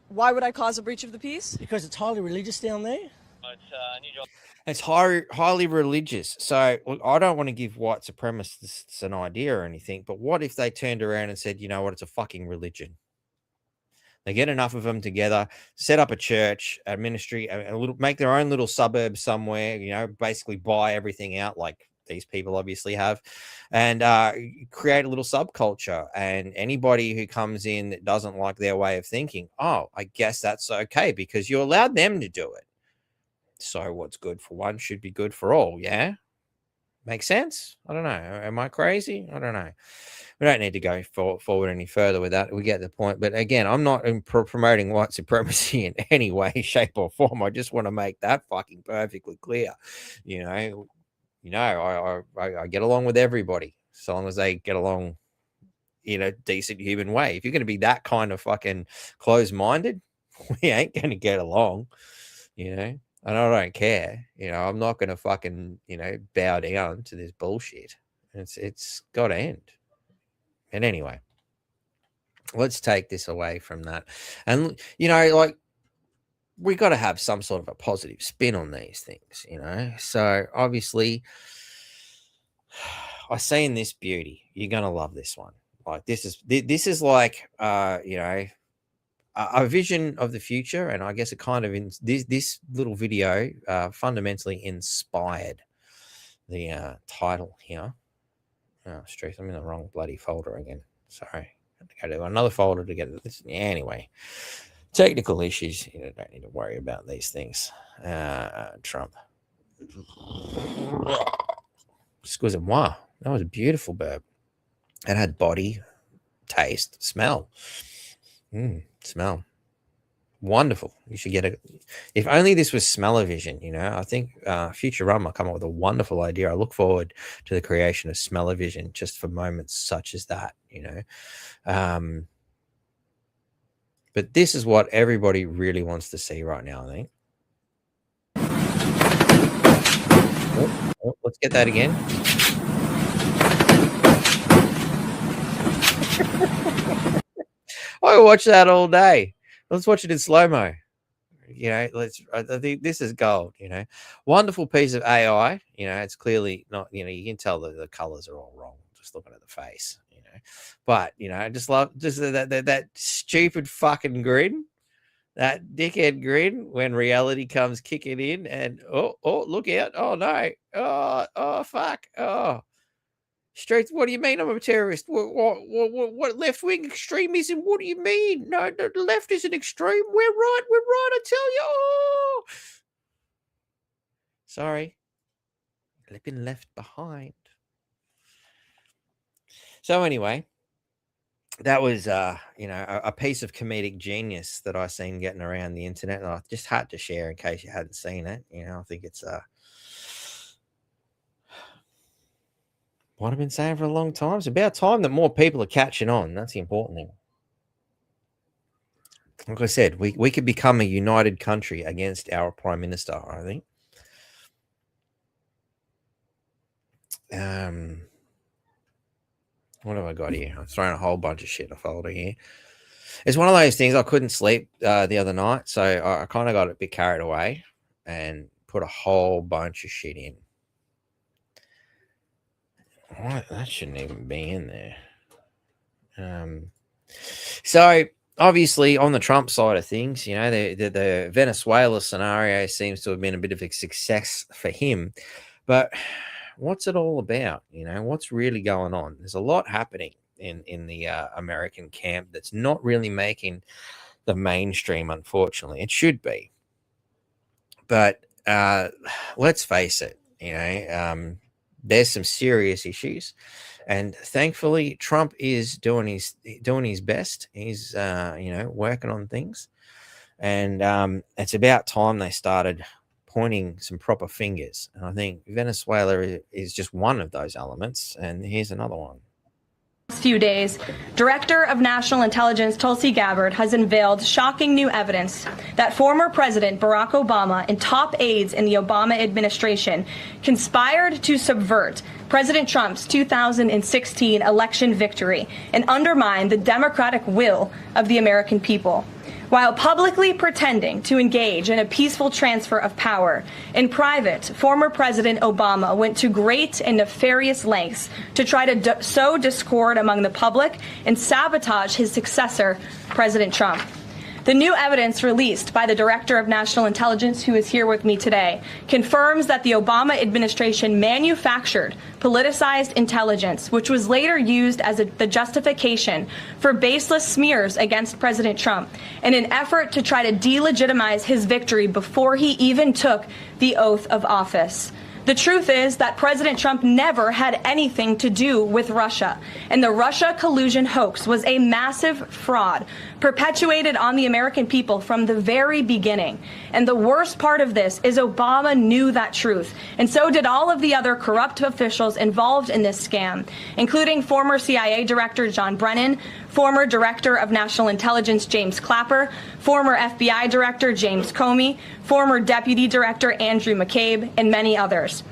Why would I cause a breach of the peace? Because it's highly religious down there. It's highly religious. So look, I don't want to give white supremacists an idea or anything, but what if they turned around and said, you know what, it's a fucking religion. They get enough of them together, set up a church, a ministry, make their own little suburb somewhere, you know, basically buy everything out like these people obviously have, and create a little subculture. And anybody who comes in that doesn't like their way of thinking, oh, I guess that's okay because you allowed them to do it. So what's good for one should be good for all. Yeah. Make sense? I don't know. Am I crazy? I don't know. We don't need to go forward any further with that. We get the point. But again, I'm not promoting white supremacy in any way, shape, or form. I just want to make that fucking perfectly clear. I get along with everybody so long as they get along in a decent human way. If you're going to be that kind of fucking closed-minded, we ain't going to get along, And I don't care. I'm not going to fucking, bow down to this bullshit. It's got to end. And anyway, let's take this away from that. And, we got to have some sort of a positive spin on these things, So obviously, I see in this beauty. You're going to love this one. Like, this is like, a vision of the future, and I guess it kind of this little video fundamentally inspired the title here. Oh, Struth, I'm in the wrong bloody folder again. Sorry, I had to go to another folder to get this. Yeah, anyway, Technical issues, you don't need to worry about these things. Trump. Excusez-moi. That was a beautiful burp. It had body, taste, smell. Smell. Wonderful. You should get it. If only this was smell-o-vision, I think Future Run might come up with a wonderful idea. I look forward to the creation of smell-o-vision just for moments such as that, But this is what everybody really wants to see right now, I think. Oh, let's get that again. I watch that all day. Let's watch it in slow-mo. I think this is gold, Wonderful piece of AI. It's clearly not, you can tell that the colors are all wrong just looking at the face, But, I just love that stupid fucking grin, that dickhead grin when reality comes kicking in and, oh, look out. Oh, no. Oh, fuck. Oh. Straight, what do you mean I'm a terrorist? What left-wing extremism? What do you mean? No, the left isn't extreme. We're right, I tell you. Oh. Sorry. I've been left behind. So anyway, that was, a piece of comedic genius that I seen getting around the internet, and I just had to share in case you hadn't seen it. I think it's what I've been saying for a long time. It's about time that more people are catching on. That's the important thing. Like I said, we could become a united country against our prime minister, I think. What have I got here? I'm throwing a whole bunch of shit in a folder here. It's one of those things. I couldn't sleep the other night, so I kind of got a bit carried away and put a whole bunch of shit in. What? That shouldn't even be in there. So obviously on the Trump side of things, the Venezuela scenario seems to have been a bit of a success for him, but what's it all about? What's really going on? There's a lot happening in the American camp that's not really making the mainstream, unfortunately. It should be, but let's face it, there's some serious issues, and thankfully Trump is doing his best. He's working on things, and it's about time they started pointing some proper fingers. And I think Venezuela is just one of those elements, and here's another one. Few days, Director of National Intelligence Tulsi Gabbard has unveiled shocking new evidence that former President Barack Obama and top aides in the Obama administration conspired to subvert President Trump's 2016 election victory and undermine the democratic will of the American people. While publicly pretending to engage in a peaceful transfer of power, in private, former President Obama went to great and nefarious lengths to try to sow discord among the public and sabotage his successor, President Trump. The new evidence released by the Director of National Intelligence, who is here with me today, confirms that the Obama administration manufactured politicized intelligence, which was later used as the justification for baseless smears against President Trump in an effort to try to delegitimize his victory before he even took the oath of office. The truth is that President Trump never had anything to do with Russia, and the Russia collusion hoax was a massive fraud perpetuated on the American people from the very beginning. And the worst part of this is Obama knew that truth, and so did all of the other corrupt officials involved in this scam, including former CIA Director John Brennan, former Director of National Intelligence James Clapper, former FBI Director James Comey, former Deputy Director Andrew McCabe, and many others.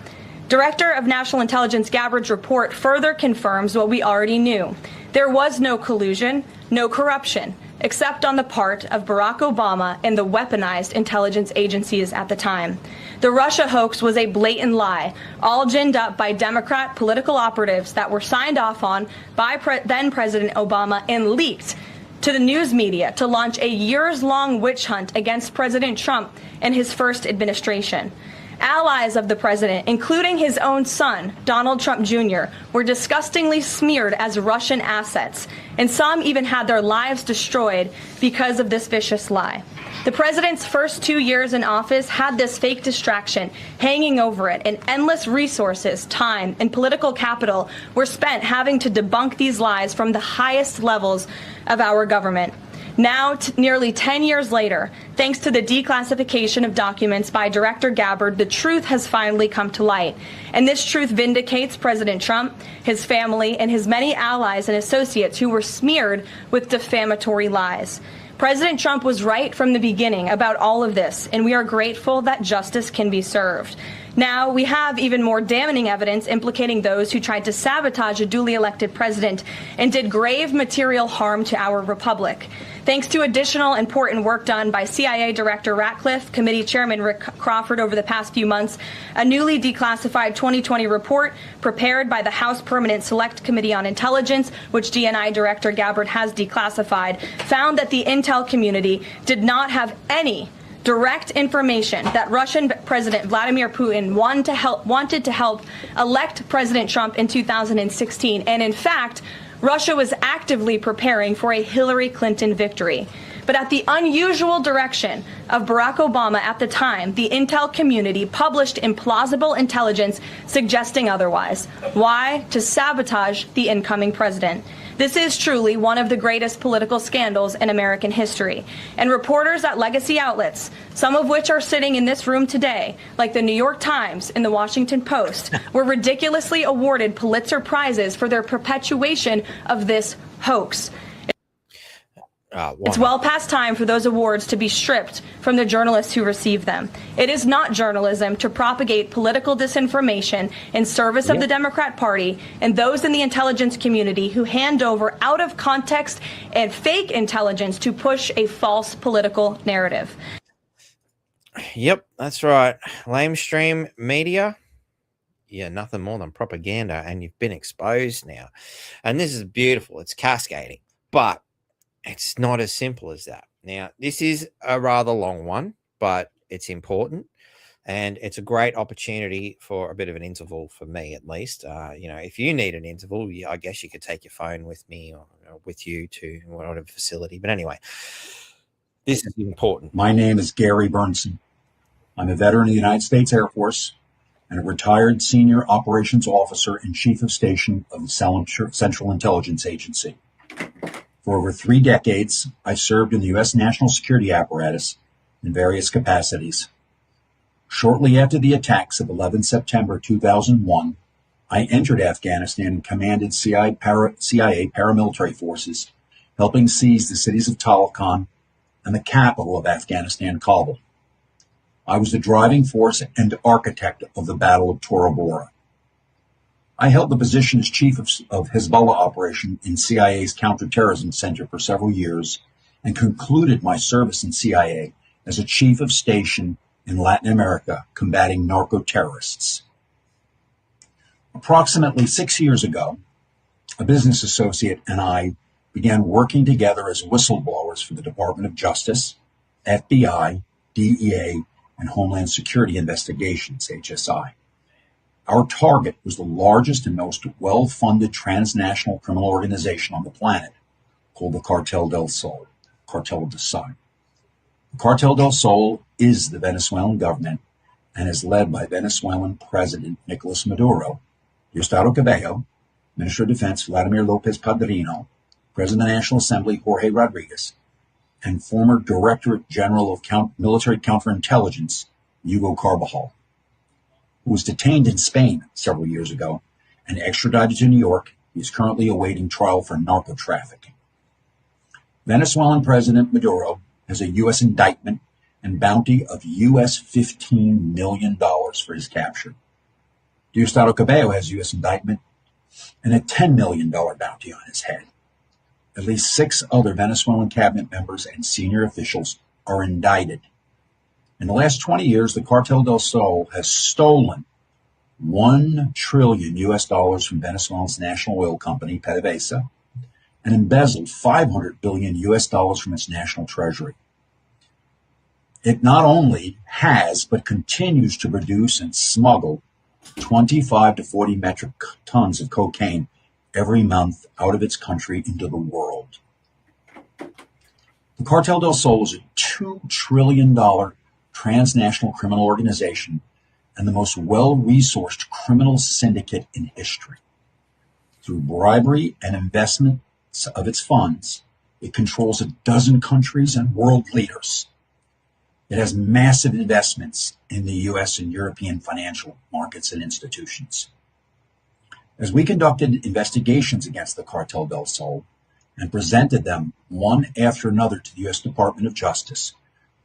Director of National Intelligence Gabbard's report further confirms what we already knew. There was no collusion, no corruption, except on the part of Barack Obama and the weaponized intelligence agencies at the time. The Russia hoax was a blatant lie, all ginned up by Democrat political operatives that were signed off on by then President Obama and leaked to the news media to launch a years-long witch hunt against President Trump and his first administration. Allies of the president, including his own son, Donald Trump Jr., were disgustingly smeared as Russian assets, and some even had their lives destroyed because of this vicious lie. The president's first 2 years in office had this fake distraction hanging over it, and endless resources, time, and political capital were spent having to debunk these lies from the highest levels of our government. Now, nearly 10 years later, thanks to the declassification of documents by Director Gabbard, the truth has finally come to light. And this truth vindicates President Trump, his family, and his many allies and associates who were smeared with defamatory lies. President Trump was right from the beginning about all of this, and we are grateful that justice can be served. Now, we have even more damning evidence implicating those who tried to sabotage a duly elected president and did grave material harm to our republic. Thanks to additional important work done by CIA Director Ratcliffe, Committee Chairman Rick Crawford over the past few months, a newly declassified 2020 report prepared by the House Permanent Select Committee on Intelligence, which DNI Director Gabbard has declassified, found that the intel community did not have any direct information that Russian President Vladimir Putin wanted to help elect President Trump in 2016. And in fact, Russia was actively preparing for a Hillary Clinton victory. But at the unusual direction of Barack Obama at the time, the intel community published implausible intelligence suggesting otherwise. Why? To sabotage the incoming president. This is truly one of the greatest political scandals in American history. And reporters at legacy outlets, some of which are sitting in this room today, like the New York Times and the Washington Post, were ridiculously awarded Pulitzer Prizes for their perpetuation of this hoax. It's well past time for those awards to be stripped from the journalists who receive them. It is not journalism to propagate political disinformation in service of the Democrat Party and those in the intelligence community who hand over out of context and fake intelligence to push a false political narrative. Yep, that's right. Lamestream media. Yeah, nothing more than propaganda, and you've been exposed now. And this is beautiful. It's cascading. But it's not as simple as that. Now, this is a rather long one, but it's important. And it's a great opportunity for a bit of an interval for me, at least. If you need an interval, I guess you could take your phone with me or with you to whatever facility. But anyway, this is important. My name is Gary Burnson. I'm a veteran of the United States Air Force and a retired senior operations officer and chief of station of the Central Intelligence Agency. For over 3 decades, I served in the U.S. national security apparatus in various capacities. Shortly after the attacks of 11 September 2001, I entered Afghanistan and commanded CIA paramilitary forces, helping seize the cities of Talokan and the capital of Afghanistan, Kabul. I was the driving force and architect of the Battle of Tora Bora. I held the position as chief of Hezbollah operation in CIA's Counterterrorism Center for several years and concluded my service in CIA as a chief of station in Latin America combating narco-terrorists. Approximately 6 years ago, a business associate and I began working together as whistleblowers for the Department of Justice, FBI, DEA, and Homeland Security Investigations, HSI. Our target was the largest and most well-funded transnational criminal organization on the planet, called the Cartel del Sol, Cartel of the Sun. The Cartel del Sol is the Venezuelan government and is led by Venezuelan President Nicolas Maduro, Diosdado Cabello, Minister of Defense Vladimir Lopez Padrino, President of the National Assembly Jorge Rodriguez, and former Director General of Military Counterintelligence Hugo Carbajal, who was detained in Spain several years ago and extradited to New York. He is currently awaiting trial for narco trafficking. Venezuelan President Maduro has a U.S. indictment and bounty of U.S. $15 million for his capture. Diosdado Cabello has U.S. indictment and a $10 million bounty on his head. At least 6 other Venezuelan cabinet members and senior officials are indicted. In the last 20 years, the Cartel del Sol has stolen $1 trillion from Venezuela's national oil company, PDVSA, and embezzled $500 billion from its national treasury. It not only has, but continues to produce and smuggle 25 to 40 metric tons of cocaine every month out of its country into the world. The Cartel del Sol is a $2 trillion transnational criminal organization and the most well-resourced criminal syndicate in history. Through bribery and investments of its funds, it controls 12 countries and world leaders. It has massive investments in the U.S. and European financial markets and institutions. As we conducted investigations against the Cartel del Sol and presented them one after another to the U.S. Department of Justice,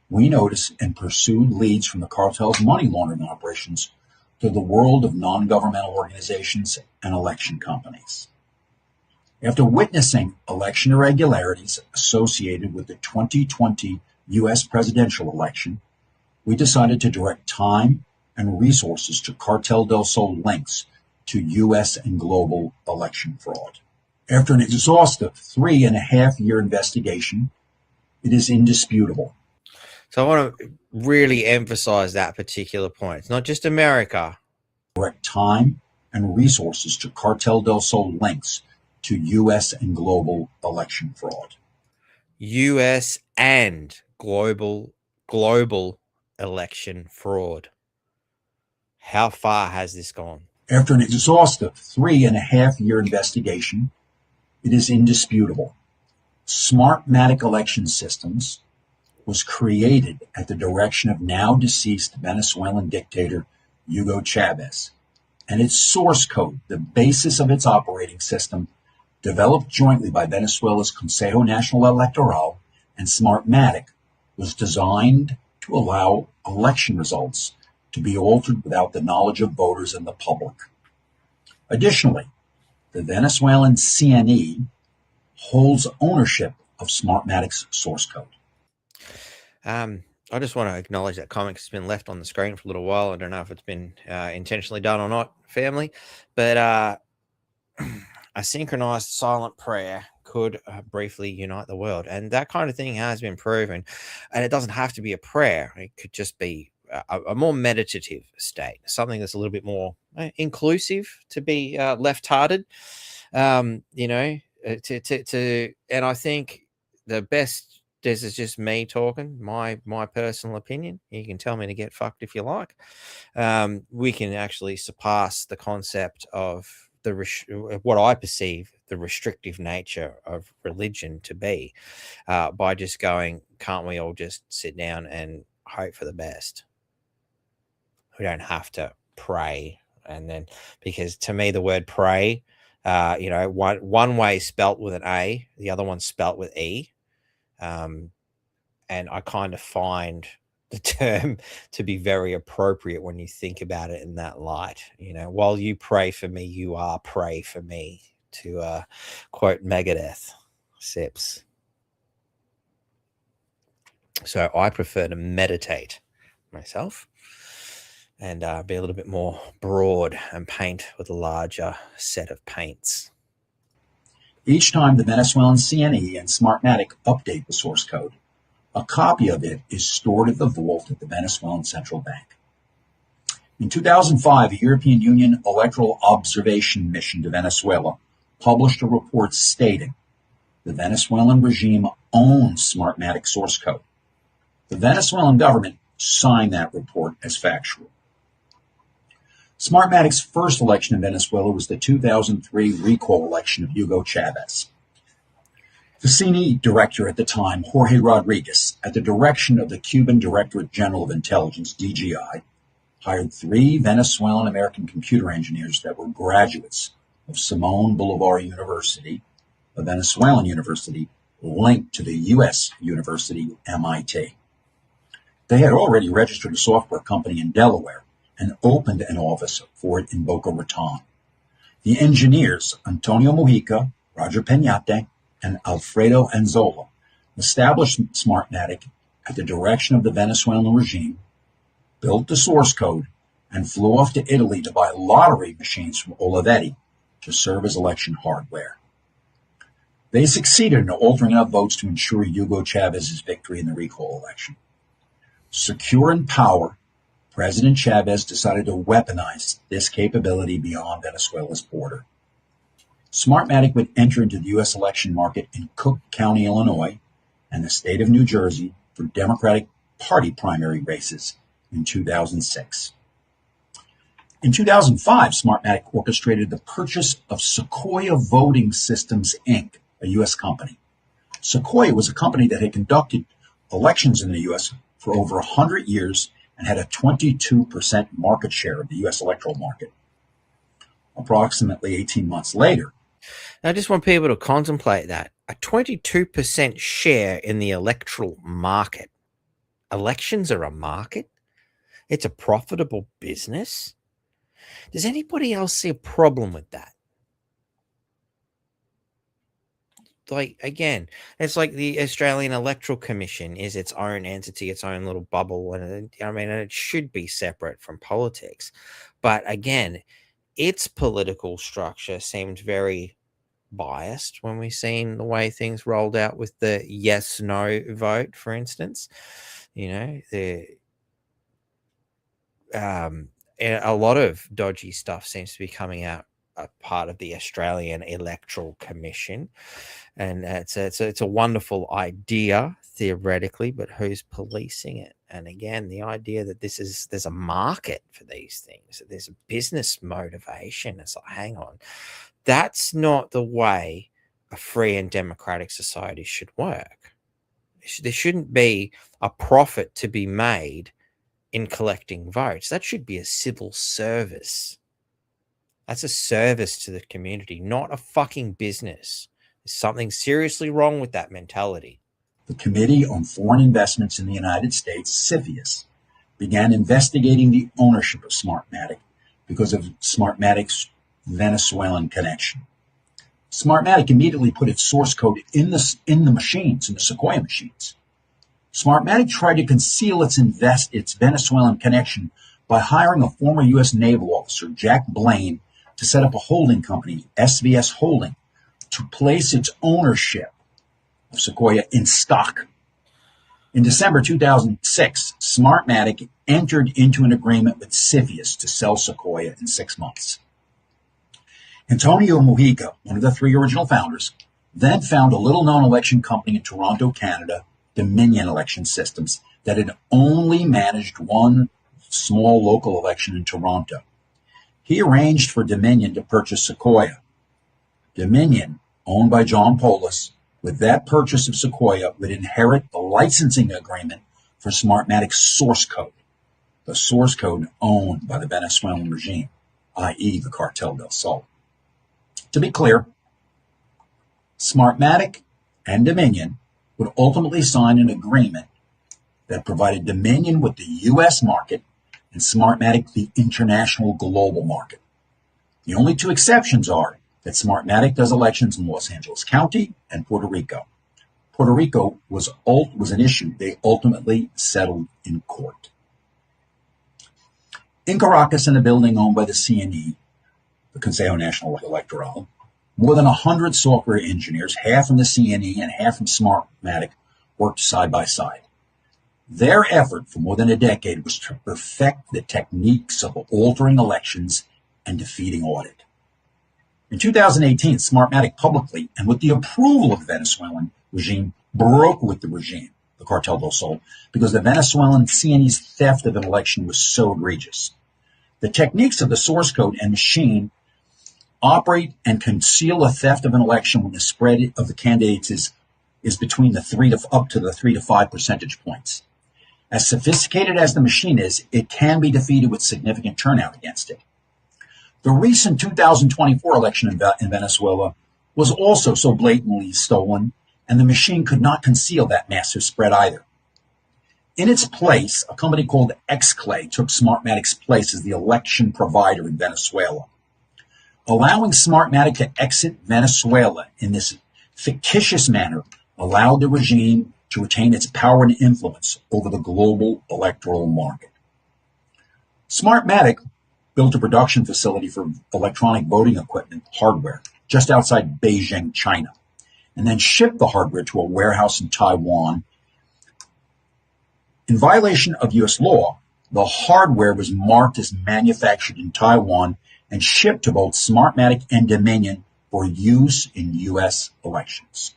we noticed and pursued leads from the cartel's money laundering operations to the world of non-governmental organizations and election companies. After witnessing election irregularities associated with the 2020 U.S. presidential election, we decided to direct time and resources to Cartel del Sol links to U.S. and global election fraud. After an exhaustive 3.5-year investigation, it is indisputable. So I want to really emphasize that particular point. It's not just America. Direct time and resources to Cartel del Sol links to U.S. and global election fraud. U.S. and global election fraud. How far has this gone? After an exhaustive 3.5-year investigation, it is indisputable. Smartmatic Election Systems was created at the direction of now deceased Venezuelan dictator Hugo Chavez, and its source code, the basis of its operating system, developed jointly by Venezuela's Consejo Nacional Electoral and Smartmatic, was designed to allow election results to be altered without the knowledge of voters and the public. Additionally, the Venezuelan CNE holds ownership of Smartmatic's source code. I just want to acknowledge that comment 'cause it's been left on the screen for a little while. I don't know if it's been intentionally done or not, family, but a synchronized silent prayer could briefly unite the world. And that kind of thing has been proven. And it doesn't have to be a prayer. It could just be a more meditative state, something that's a little bit more inclusive to be left-hearted, and I think the best, this is just me talking, my personal opinion. You can tell me to get fucked if you like. We can actually surpass the concept of what I perceive the restrictive nature of religion to be by just going, can't we all just sit down and hope for the best? We don't have to pray. And then, because to me, the word pray, one way spelt with an A, the other one spelt with E. And I kind of find the term to be very appropriate when you think about it in that light. While you pray for me, you are pray for me, to quote Megadeth, Sips. So I prefer to meditate myself and be a little bit more broad and paint with a larger set of paints. Each time the Venezuelan CNE and Smartmatic update the source code, a copy of it is stored at the vault at the Venezuelan Central Bank. In 2005, a European Union electoral observation mission to Venezuela published a report stating the Venezuelan regime owns Smartmatic source code. The Venezuelan government signed that report as factual. Smartmatic's first election in Venezuela was the 2003 recall election of Hugo Chavez. The CNE director at the time, Jorge Rodriguez, at the direction of the Cuban Directorate General of Intelligence, DGI, hired 3 Venezuelan American computer engineers that were graduates of Simón Bolívar University, a Venezuelan university linked to the U.S. university MIT. They had already registered a software company in Delaware and opened an office for it in Boca Raton. The engineers, Antonio Mujica, Roger Peñate, and Alfredo Anzola, established Smartmatic at the direction of the Venezuelan regime, built the source code, and flew off to Italy to buy lottery machines from Olivetti to serve as election hardware. They succeeded in altering enough votes to ensure Hugo Chavez's victory in the recall election. Secure in power, President Chavez decided to weaponize this capability beyond Venezuela's border. Smartmatic would enter into the U.S. election market in Cook County, Illinois, and the state of New Jersey for Democratic Party primary races in 2006. In 2005, Smartmatic orchestrated the purchase of Sequoia Voting Systems, Inc., a U.S. company. Sequoia was a company that had conducted elections in the U.S. for over 100 years and had a 22% market share of the U.S. electoral market. Approximately 18 months later, I just want people to contemplate that. A 22% share in the electoral market. Elections are a market? It's a profitable business? Does anybody else see a problem with that? Like, again, it's like the Australian Electoral Commission is its own entity, its own little bubble. And I mean, it should be separate from politics. But again, its political structure seemed very biased when we seen the way things rolled out with the yes/no vote, for instance. You know, a lot of dodgy stuff seems to be coming out a part of the Australian Electoral Commission, and it's a wonderful idea theoretically, but who's policing it? And again, the idea that there's a market for these things, that there's a business motivation. It's like, hang on, that's not the way a free and democratic society should work. There shouldn't be a profit to be made in collecting votes. That should be a civil service. That's a service to the community, not a fucking business. There's something seriously wrong with that mentality. the Committee on Foreign Investments in the United States, CFIUS, began investigating the ownership of Smartmatic because of Smartmatic's Venezuelan connection. Smartmatic immediately put its source code in the machines, in the Sequoia machines. Smartmatic tried to conceal its Venezuelan connection by hiring a former U.S. naval officer, Jack Blaine, to set up a holding company, SVS Holding, to place its ownership of Sequoia in stock. In December 2006, Smartmatic entered into an agreement with CFIUS to sell Sequoia in 6 months. Antonio Mujica, one of the three original founders, then found a little-known election company in Toronto, Canada, Dominion Election Systems, that had only managed one small local election in Toronto. He arranged for Dominion to purchase Sequoia. Dominion, owned by John Polis, with that purchase of Sequoia, would inherit the licensing agreement for Smartmatic's source code, the source code owned by the Venezuelan regime, i.e. the Cartel del Sol. To be clear, Smartmatic and Dominion would ultimately sign an agreement that provided Dominion with the U.S. market and Smartmatic the international global market. The only two exceptions are that Smartmatic does elections in Los Angeles County and Puerto Rico. Puerto Rico was an issue they ultimately settled in court. In Caracas, in a building owned by the CNE, the Consejo Nacional Electoral, more than 100 software engineers, half from the CNE and half from Smartmatic, worked side by side. Their effort for more than a decade was to perfect the techniques of altering elections and defeating audit. In 2018, Smartmatic publicly, and with the approval of the Venezuelan regime, broke with the regime, the Cartel del Sol, because the Venezuelan CNE's theft of an election was so egregious. The techniques of the source code and machine operate and conceal a theft of an election when the spread of the candidates is between the 3 to 5 percentage points. As sophisticated as the machine is, it can be defeated with significant turnout against it. The recent 2024 election in Venezuela was also so blatantly stolen, and the machine could not conceal that massive spread either. In its place, a company called Xclay took Smartmatic's place as the election provider in Venezuela. Allowing Smartmatic to exit Venezuela in this fictitious manner allowed the regime to retain its power and influence over the global electoral market. Smartmatic built a production facility for electronic voting equipment hardware just outside Beijing, China, and then shipped the hardware to a warehouse in Taiwan In violation of U.S. law, the hardware was marked as manufactured in Taiwan and shipped to both Smartmatic and Dominion for use in U.S. elections.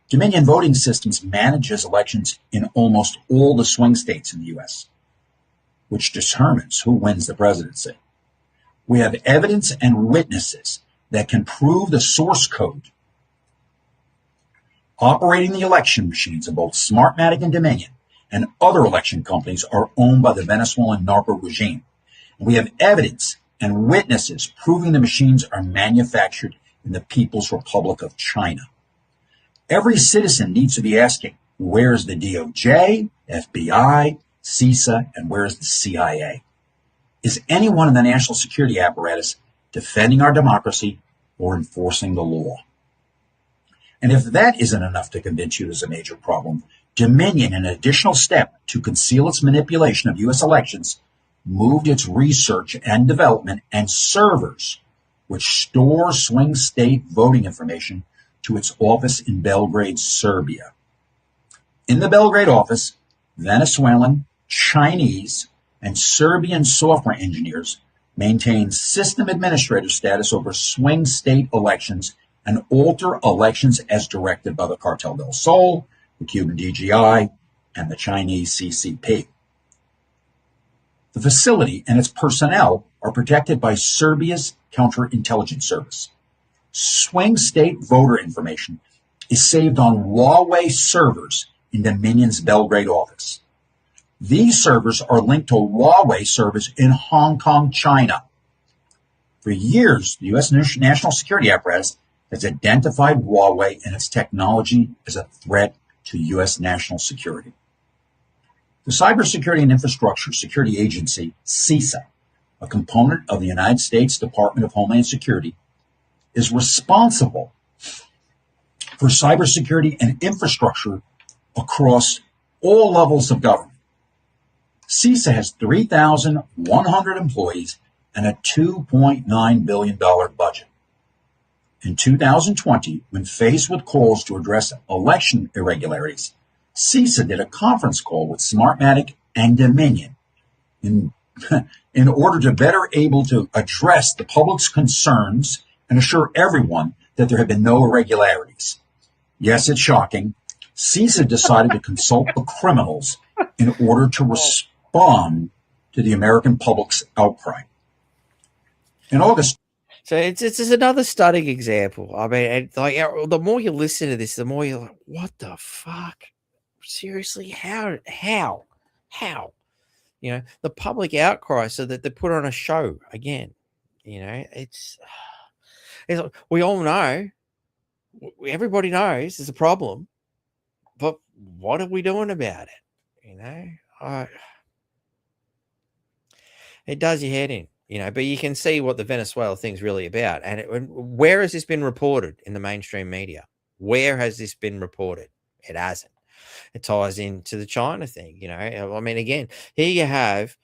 Dominion Voting Systems manages elections in almost all the swing states in the U.S., which determines who wins the presidency. We have evidence and witnesses that can prove the source code operating the election machines of both Smartmatic and Dominion and other election companies are owned by the Venezuelan narco regime. We have evidence and witnesses proving the machines are manufactured in the People's Republic of China. Every citizen needs to be asking, where's the DOJ, FBI, CISA, and where's the CIA? Is anyone in the national security apparatus defending our democracy or enforcing the law? And if that isn't enough to convince you there's a major problem, Dominion, in an additional step to conceal its manipulation of U.S. elections, moved its research and development and servers, which store swing state voting information, to its office in Belgrade, Serbia. In the Belgrade office, Venezuelan, Chinese, and Serbian software engineers maintain system administrator status over swing state elections and alter elections as directed by the Cartel del Sol, the Cuban DGI, and the Chinese CCP. The facility and its personnel are protected by Serbia's counterintelligence service. Swing state voter information is saved on Huawei servers in Dominion's Belgrade office. These servers are linked to Huawei servers in Hong Kong, China. For years, the U.S. national security apparatus has identified Huawei and its technology as a threat to U.S. national security. The Cybersecurity and Infrastructure Security Agency, CISA, a component of the United States Department of Homeland Security, is responsible for cybersecurity and infrastructure across all levels of government. CISA has 3,100 employees and a $2.9 billion budget. In 2020, when faced with calls to address election irregularities, CISA did a conference call with Smartmatic and Dominion in order to better able to address the public's concerns and assure everyone that there have been no irregularities. Yes, it's shocking. CISA decided to consult the criminals in order to respond to the American public's outcry. In August. So it's another stunning example. I mean, the more you listen to this, the more you're like, what the fuck? Seriously, how? You know, the public outcry so that they put on a show again. You know, it's like, we all know, everybody knows there's a problem, but what are we doing about it? You know, it does your head in. You know, but you can see what the Venezuela thing's really about. And where has this been reported in the mainstream media? Where has this been reported? It hasn't. It ties into the China thing, you know. I mean, again, here you have,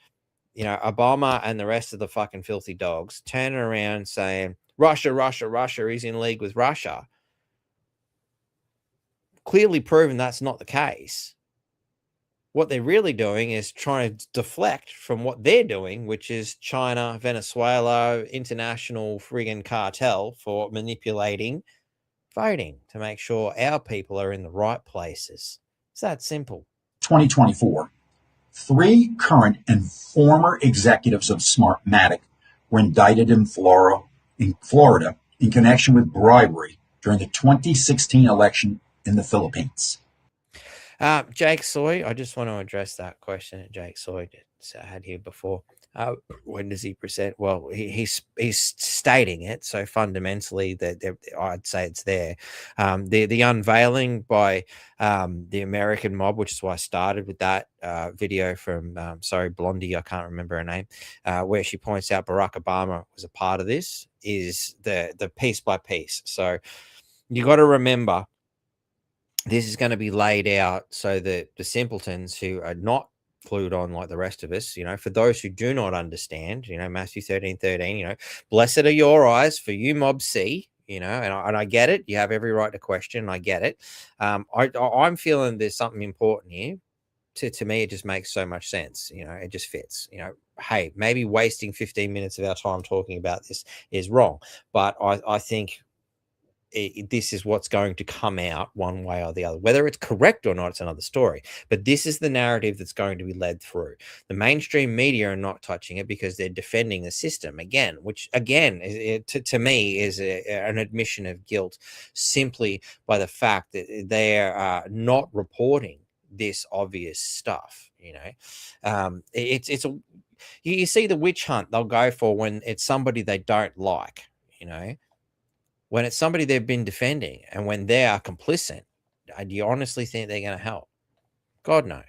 you know, Obama and the rest of the fucking filthy dogs turning around saying, Russia is in league with Russia. Clearly proven that's not the case. What they're really doing is trying to deflect from what they're doing, which is China, Venezuela, international friggin' cartel for manipulating voting to make sure our people are in the right places. It's that simple. 2024, 3 current and former executives of Smartmatic were indicted in Florida in connection with bribery during the 2016 election in the Philippines. Jake Soy, I just want to address that question that Jake Soy had here before. When does he present? Well, he's stating it. So fundamentally, that I'd say it's there. The unveiling by the American mob, which is why I started with that video from Blondie, I can't remember her name, where she points out Barack Obama was a part of this, is the piece by piece. So you got to remember, this is going to be laid out so that the simpletons who are not clued on like the rest of us, you know, for those who do not understand, you know, Matthew 13:13, you know, blessed are your eyes, for you mob see, you know, and I get it. You have every right to question. I get it. I'm feeling there's something important here. to me, it just makes so much sense. It just fits. Hey, maybe wasting 15 minutes of our time talking about this is wrong, but I think this is what's going to come out one way or the other. Whether it's correct or not, it's another story. But this is the narrative that's going to be led through. The mainstream media are not touching it because they're defending the system again, which again, to me, is an admission of guilt simply by the fact that they're not reporting this obvious stuff. You see the witch hunt they'll go for when it's somebody they don't like. When it's somebody they've been defending and when they are complicit, do you honestly think they're going to help? God, no.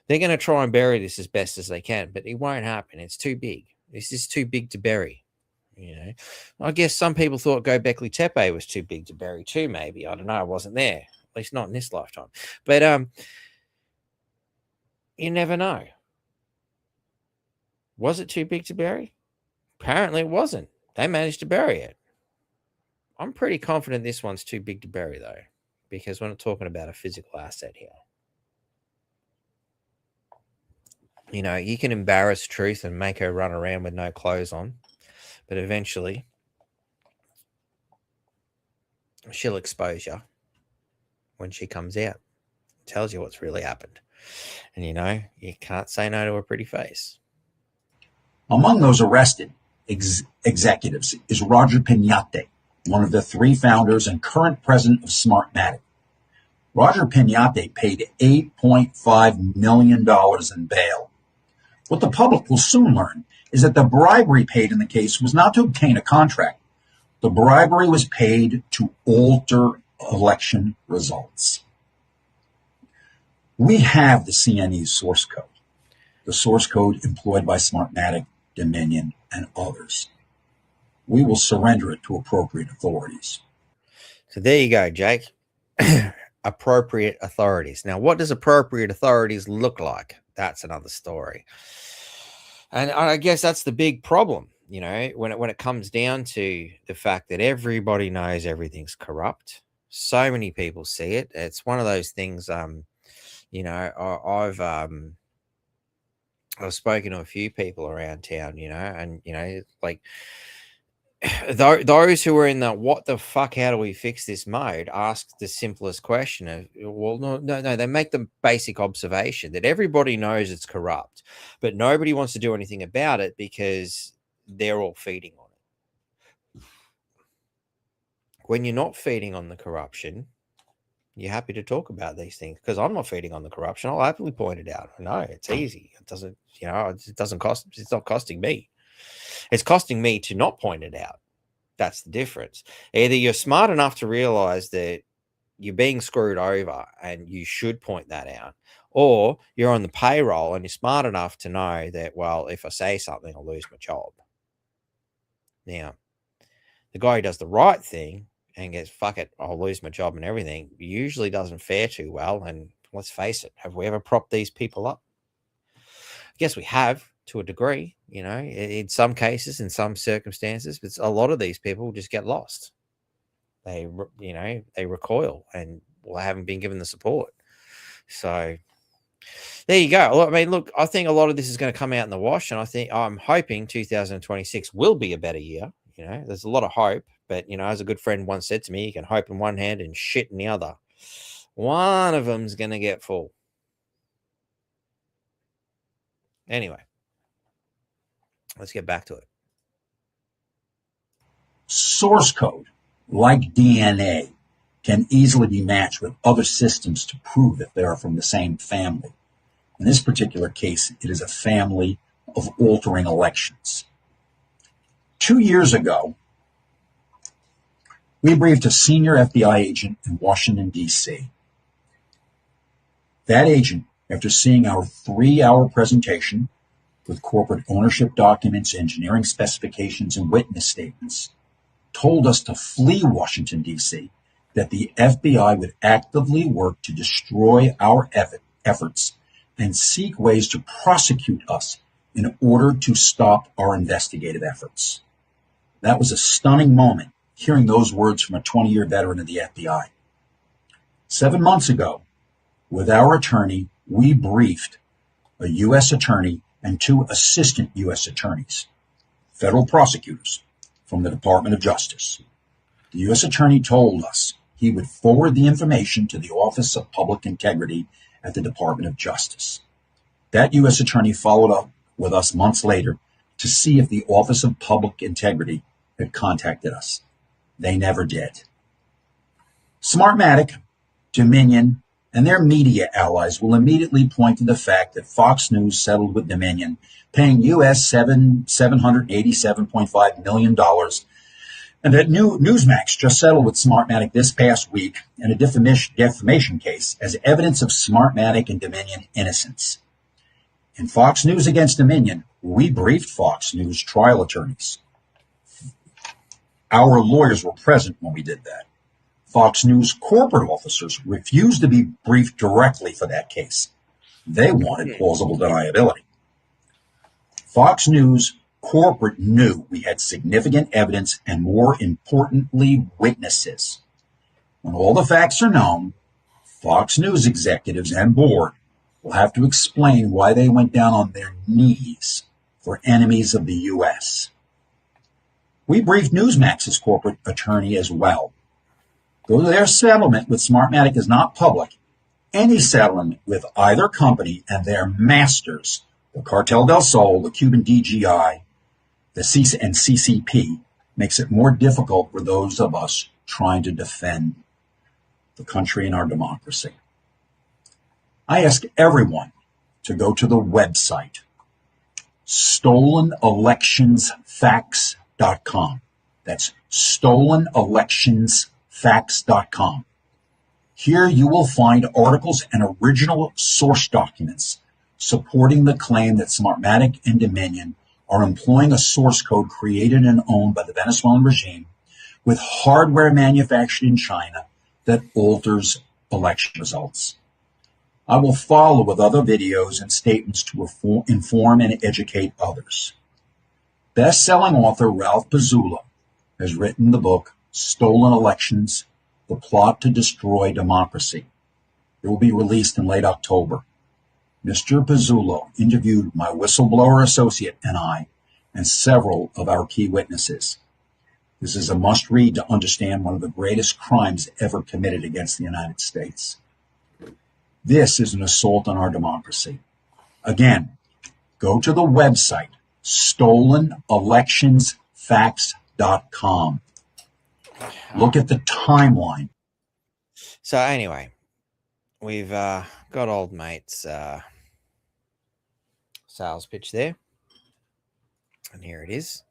They're going to try and bury this as best as they can, but it won't happen. It's too big. This is too big to bury. I guess some people thought Göbekli Tepe was too big to bury too, maybe. I don't know. I wasn't there, at least not in this lifetime. But you never know. Was it too big to bury? Apparently it wasn't. They managed to bury it. I'm pretty confident this one's too big to bury, though, because we're not talking about a physical asset here. You can embarrass truth and make her run around with no clothes on, but eventually she'll expose you when she comes out, tells you what's really happened. And, you can't say no to a pretty face. Among those arrested executives is Roger Pignate, one of the 3 founders and current president of Smartmatic. Roger Pignate paid $8.5 million in bail. What the public will soon learn is that the bribery paid in the case was not to obtain a contract. The bribery was paid to alter election results. We have the CNE source code, the source code employed by Smartmatic, Dominion, and others. We will surrender it to appropriate authorities. So there you go, Jake. Appropriate authorities. Now, what does appropriate authorities look like? That's another story. And I guess that's the big problem, when it comes down to the fact that everybody knows everything's corrupt. So many people see it. It's one of those things, I've spoken to a few people around town, and, like, those who are in the what the fuck, how do we fix this mode ask the simplest question of, well, no, they make the basic observation that everybody knows it's corrupt, but nobody wants to do anything about it because they're all feeding on it. When you're not feeding on the corruption, you're happy to talk about these things, because I'm not feeding on the corruption. I'll happily point it out. I know it's easy. It doesn't, it doesn't cost, it's not costing me. It's costing me to not point it out. That's the difference. Either you're smart enough to realize that you're being screwed over and you should point that out, or you're on the payroll and you're smart enough to know that, well, if I say something, I'll lose my job. Now, the guy who does the right thing and gets, fuck it, I'll lose my job and everything, usually doesn't fare too well. And let's face it, have we ever propped these people up? I guess we have, to a degree, in some cases, in some circumstances, but a lot of these people just get lost. They recoil and haven't been given the support. So there you go. I mean, look, I think a lot of this is going to come out in the wash, and I'm hoping 2026 will be a better year. There's a lot of hope, but as a good friend once said to me, you can hope in one hand and shit in the other. One of them's going to get full. Anyway, let's get back to it. Source code, like DNA, can easily be matched with other systems to prove that they are from the same family. In this particular case, it is a family of altering elections. 2 years ago, we briefed a senior FBI agent in Washington, D.C. That agent, after seeing our 3-hour presentation with corporate ownership documents, engineering specifications, and witness statements, told us to flee Washington, D.C., that the FBI would actively work to destroy our efforts and seek ways to prosecute us in order to stop our investigative efforts. That was a stunning moment, hearing those words from a 20-year veteran of the FBI. 7 months ago, With our attorney, we briefed a U.S. attorney and 2 assistant U.S. attorneys, federal prosecutors from the Department of Justice. The U.S. attorney told us he would forward the information to the Office of Public Integrity at the Department of Justice. That U.S. attorney followed up with us months later to see if the Office of Public Integrity had contacted us. They never did. Smartmatic, Dominion, and their media allies will immediately point to the fact that Fox News settled with Dominion, paying U.S. $787.5 million, and that Newsmax just settled with Smartmatic this past week in a defamation case as evidence of Smartmatic and Dominion innocence. In Fox News against Dominion, we briefed Fox News trial attorneys. Our lawyers were present when we did that. Fox News corporate officers refused to be briefed directly for that case. They wanted plausible deniability. Fox News corporate knew we had significant evidence and, more importantly, witnesses. When all the facts are known, Fox News executives and board will have to explain why they went down on their knees for enemies of the U.S. We briefed Newsmax's corporate attorney as well. Though their settlement with Smartmatic is not public, any settlement with either company and their masters, the Cartel del Sol, the Cuban DGI, the CCP, makes it more difficult for those of us trying to defend the country and our democracy. I ask everyone to go to the website, stolenelectionsfacts.com. That's stolenelectionsfacts.com. Here you will find articles and original source documents supporting the claim that Smartmatic and Dominion are employing a source code created and owned by the Venezuelan regime with hardware manufactured in China that alters election results. I will follow with other videos and statements to inform and educate others. Best-selling author Ralph Pizzullo has written the book Stolen Elections, The Plot to Destroy Democracy. It will be released in late October. Mr. Pizzullo interviewed my whistleblower associate and I, and several of our key witnesses. This is a must-read to understand one of the greatest crimes ever committed against the United States. This is an assault on our democracy. Again, go to the website, stolenelectionsfacts.com. Look at the timeline. So anyway, we've got old mate's sales pitch there. And here it is.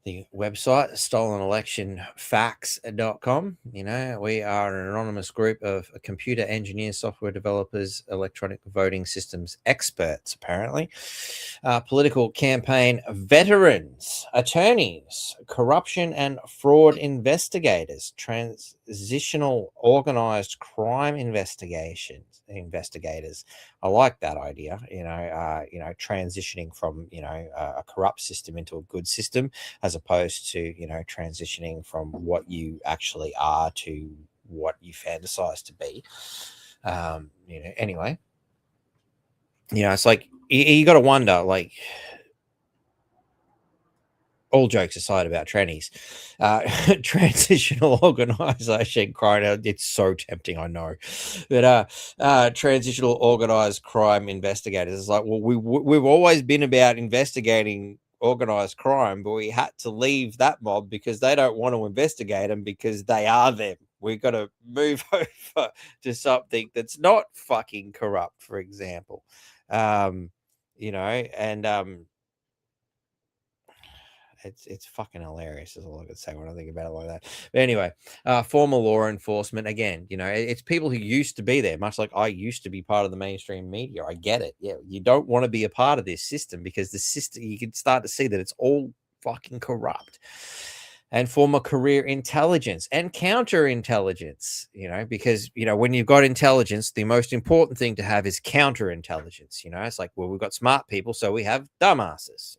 The website, stolenelectionfacts.com. You know, we are an anonymous group of computer engineers, software developers, electronic voting systems experts, apparently, political campaign veterans, attorneys, corruption and fraud investigators, transitional organized crime investigators. I like that idea, transitioning from, a corrupt system into a good system, as opposed to, transitioning from what you actually are to what you fantasize to be. Anyway, it's like, you got to wonder, like, all jokes aside about trannies, transitional organization crime, it's so tempting, I know, but transitional organized crime investigators is like, well, we've always been about investigating organized crime, but we had to leave that mob because they don't want to investigate them because they are them. We've got to move over to something that's not fucking corrupt, for example. It's fucking hilarious is all I can say when I think about it like that. But anyway, former law enforcement, again, it's people who used to be there, much like I used to be part of the mainstream media. I get it. Yeah, you don't want to be a part of this system because the system, you can start to see that it's all fucking corrupt. And former career intelligence and counterintelligence, because, when you've got intelligence, the most important thing to have is counterintelligence. It's like, well, we've got smart people, so we have dumbasses,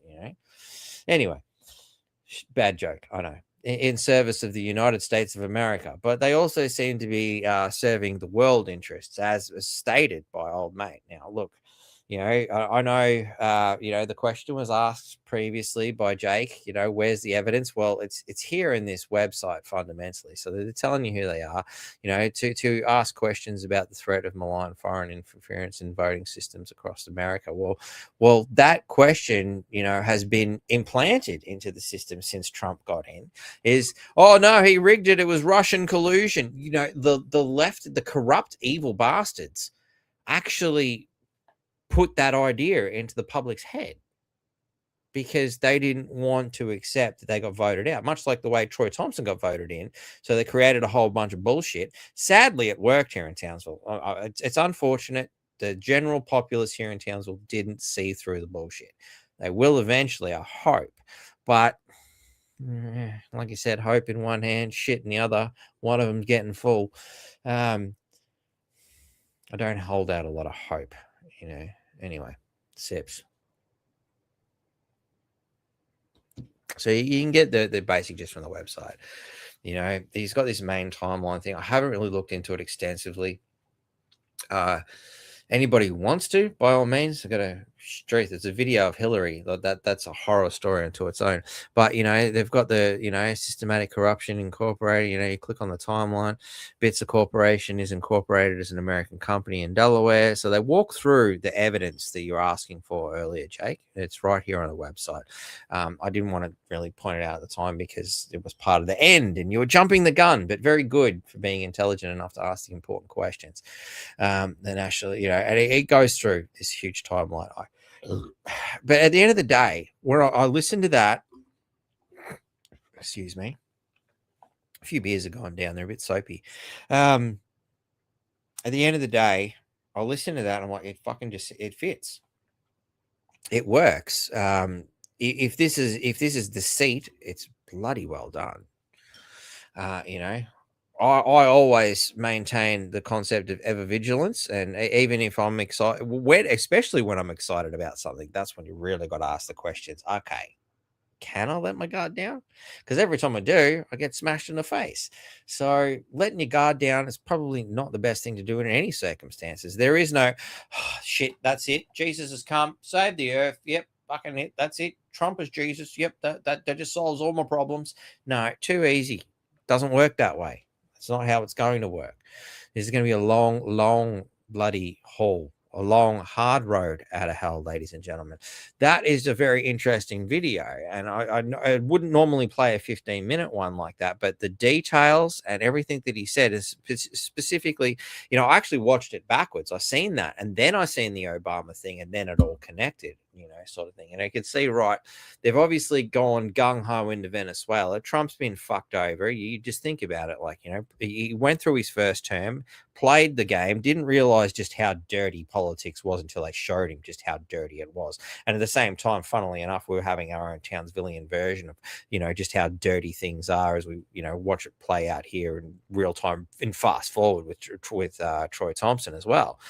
Anyway. Bad joke, I know. in service of the United States of America, but they also seem to be serving the world interests, as stated by old mate. Now, look, I know, the question was asked previously by Jake, where's the evidence? Well, it's here in this website fundamentally. So they're telling you who they are, to ask questions about the threat of malign foreign interference in voting systems across America. Well, that question, has been implanted into the system since Trump got in. Is, oh no, he rigged it. It was Russian collusion. The left, the corrupt, evil bastards actually put that idea into the public's head because they didn't want to accept that they got voted out, much like the way Troy Thompson got voted in. So they created a whole bunch of bullshit. Sadly, it worked here in Townsville. It's unfortunate. The general populace here in Townsville didn't see through the bullshit. They will eventually, I hope. But like you said, hope in one hand, shit in the other. One of them's getting full. I don't hold out a lot of hope, Anyway, Sips. So you can get the basic just from the website. He's got this main timeline thing. I haven't really looked into it extensively. Anybody who wants to, by all means, I've got a truth. There's a video of Hillary. That's a horror story unto its own. But, they've got the, systematic corruption incorporated. You click on the timeline. Bitsa Corporation is incorporated as an American company in Delaware. So they walk through the evidence that you're asking for earlier, Jake. It's right here on the website. I didn't want to really point it out at the time because it was part of the end and you were jumping the gun, but very good for being intelligent enough to ask the important questions. And actually, and it goes through this huge timeline. But at the end of the day, when I listened to that, excuse me, a few beers have gone down. They're a bit soapy. At the end of the day, I listened to that and I'm like, it fits. It works. If this is deceit, it's bloody well done. I always maintain the concept of ever vigilance, and even if I'm excited, especially when I'm excited about something, that's when you really got to ask the questions. Okay, can I let my guard down? Because every time I do, I get smashed in the face. So letting your guard down is probably not the best thing to do in any circumstances. There is no, shit, that's it. Jesus has come, saved the earth. Yep, fucking it. That's it. Trump is Jesus. Yep, that just solves all my problems. No, too easy. Doesn't work that way. It's not how it's going to work. This is going to be a long, long bloody haul, a long, hard road out of hell, ladies and gentlemen. That is a very interesting video, and I wouldn't normally play a 15-minute one like that, but the details and everything that he said is specifically, I actually watched it backwards. I seen that, and then I seen the Obama thing, and then it all connected, sort of thing. And I could see, right, they've obviously gone gung-ho into Venezuela. Trump's been fucked over. You just think about it, like, he went through his first term, played the game, didn't realize just how dirty politics was until they showed him just how dirty it was. And at the same time, funnily enough, we were having our own Townsvillian version of, just how dirty things are as we, watch it play out here in real time, in fast forward with Troy Thompson as well.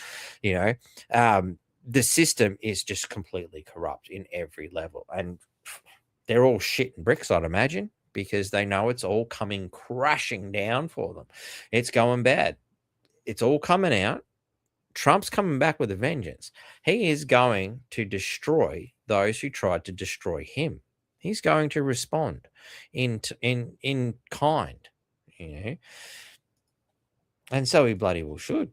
The system is just completely corrupt in every level, and they're all shit and bricks, I'd imagine, because they know it's all coming crashing down for them. It's going bad. It's all coming out. Trump's coming back with a vengeance. He is going to destroy those who tried to destroy him. He's going to respond in kind, and so he bloody well should.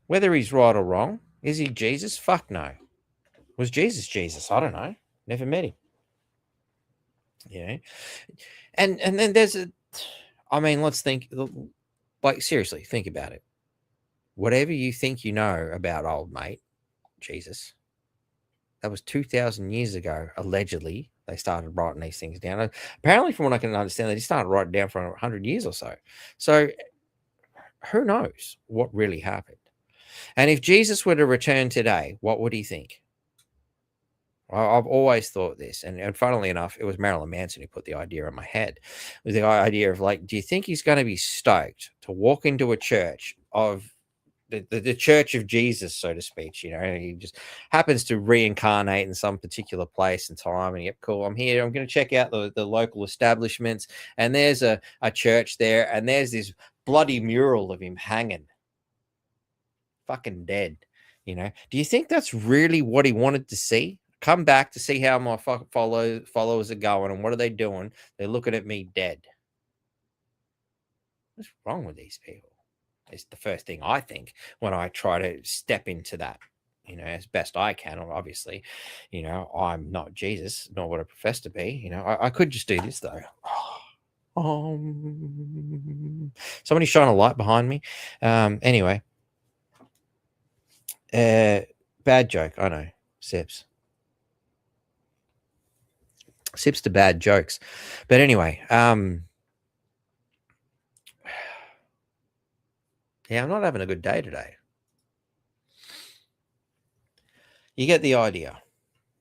Whether he's right or wrong, is he Jesus? Fuck no. Was Jesus Jesus? I don't know. Never met him. And then there's let's think, like, seriously, think about it. Whatever you think you know about old mate Jesus, that was 2,000 years ago, allegedly. They started writing these things down. Apparently, from what I can understand, they started writing down for 100 years or so. So who knows what really happened? And if Jesus were to return today, what would he think? I've always thought this, and funnily enough, it was Marilyn Manson who put the idea in my head. It was the idea of, like, do you think he's going to be stoked to walk into a church of the Church of Jesus, so to speak. He just happens to reincarnate in some particular place and time. And yep, cool. I'm here. I'm going to check out the local establishments. And there's a church there. And there's this bloody mural of him hanging, fucking dead. Do you think that's really what he wanted to see? Come back to see how my followers are going, and what are they doing? They're looking at me dead. What's wrong with these people? It's the first thing I think when I try to step into that, as best I can. Obviously, I'm not Jesus, nor would I profess to be. I could just do this though. Somebody shine a light behind me. Anyway, bad joke. I know, Sips to bad jokes, but anyway, yeah, I'm not having a good day today. You get the idea.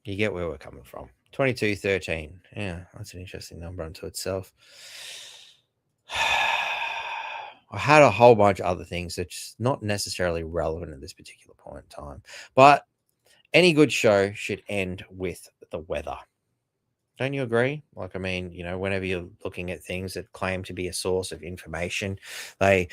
You get where we're coming from. 2213. Yeah, that's an interesting number unto itself. I had a whole bunch of other things that's not necessarily relevant at this particular point in time. But any good show should end with the weather. Don't you agree? Whenever you're looking at things that claim to be a source of information, they,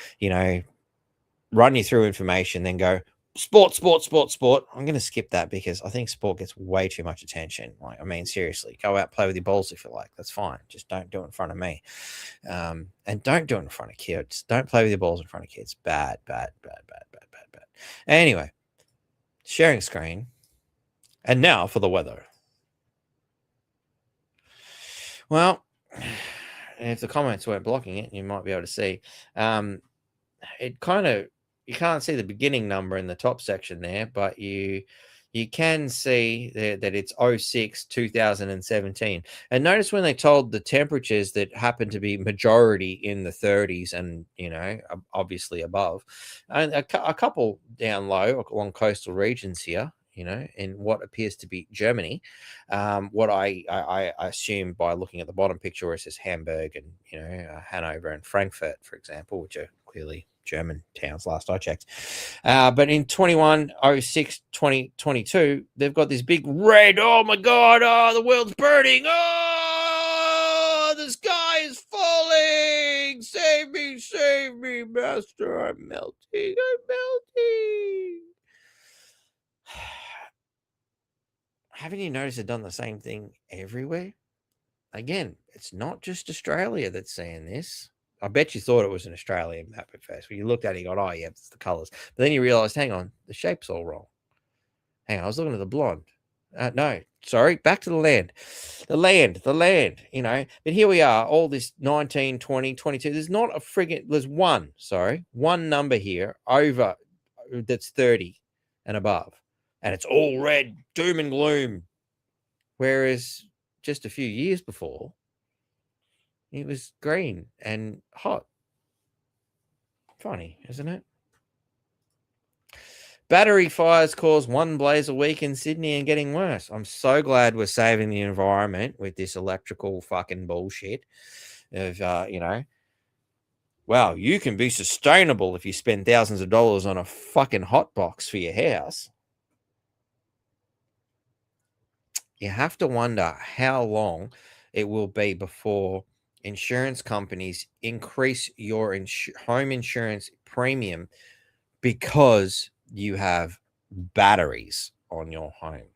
run you through information, then go, sport. I'm going to skip that because I think sport gets way too much attention. Seriously, go out, play with your balls if you like. That's fine. Just don't do it in front of me. And don't do it in front of kids. Don't play with your balls in front of kids. Bad. Anyway, sharing screen. And now for the weather. Well, if the comments weren't blocking it, you might be able to see. It kind of, you can't see the beginning number in the top section there, but you can see that it's 06/2017. And notice when they told the temperatures that happened to be majority in the 30s and, obviously above, and a couple down low along coastal regions here, in what appears to be Germany. What I assume by looking at the bottom picture where it says Hamburg and, Hanover and Frankfurt, for example, which are clearly German towns last I checked. But in 21/06/2022, they've got this big red, oh my God, the world's burning. Oh, the sky is falling. Save me, master. I'm melting. Haven't you noticed they've done the same thing everywhere? Again, it's not just Australia that's saying this. I bet you thought it was an Australian map at first. When you looked at it, you got, oh, yeah, it's the colours. But then you realised, hang on, the shape's all wrong. Hang on, I was looking at the blonde. No, sorry, back to the land. The land, But here we are, all this 19, 20, 22. There's not a friggin', there's one number here over that's 30 and above. And it's all red, doom and gloom. Whereas just a few years before, it was green and hot. Funny, isn't it? Battery fires cause one blaze a week in Sydney and getting worse. I'm so glad we're saving the environment with this electrical fucking bullshit of, wow, you can be sustainable if you spend thousands of dollars on a fucking hot box for your house. You have to wonder how long it will be before insurance companies increase your home insurance premium because you have batteries on your home,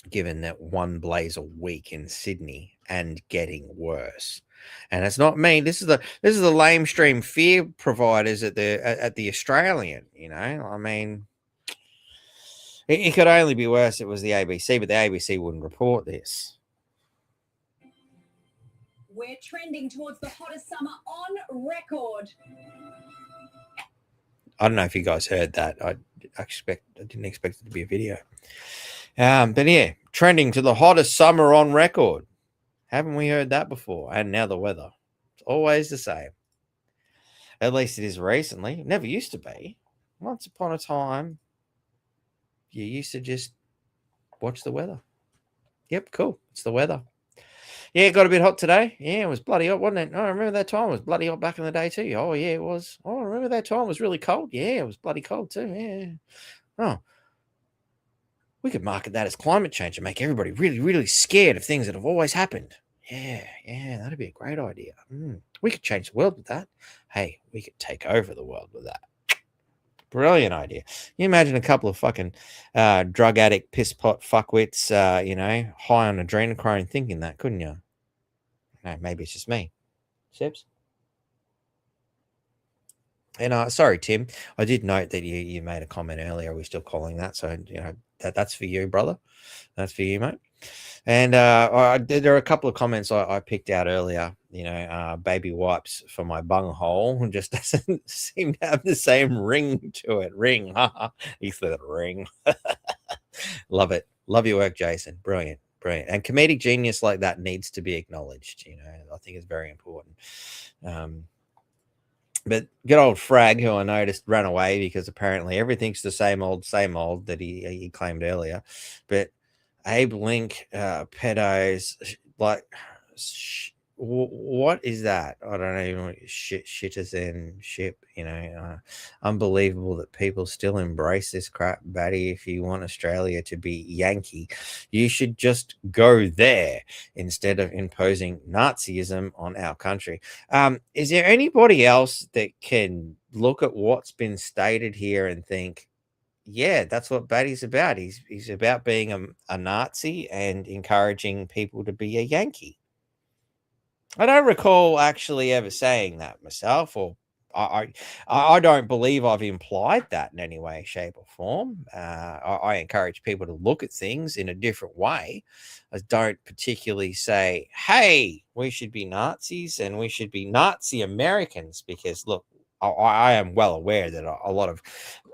given that one blaze a week in Sydney and getting worse. And it's not me. This is the lamestream fear providers at the Australian. It could only be worse if it was the ABC, but the ABC wouldn't report this. We're trending towards the hottest summer on record. I don't know if you guys heard that. I didn't expect it to be a video. But yeah, trending to the hottest summer on record. Haven't we heard that before? And now the weather. It's always the same. At least it is recently. It never used to be. Once upon a time, you used to just watch the weather. Yep, cool. It's the weather. Yeah, it got a bit hot today. Yeah, it was bloody hot, wasn't it? Oh, I remember that time. It was bloody hot back in the day too. Oh, yeah, it was. Oh, I remember that time. It was really cold. Yeah, it was bloody cold too. Yeah. Oh, we could market that as climate change and make everybody really, really scared of things that have always happened. Yeah, that'd be a great idea. We could change the world with that. Hey, we could take over the world with that. Brilliant idea. You imagine a couple of fucking drug addict, piss pot fuckwits, high on adrenochrome thinking that, couldn't you? No, maybe it's just me. Sebs? And sorry, Tim, I did note that you made a comment earlier. Are we still calling that? So, that's for you, brother. That's for you, mate. And there are a couple of comments I picked out earlier. Baby wipes for my bunghole just doesn't seem to have the same ring to it. Ring, haha. He said ring. Love it. Love your work, Jason. Brilliant. And comedic genius like that needs to be acknowledged. I think it's very important. But good old Frag, who I noticed ran away because apparently everything's the same old that he claimed earlier. But Abe Link, pedos, like, what is that? I don't even shitters in ship. Unbelievable that people still embrace this crap, Batty. If you want Australia to be Yankee, you should just go there instead of imposing Nazism on our country. Is there anybody else that can look at what's been stated here and think, yeah, that's what Batty's about? He's about being a Nazi and encouraging people to be a Yankee. I don't recall actually ever saying that myself, or I don't believe I've implied that in any way, shape, or form. I encourage people to look at things in a different way. I don't particularly say, hey, we should be Nazis and we should be Nazi Americans, because look, I am well aware that a lot of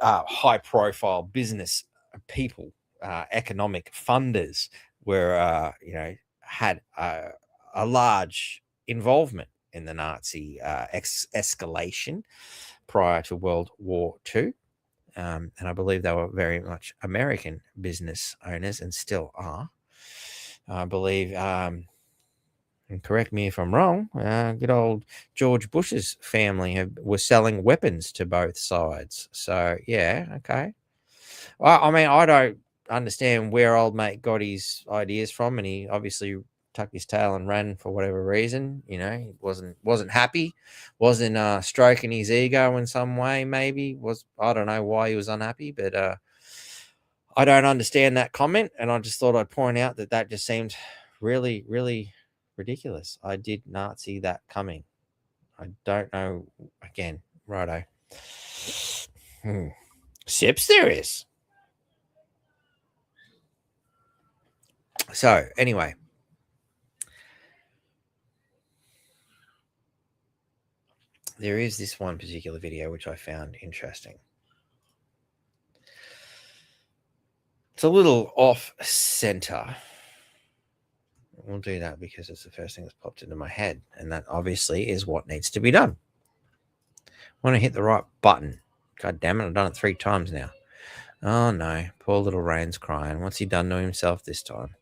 high-profile business people, economic funders, were, had a large involvement in the Nazi escalation prior to World War II. And I believe they were very much American business owners and still are. I believe, and correct me if I'm wrong, good old George Bush's family were selling weapons to both sides. So, yeah, okay. Well, I mean, I don't understand where old mate got his ideas from, and he obviously tucked his tail and ran for whatever reason. He wasn't happy, wasn't stroking his ego in some way. Maybe I don't know why he was unhappy, but I don't understand that comment, and I just thought I'd point out that just seemed really, really ridiculous. I did not see that coming. I don't know. Again, righto. Sips there is. So anyway. There is this one particular video which I found interesting. It's a little off center. We'll do that because it's the first thing that's popped into my head, and that obviously is what needs to be done. I want to hit the right button. God damn it, I've done it 3 times now. Oh no, poor little Rain's crying. What's he done to himself this time?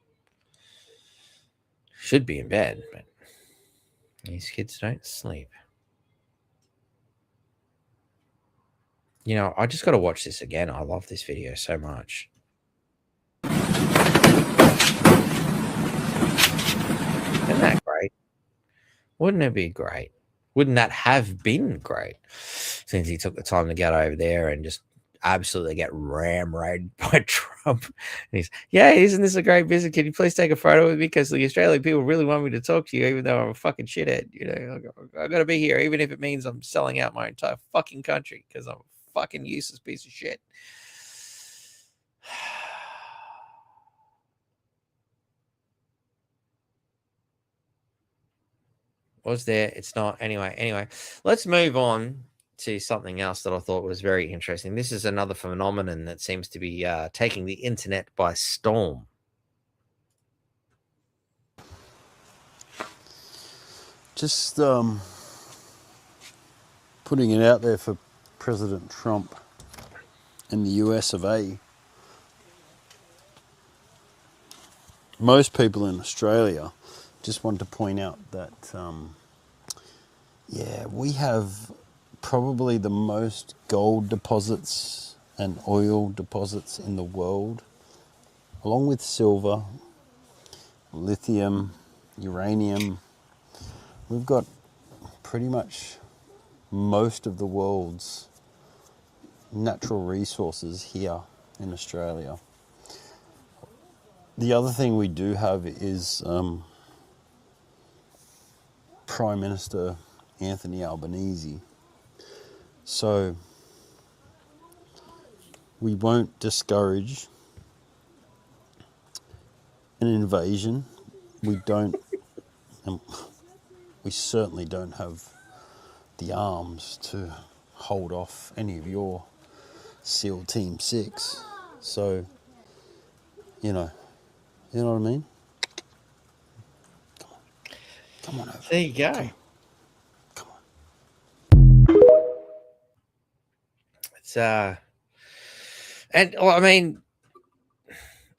Should be in bed, but these kids don't sleep. I just got to watch this again. I love this video so much. Isn't that great? Wouldn't it be great? Wouldn't that have been great? Since he took the time to get over there and just absolutely get ramroded by Trump. And he's, yeah, isn't this a great visit? Can you please take a photo with me? Because the Australian people really want me to talk to you, even though I'm a fucking shithead. I got to be here, even if it means I'm selling out my entire fucking country because I'm a fucking useless piece of shit. Was there? It's not. Anyway, let's move on to something else that I thought was very interesting. This is another phenomenon that seems to be taking the internet by storm. Just putting it out there for President Trump in the US of A. Most people in Australia just wanted to point out that, yeah, we have probably the most gold deposits and oil deposits in the world, along with silver, lithium, uranium. We've got pretty much most of the world's natural resources here in Australia. The other thing we do have is Prime Minister Anthony Albanese. So we won't discourage an invasion. We don't, and we certainly don't have the arms to hold off any of your SEAL Team 6. So, you know what I mean? Come on over. There you go. Come on. It's and well, I mean,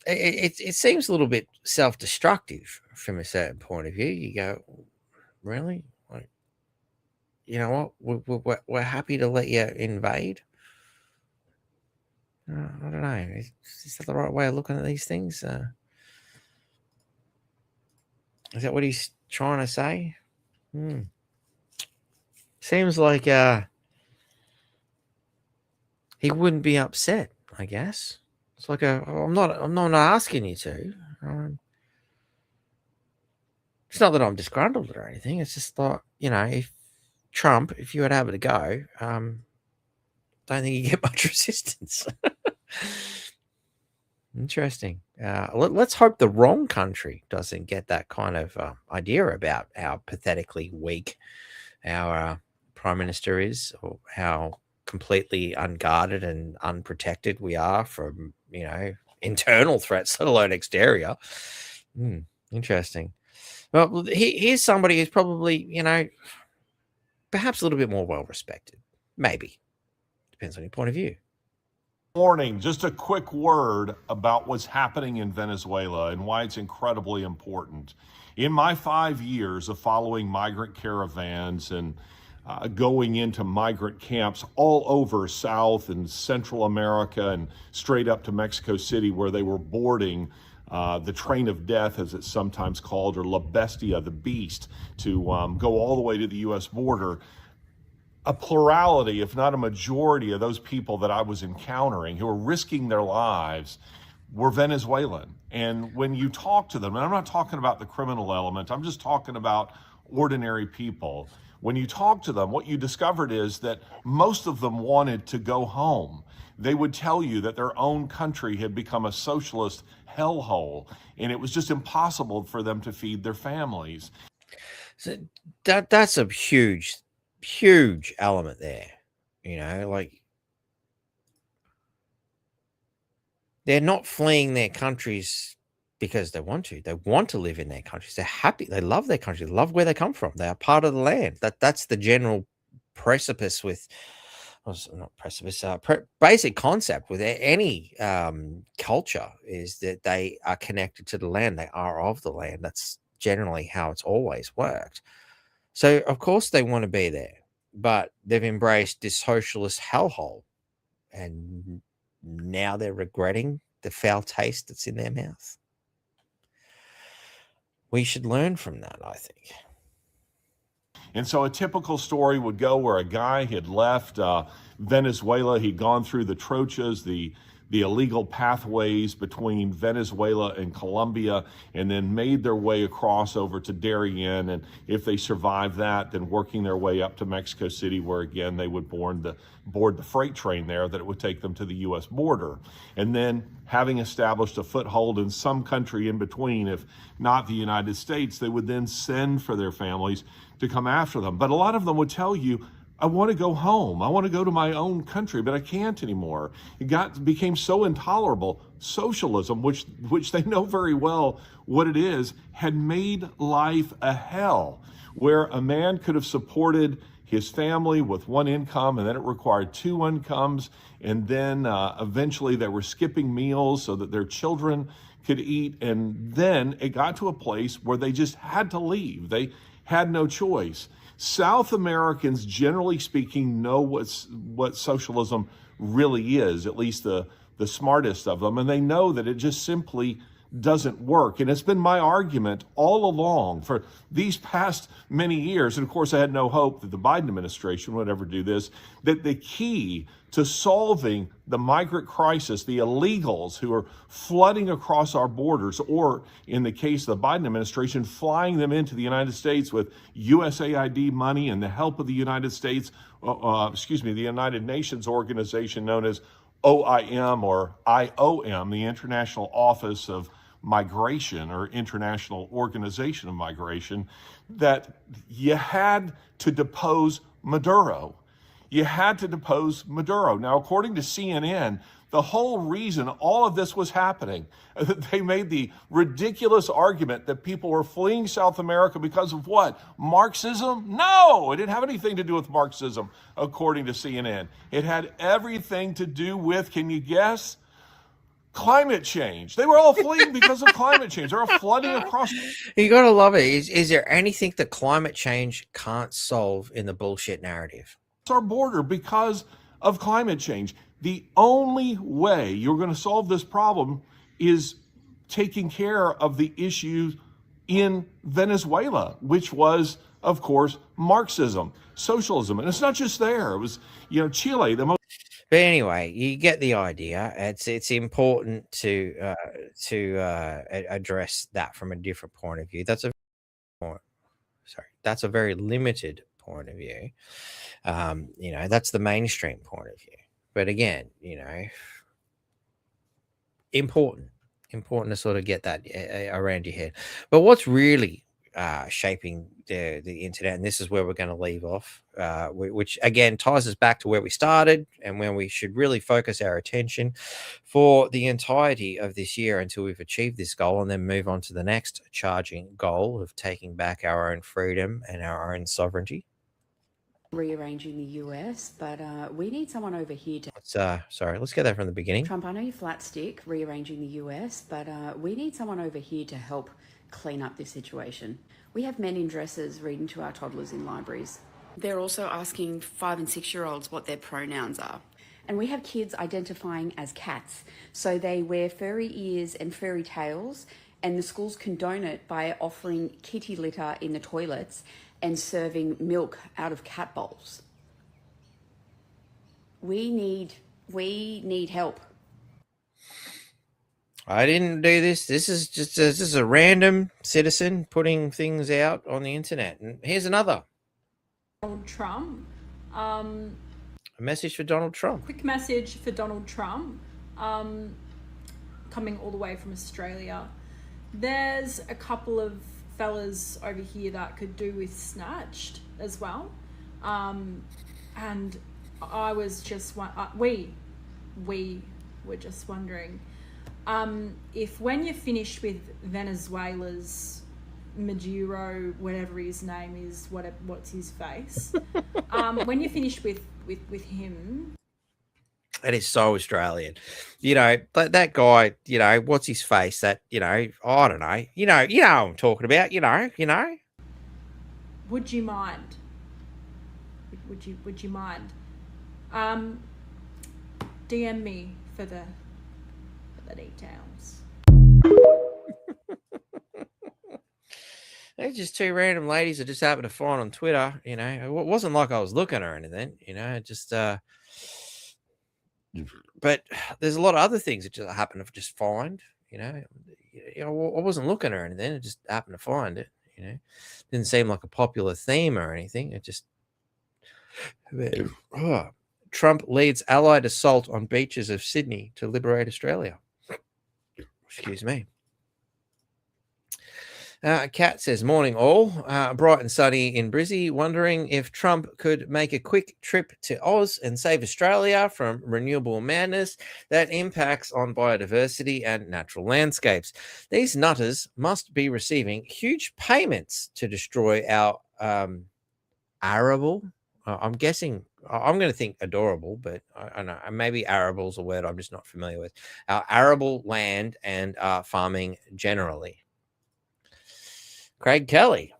it seems a little bit self-destructive from a certain point of view. You go, really? Like, you know what? We're happy to let you invade. I don't know. Is that the right way of looking at these things? Is that what he's trying to say? Seems like he wouldn't be upset, I guess. It's like I'm not asking you to. It's not that I'm disgruntled or anything. It's just like, if Trump, if you had having a go, don't think you get much resistance. Interesting. Let's hope the wrong country doesn't get that kind of idea about how pathetically weak our Prime Minister is, or how completely unguarded and unprotected we are from, internal threats, let alone exterior. Interesting. Well, here's somebody who's probably, perhaps a little bit more well-respected. Maybe. Depends on your point of view. Morning. Just a quick word about what's happening in Venezuela and why it's incredibly important. In my 5 years of following migrant caravans and going into migrant camps all over South and Central America and straight up to Mexico City, where they were boarding the train of death, as it's sometimes called, or La Bestia, the beast, to go all the way to the U.S. border, a plurality, if not a majority, of those people that I was encountering who were risking their lives were Venezuelan. And when you talk to them, and I'm not talking about the criminal element, I'm just talking about ordinary people. When you talk to them, what you discovered is that most of them wanted to go home. They would tell you that their own country had become a socialist hellhole, and it was just impossible for them to feed their families. So that's a huge element there. Like, they're not fleeing their countries because they want to. They want to live in their countries. They're happy. They love their country. They love where they come from. They are part of the land. That's the general precipice with, not precipice, basic concept with any culture, is that they are connected to the land. They are of the land. That's generally how it's always worked. So, of course, they want to be there, but they've embraced this socialist hellhole, and now they're regretting the foul taste that's in their mouth. We should learn from that, I think. And so a typical story would go where a guy had left Venezuela. He'd gone through the trochas, the illegal pathways between Venezuela and Colombia, and then made their way across over to Darien. And if they survived that, then working their way up to Mexico City, where again they would board the freight train there that it would take them to the U.S. border. And then, having established a foothold in some country in between, if not the United States, they would then send for their families to come after them. But a lot of them would tell you, I want to go home. I want to go to my own country, but I can't anymore. It became so intolerable. Socialism, which they know very well what it is, had made life a hell, where a man could have supported his family with one income, and then it required two incomes, and then eventually they were skipping meals so that their children could eat. And then it got to a place where they just had to leave. They had no choice. South Americans, generally speaking, know what socialism really is, at least the smartest of them, and they know that it just simply doesn't work. And it's been my argument all along for these past many years, and of course I had no hope that the Biden administration would ever do this, that the key to solving the migrant crisis, the illegals who are flooding across our borders, or in the case of the Biden administration, flying them into the United States with USAID money and the help of the United States, the United Nations organization known as OIM or IOM, the International Office of Migration or International Organization of Migration, that you had to depose Maduro. You had to depose Maduro. Now, according to CNN, the whole reason all of this was happening, they made the ridiculous argument that people were fleeing South America because of what? Marxism? No, it didn't have anything to do with Marxism, according to CNN. It had everything to do with, can you guess? Climate change. They were all fleeing because of climate change. They were flooding across. You got to love it. Is there anything that climate change can't solve in the bullshit narrative? Our border because of climate change. The only way you're going to solve this problem is taking care of the issues in Venezuela, which was, of course, Marxism, socialism. And it's not just there. It was, Chile, the most. But anyway, you get the idea. It's important to address that from a different point of view. That's a very limited point of view. That's the mainstream point of view. But again, important to sort of get that around your head. But what's really shaping the internet, and this is where we're going to leave off, which again ties us back to where we started and when we should really focus our attention for the entirety of this year until we've achieved this goal, and then move on to the next charging goal of taking back our own freedom and our own sovereignty. Rearranging the US, but we need someone over here to... Let's get that from the beginning. Trump, I know you flat stick rearranging the US, but we need someone over here to help clean up this situation. We have men in dresses reading to our toddlers in libraries. They're also asking 5 and 6 year olds what their pronouns are. And we have kids identifying as cats, so they wear furry ears and furry tails, and the schools condone it by offering kitty litter in the toilets and serving milk out of cat bowls. We need help. I didn't do this. This is a random citizen putting things out on the internet. And here's another. Donald Trump. A message for Donald Trump. Quick message for Donald Trump, coming all the way from Australia. There's a couple of fellas over here that could do with snatched as well, and I was just we were just wondering if when you're finished with Venezuela's Maduro, whatever his name is, what's his face, when you're finished with him. That is so Australian. That guy, what's his face? That, I don't know. You know what I'm talking about, you know. Would you mind? Would you mind? DM me for the details. They're just two random ladies that just happened to find on Twitter, It wasn't like I was looking or anything, just but there's a lot of other things that just happen to just find, I wasn't looking or anything. It just happened to find it, Didn't seem like a popular theme or anything. It just, Trump leads Allied assault on beaches of Sydney to liberate Australia. Excuse me. Kat says, morning all, bright and sunny in Brizzy, wondering if Trump could make a quick trip to Oz and save Australia from renewable madness that impacts on biodiversity and natural landscapes. These nutters must be receiving huge payments to destroy our arable, I'm guessing I'm going to think adorable, but I don't know. Maybe arable's a word I'm just not familiar with. Arable land and farming generally. Craig Kelly.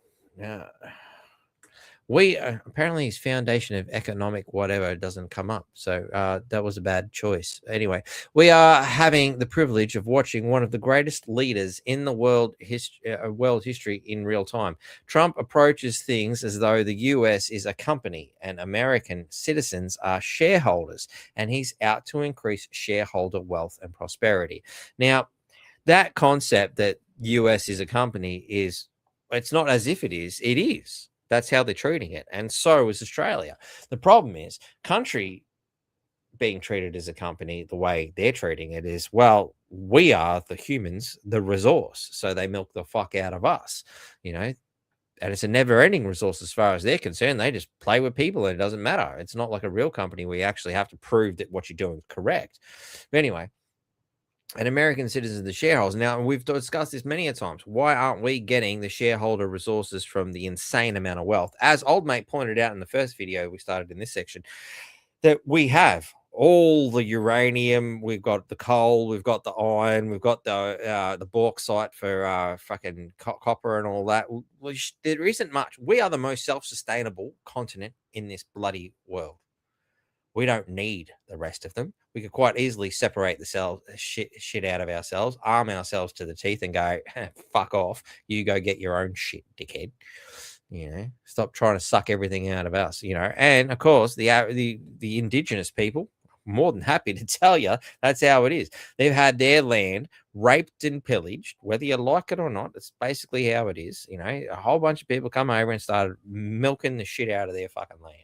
We apparently his foundation of economic whatever doesn't come up, so that was a bad choice. Anyway, we are having the privilege of watching one of the greatest leaders in the world history in real time. Trump approaches things as though the US is a company and American citizens are shareholders, and he's out to increase shareholder wealth and prosperity. Now, that concept that US is a company is, it's not as if it is. It is. That's how they're treating it. And so is Australia. The problem is country being treated as a company the way they're treating it is, well, we are the humans, the resource. So they milk the fuck out of us, and it's a never ending resource as far as they're concerned. They just play with people and it doesn't matter. It's not like a real company where you actually have to prove that what you're doing is correct. But anyway, and American citizens, the shareholders. Now, we've discussed this many a times. Why aren't we getting the shareholder resources from the insane amount of wealth? As Old Mate pointed out in the first video we started in this section, that we have all the uranium, we've got the coal, we've got the iron, we've got the bauxite for fucking copper and all that. There isn't much. We are the most self-sustainable continent in this bloody world. We don't need the rest of them. We could quite easily separate the shit out of ourselves, arm ourselves to the teeth and go, fuck off. You go get your own shit, dickhead. Stop trying to suck everything out of us, And of course, the indigenous people, more than happy to tell you that's how it is. They've had their land raped and pillaged, whether you like it or not. It's basically how it is. A whole bunch of people come over and started milking the shit out of their fucking land.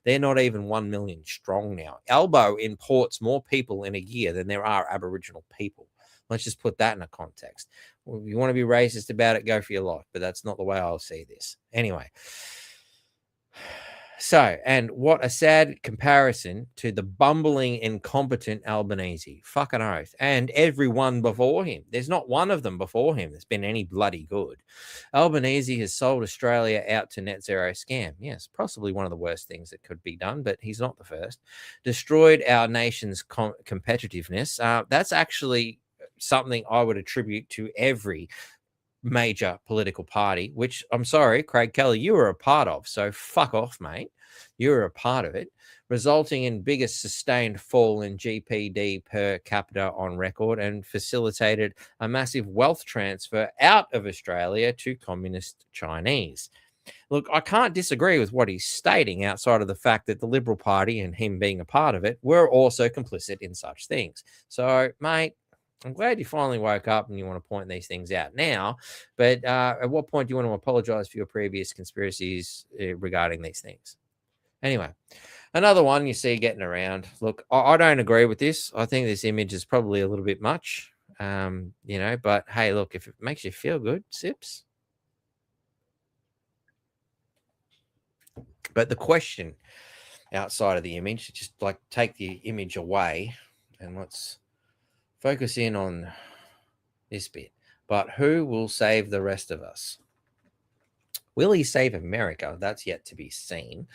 They're not even 1 million strong now. Albo imports more people in a year than there are Aboriginal people. Let's just put that in a context. Well, if you want to be racist about it, go for your life, but that's not the way I'll see this. Anyway. So, and what a sad comparison to the bumbling, incompetent Albanese. Fucking oath. And everyone before him. There's not one of them before him that's been any bloody good. Albanese has sold Australia out to net zero scam. Yes, possibly one of the worst things that could be done, but he's not the first. Destroyed our nation's competitiveness. That's actually something I would attribute to every major political party, which I'm sorry, Craig Kelly, you were a part of. So fuck off, mate. You were a part of it, resulting in biggest sustained fall in GPD per capita on record and facilitated a massive wealth transfer out of Australia to communist Chinese. Look, I can't disagree with what he's stating outside of the fact that the Liberal Party and him being a part of it were also complicit in such things. So, mate, I'm glad you finally woke up and you want to point these things out now. But at what point do you want to apologize for your previous conspiracies regarding these things? Anyway, another one you see getting around. Look, I don't agree with this. I think this image is probably a little bit much, but hey, look, if it makes you feel good, sips. But the question outside of the image, just like take the image away and let's focus in on this bit. But who will save the rest of us? Will he save America? That's yet to be seen.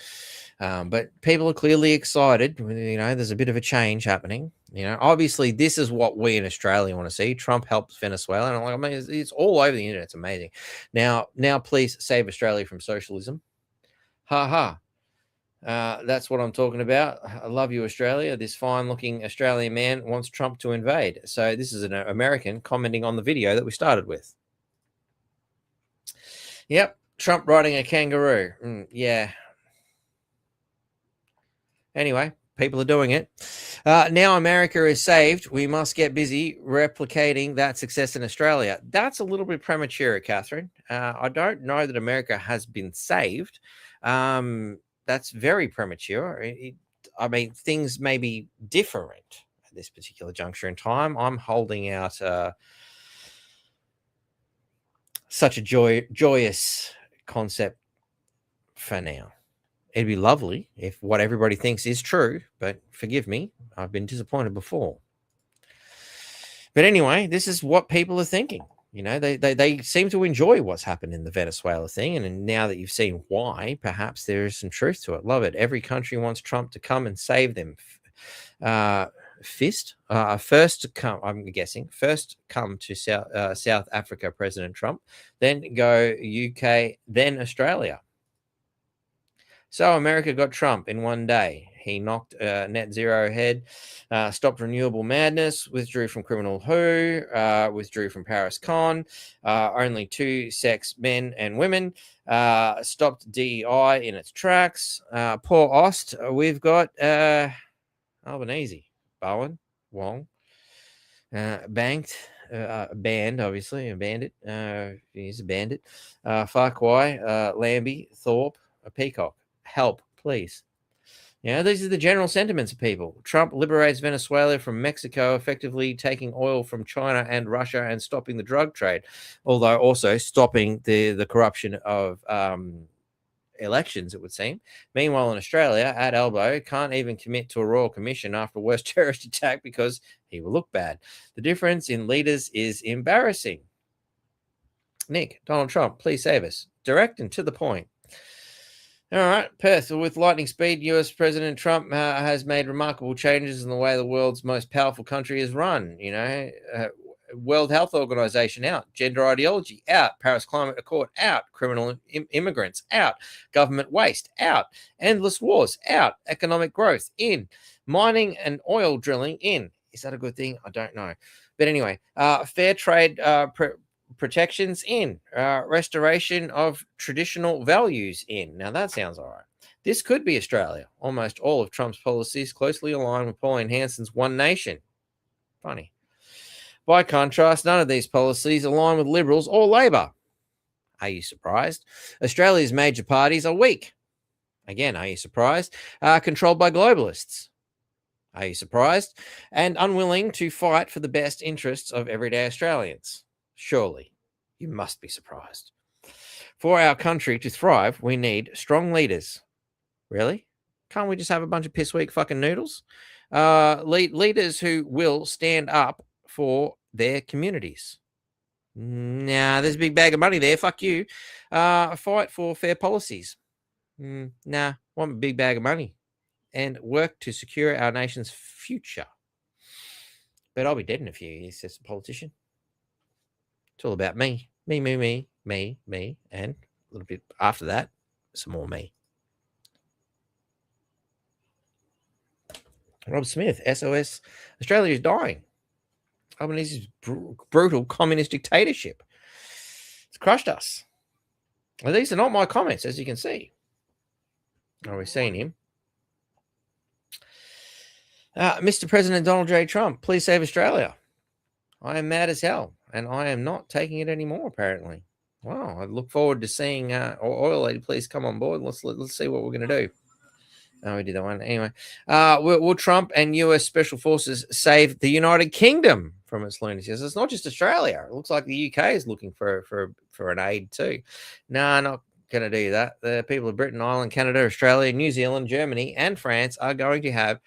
But people are clearly excited. There's a bit of a change happening. Obviously, this is what we in Australia want to see. Trump helps Venezuela. And it's all over the internet. It's amazing. Now, please save Australia from socialism. Ha ha. That's what I'm talking about. I love you, Australia. This fine-looking Australian man wants Trump to invade. So this is an American commenting on the video that we started with. Yep, Trump riding a kangaroo. Yeah. Anyway, people are doing it. Now America is saved. We must get busy replicating that success in Australia. That's a little bit premature, Catherine. I don't know that America has been saved. That's very premature. Things may be different at this particular juncture in time. I'm holding out such a joyous concept for now. It'd be lovely if what everybody thinks is true, but forgive me, I've been disappointed before. But anyway, this is what people are thinking. You know, they seem to enjoy what's happened in the Venezuela thing. And now that you've seen why, perhaps there is some truth to it. Love it. Every country wants Trump to come and save them. First to come, I'm guessing, first come to South Africa, President Trump, then go UK, then Australia. So America got Trump in one day. He knocked net zero ahead, stopped renewable madness, withdrew from criminal who, withdrew from Paris Con, only two sex men and women, stopped DEI in its tracks. Poor Ost, we've got Albanese, Bowen, Wong, banked, banned, obviously, a bandit. He's a bandit. Farquhar, Lambie, Thorpe, a Peacock. Help, please. Yeah, these are the general sentiments of people. Trump liberates Venezuela from Mexico, effectively taking oil from China and Russia and stopping the drug trade, although also stopping the corruption of elections, it would seem. Meanwhile, in Australia, at Albo can't even commit to a royal commission after a worst terrorist attack because he will look bad. The difference in leaders is embarrassing. Nick, Donald Trump, please save us. Direct and to the point. All right, Perth. With lightning speed, US President Trump has made remarkable changes in the way the world's most powerful country is run. You know, World Health Organization out, gender ideology out, Paris Climate Accord out, criminal immigrants out, government waste out, endless wars out, economic growth in, mining and oil drilling in. Is that a good thing? I don't know. But anyway, fair trade protections in, restoration of traditional values in. Now that sounds all right. This could be Australia. Almost all of Trump's policies closely align with Pauline Hanson's One Nation. Funny. By contrast, none of these policies align with Liberals or Labor. Are you surprised? Australia's major parties are weak. Again, are you surprised? Controlled by globalists. Are you surprised? And unwilling to fight for the best interests of everyday Australians. Surely, you must be surprised. For our country to thrive, we need strong leaders. Really? Can't we just have a bunch of pissweak fucking noodles? Leaders who will stand up for their communities. Nah, there's a big bag of money there. Fuck you. Fight for fair policies. Nah, want a big bag of money. And work to secure our nation's future. But I'll be dead in a few years, says the politician. It's all about me. Me, and a little bit after that, some more me. Rob Smith, SOS, Australia is dying. Albanese's brutal communist dictatorship. It's crushed us. Well, these are not my comments, as you can see. Oh, we've seen him. Mr. President Donald J. Trump, please save Australia. I am mad as hell, and I am not taking it anymore, apparently. Wow, I look forward to seeing Oil Lady, please come on board. Let's see what we're going to do. Oh, we did that one. Anyway, will Trump and US Special Forces save the United Kingdom from its lunacy? It's not just Australia. It looks like the UK is looking for an aid too. No, not going to do that. The people of Britain, Ireland, Canada, Australia, New Zealand, Germany, and France are going to have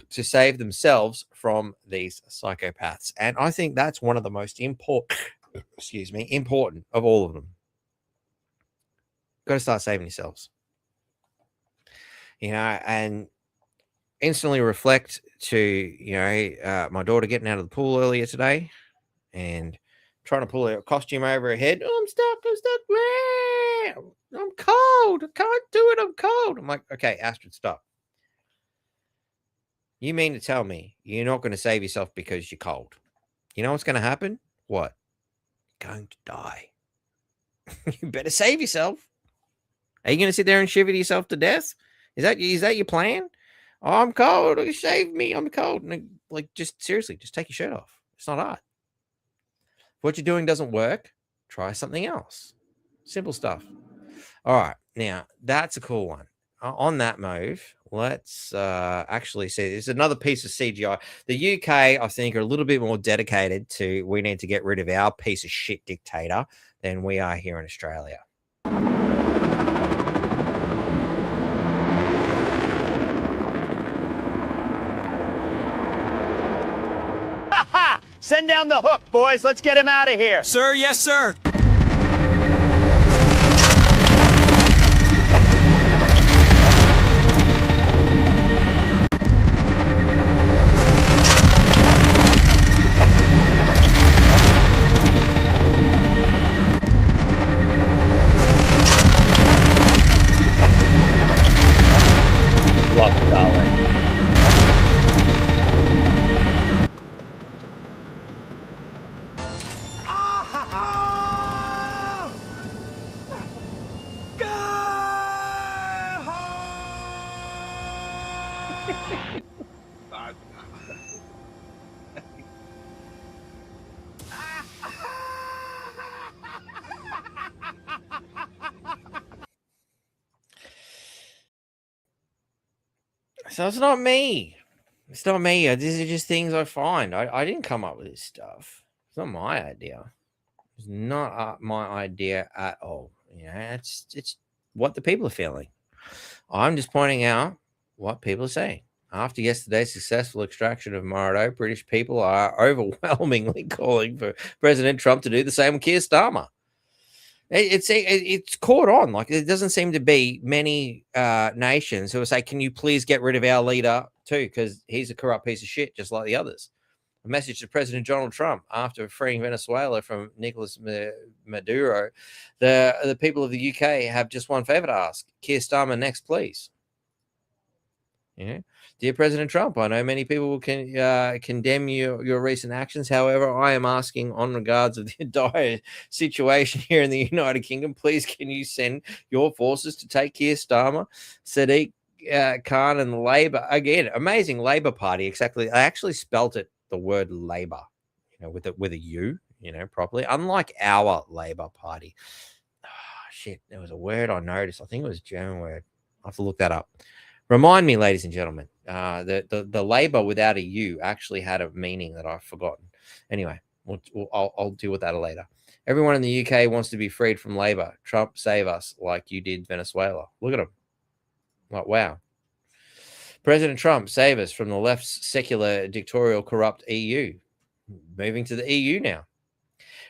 to save themselves from these psychopaths. And I think that's one of the most important of all of them. Got to start saving yourselves. You know, and instantly reflect to, my daughter getting out of the pool earlier today and trying to pull a costume over her head. Oh, I'm stuck. I'm cold. I can't do it. I'm cold. I'm like, okay, Astrid, stop. You mean to tell me you're not going to save yourself because you're cold? You know what's going to happen? What? You're going to die. You better save yourself. Are you going to sit there and shiver yourself to death? Is that your plan? Oh, I'm cold. Save me. I'm cold. And just seriously, just take your shirt off. It's not hard. If what you're doing doesn't work, try something else. Simple stuff. All right. Now, that's a cool one. On that move, let's actually see. There's another piece of CGI. The UK, I think, are a little bit more dedicated to we need to get rid of our piece of shit dictator than we are here in Australia. Send down the hook, boys. Let's get him out of here. Sir, yes, sir. Love it, darling. So it's not me. It's not me. These are just things I find. I didn't come up with this stuff. It's not my idea. It's not my idea at all. You know, it's what the people are feeling. I'm just pointing out what people are saying. After yesterday's successful extraction of Morado, British people are overwhelmingly calling for President Trump to do the same with Keir Starmer. It's caught on. Like, there doesn't seem to be many nations who will say, can you please get rid of our leader too, because he's a corrupt piece of shit just like the others. A message to President Donald Trump after freeing Venezuela from Nicolas Maduro. The people of the UK have just one favor to ask: Keir Starmer next, please. You know, dear President Trump, I know many people will condemn your recent actions. However, I am asking, on regards of the dire situation here in the United Kingdom, please can you send your forces to take Keir Starmer, Sadiq Khan, and Labour again? Amazing Labour Party. Exactly, I actually spelt it the word Labour, you know, with a U, you know, properly. Unlike our Labour Party. Oh, shit, there was a word I noticed. I think it was a German word. I have to look that up. Remind me, ladies and gentlemen, the Labour without a U actually had a meaning that I've forgotten. Anyway, I'll deal with that later. Everyone in the UK wants to be freed from Labour. Trump, save us like you did Venezuela. Look at him. Like, wow. President Trump, save us from the left's secular, dictatorial, corrupt EU. Moving to the EU now.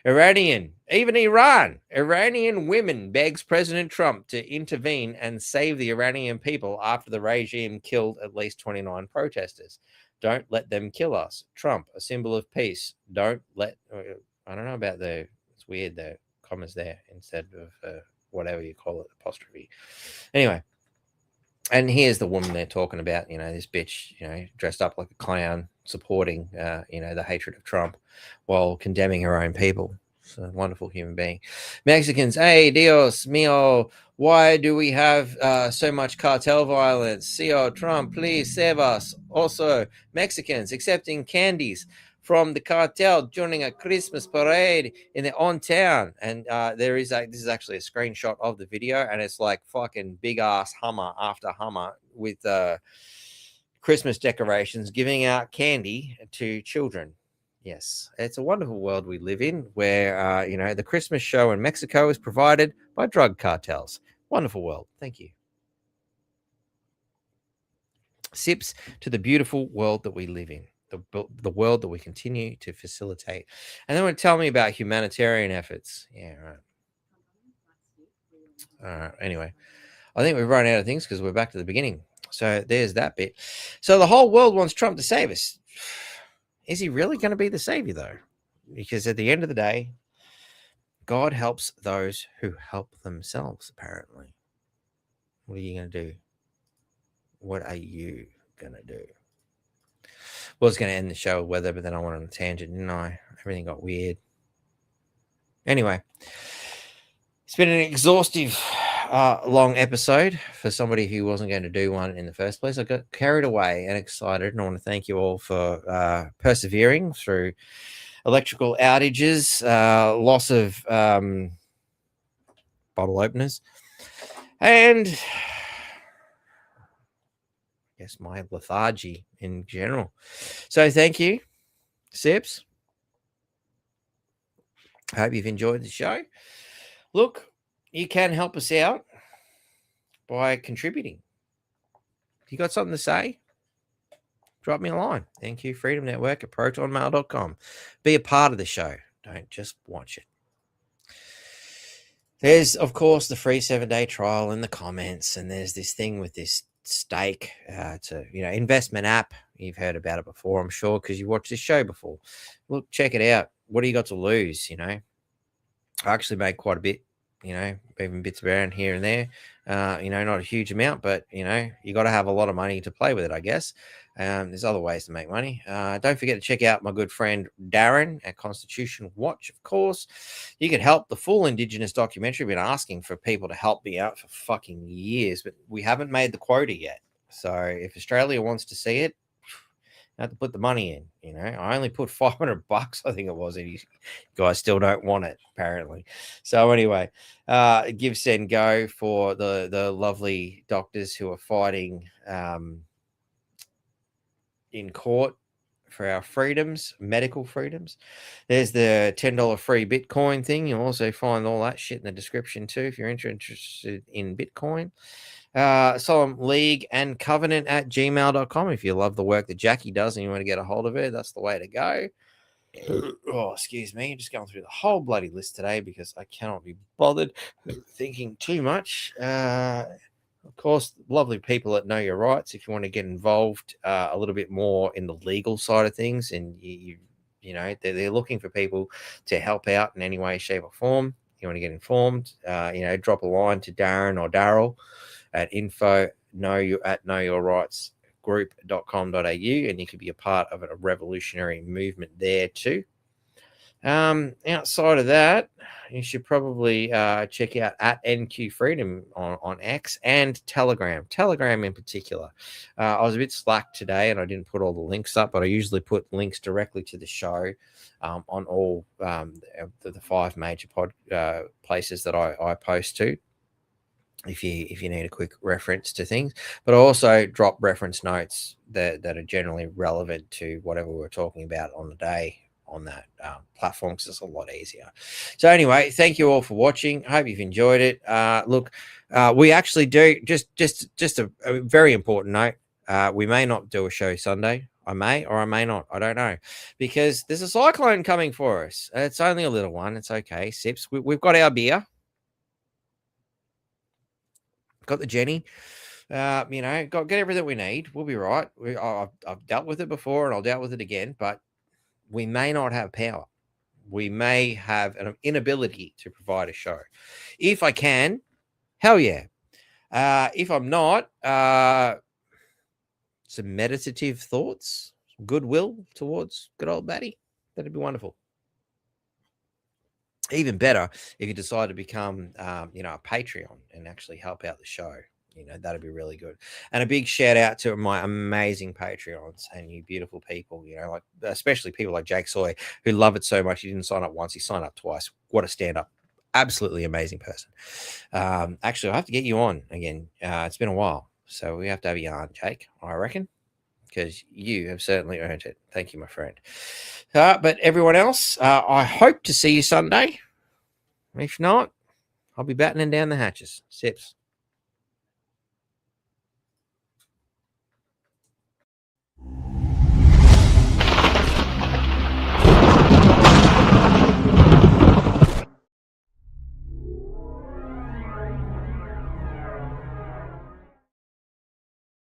Iranian women begs President Trump to intervene and save the Iranian people after the regime killed at least 29 protesters. Don't let them kill us. Trump, a symbol of peace. Don't let, I don't know about it's weird, the commas there instead of whatever you call it, apostrophe. Anyway, and here's the woman they're talking about, you know, this bitch, you know, dressed up like a clown, supporting, you know, the hatred of Trump while condemning her own people. It's a wonderful human being. Mexicans, hey, Dios mío, why do we have so much cartel violence? Senor Trump, please save us. Also, Mexicans accepting candies from the cartel during a Christmas parade in their own town. And this is actually a screenshot of the video, and it's like fucking big ass Hummer after Hummer with Christmas decorations giving out candy to children. Yes, it's a wonderful world we live in where, you know, the Christmas show in Mexico is provided by drug cartels. Wonderful world. Thank you. Sips to the beautiful world that we live in, the world that we continue to facilitate. And then want to tell me about humanitarian efforts. Yeah, right. All right. Anyway, I think we've run out of things because we're back to the beginning. So there's that bit. So the whole world wants Trump to save us. Is he really going to be the savior, though? Because at the end of the day, God helps those who help themselves, apparently. What are you going to do? What are you going to do? Well, I was going to end the show with weather, but then I went on a tangent, didn't I? Everything got weird. Anyway, it's been an exhaustive, long episode for somebody who wasn't going to do one in the first place. I got carried away and excited, and I want to thank you all for persevering through electrical outages, loss of bottle openers, and I guess my lethargy in general. So thank you, Sips. I hope you've enjoyed the show. Look, you can help us out by contributing. If you got something to say, drop me a line. NQ Freedom Network at protonmail.com. Be a part of the show. Don't just watch it. There's, of course, the free 7-day trial in the comments, and there's this thing with this Stake, investment app. You've heard about it before, I'm sure, because you watched this show before. Look, check it out. What do you got to lose? I actually made quite a bit, even bits around here and there. Not a huge amount, but you got to have a lot of money to play with it, I guess. There's other ways to make money. Don't forget to check out my good friend Darren at Constitution Watch, of course. You can help the full Indigenous documentary. I've been asking for people to help me out for fucking years, but we haven't made the quota yet. So if Australia wants to see it, I have to put the money in. I only put $500, I think it was, and you guys still don't want it, apparently. So anyway, give, send, go for the lovely doctors who are fighting in court for our freedoms, medical freedoms. There's the $10 free Bitcoin thing. You'll also find all that shit in the description too if you're interested in Bitcoin. Solemn League and Covenant at gmail.com. If you love the work that Jackie does and you want to get a hold of her, that's the way to go. Oh, excuse me. Just going through the whole bloody list today because I cannot be bothered thinking too much. Of course, lovely people at Know Your Rights. If you want to get involved a little bit more in the legal side of things, and they're looking for people to help out in any way, shape, or form. You want to get informed, drop a line to Darren or Daryl at info@knowyourrightsgroup.com.au, and you could be a part of a revolutionary movement there too. Outside of that, you should probably check out at NQ Freedom on X and Telegram. Telegram in particular. I was a bit slack today and I didn't put all the links up, but I usually put links directly to the show on all the 5 major places that I post to. If you need a quick reference to things, but I also drop reference notes that are generally relevant to whatever we're talking about on the day on that platform, because it's a lot easier. So anyway, thank you all for watching. I hope you've enjoyed it. Look, we actually do just a very important note. We may not do a show Sunday. I may or I may not. I don't know, because there's a cyclone coming for us. It's only a little one. It's okay. Sips. We've got our beer. Got the Jenny. Get everything we need. We'll be right. I've dealt with it before and I'll deal with it again, but we may not have power. We may have an inability to provide a show. If I can, hell yeah. If I'm not, some meditative thoughts, some goodwill towards good old Batty. That'd be wonderful. Even better if you decide to become, a Patreon and actually help out the show. That'd be really good. And a big shout out to my amazing Patreons and you beautiful people, like especially people like Jake Soy, who love it so much. He didn't sign up once, he signed up twice. What a stand-up. Absolutely amazing person. Actually, I have to get you on again. It's been a while, so we have to have you on, Jake, I reckon, because you have certainly earned it. Thank you, my friend. But everyone else, I hope to see you Sunday. If not, I'll be battening down the hatches. Sips.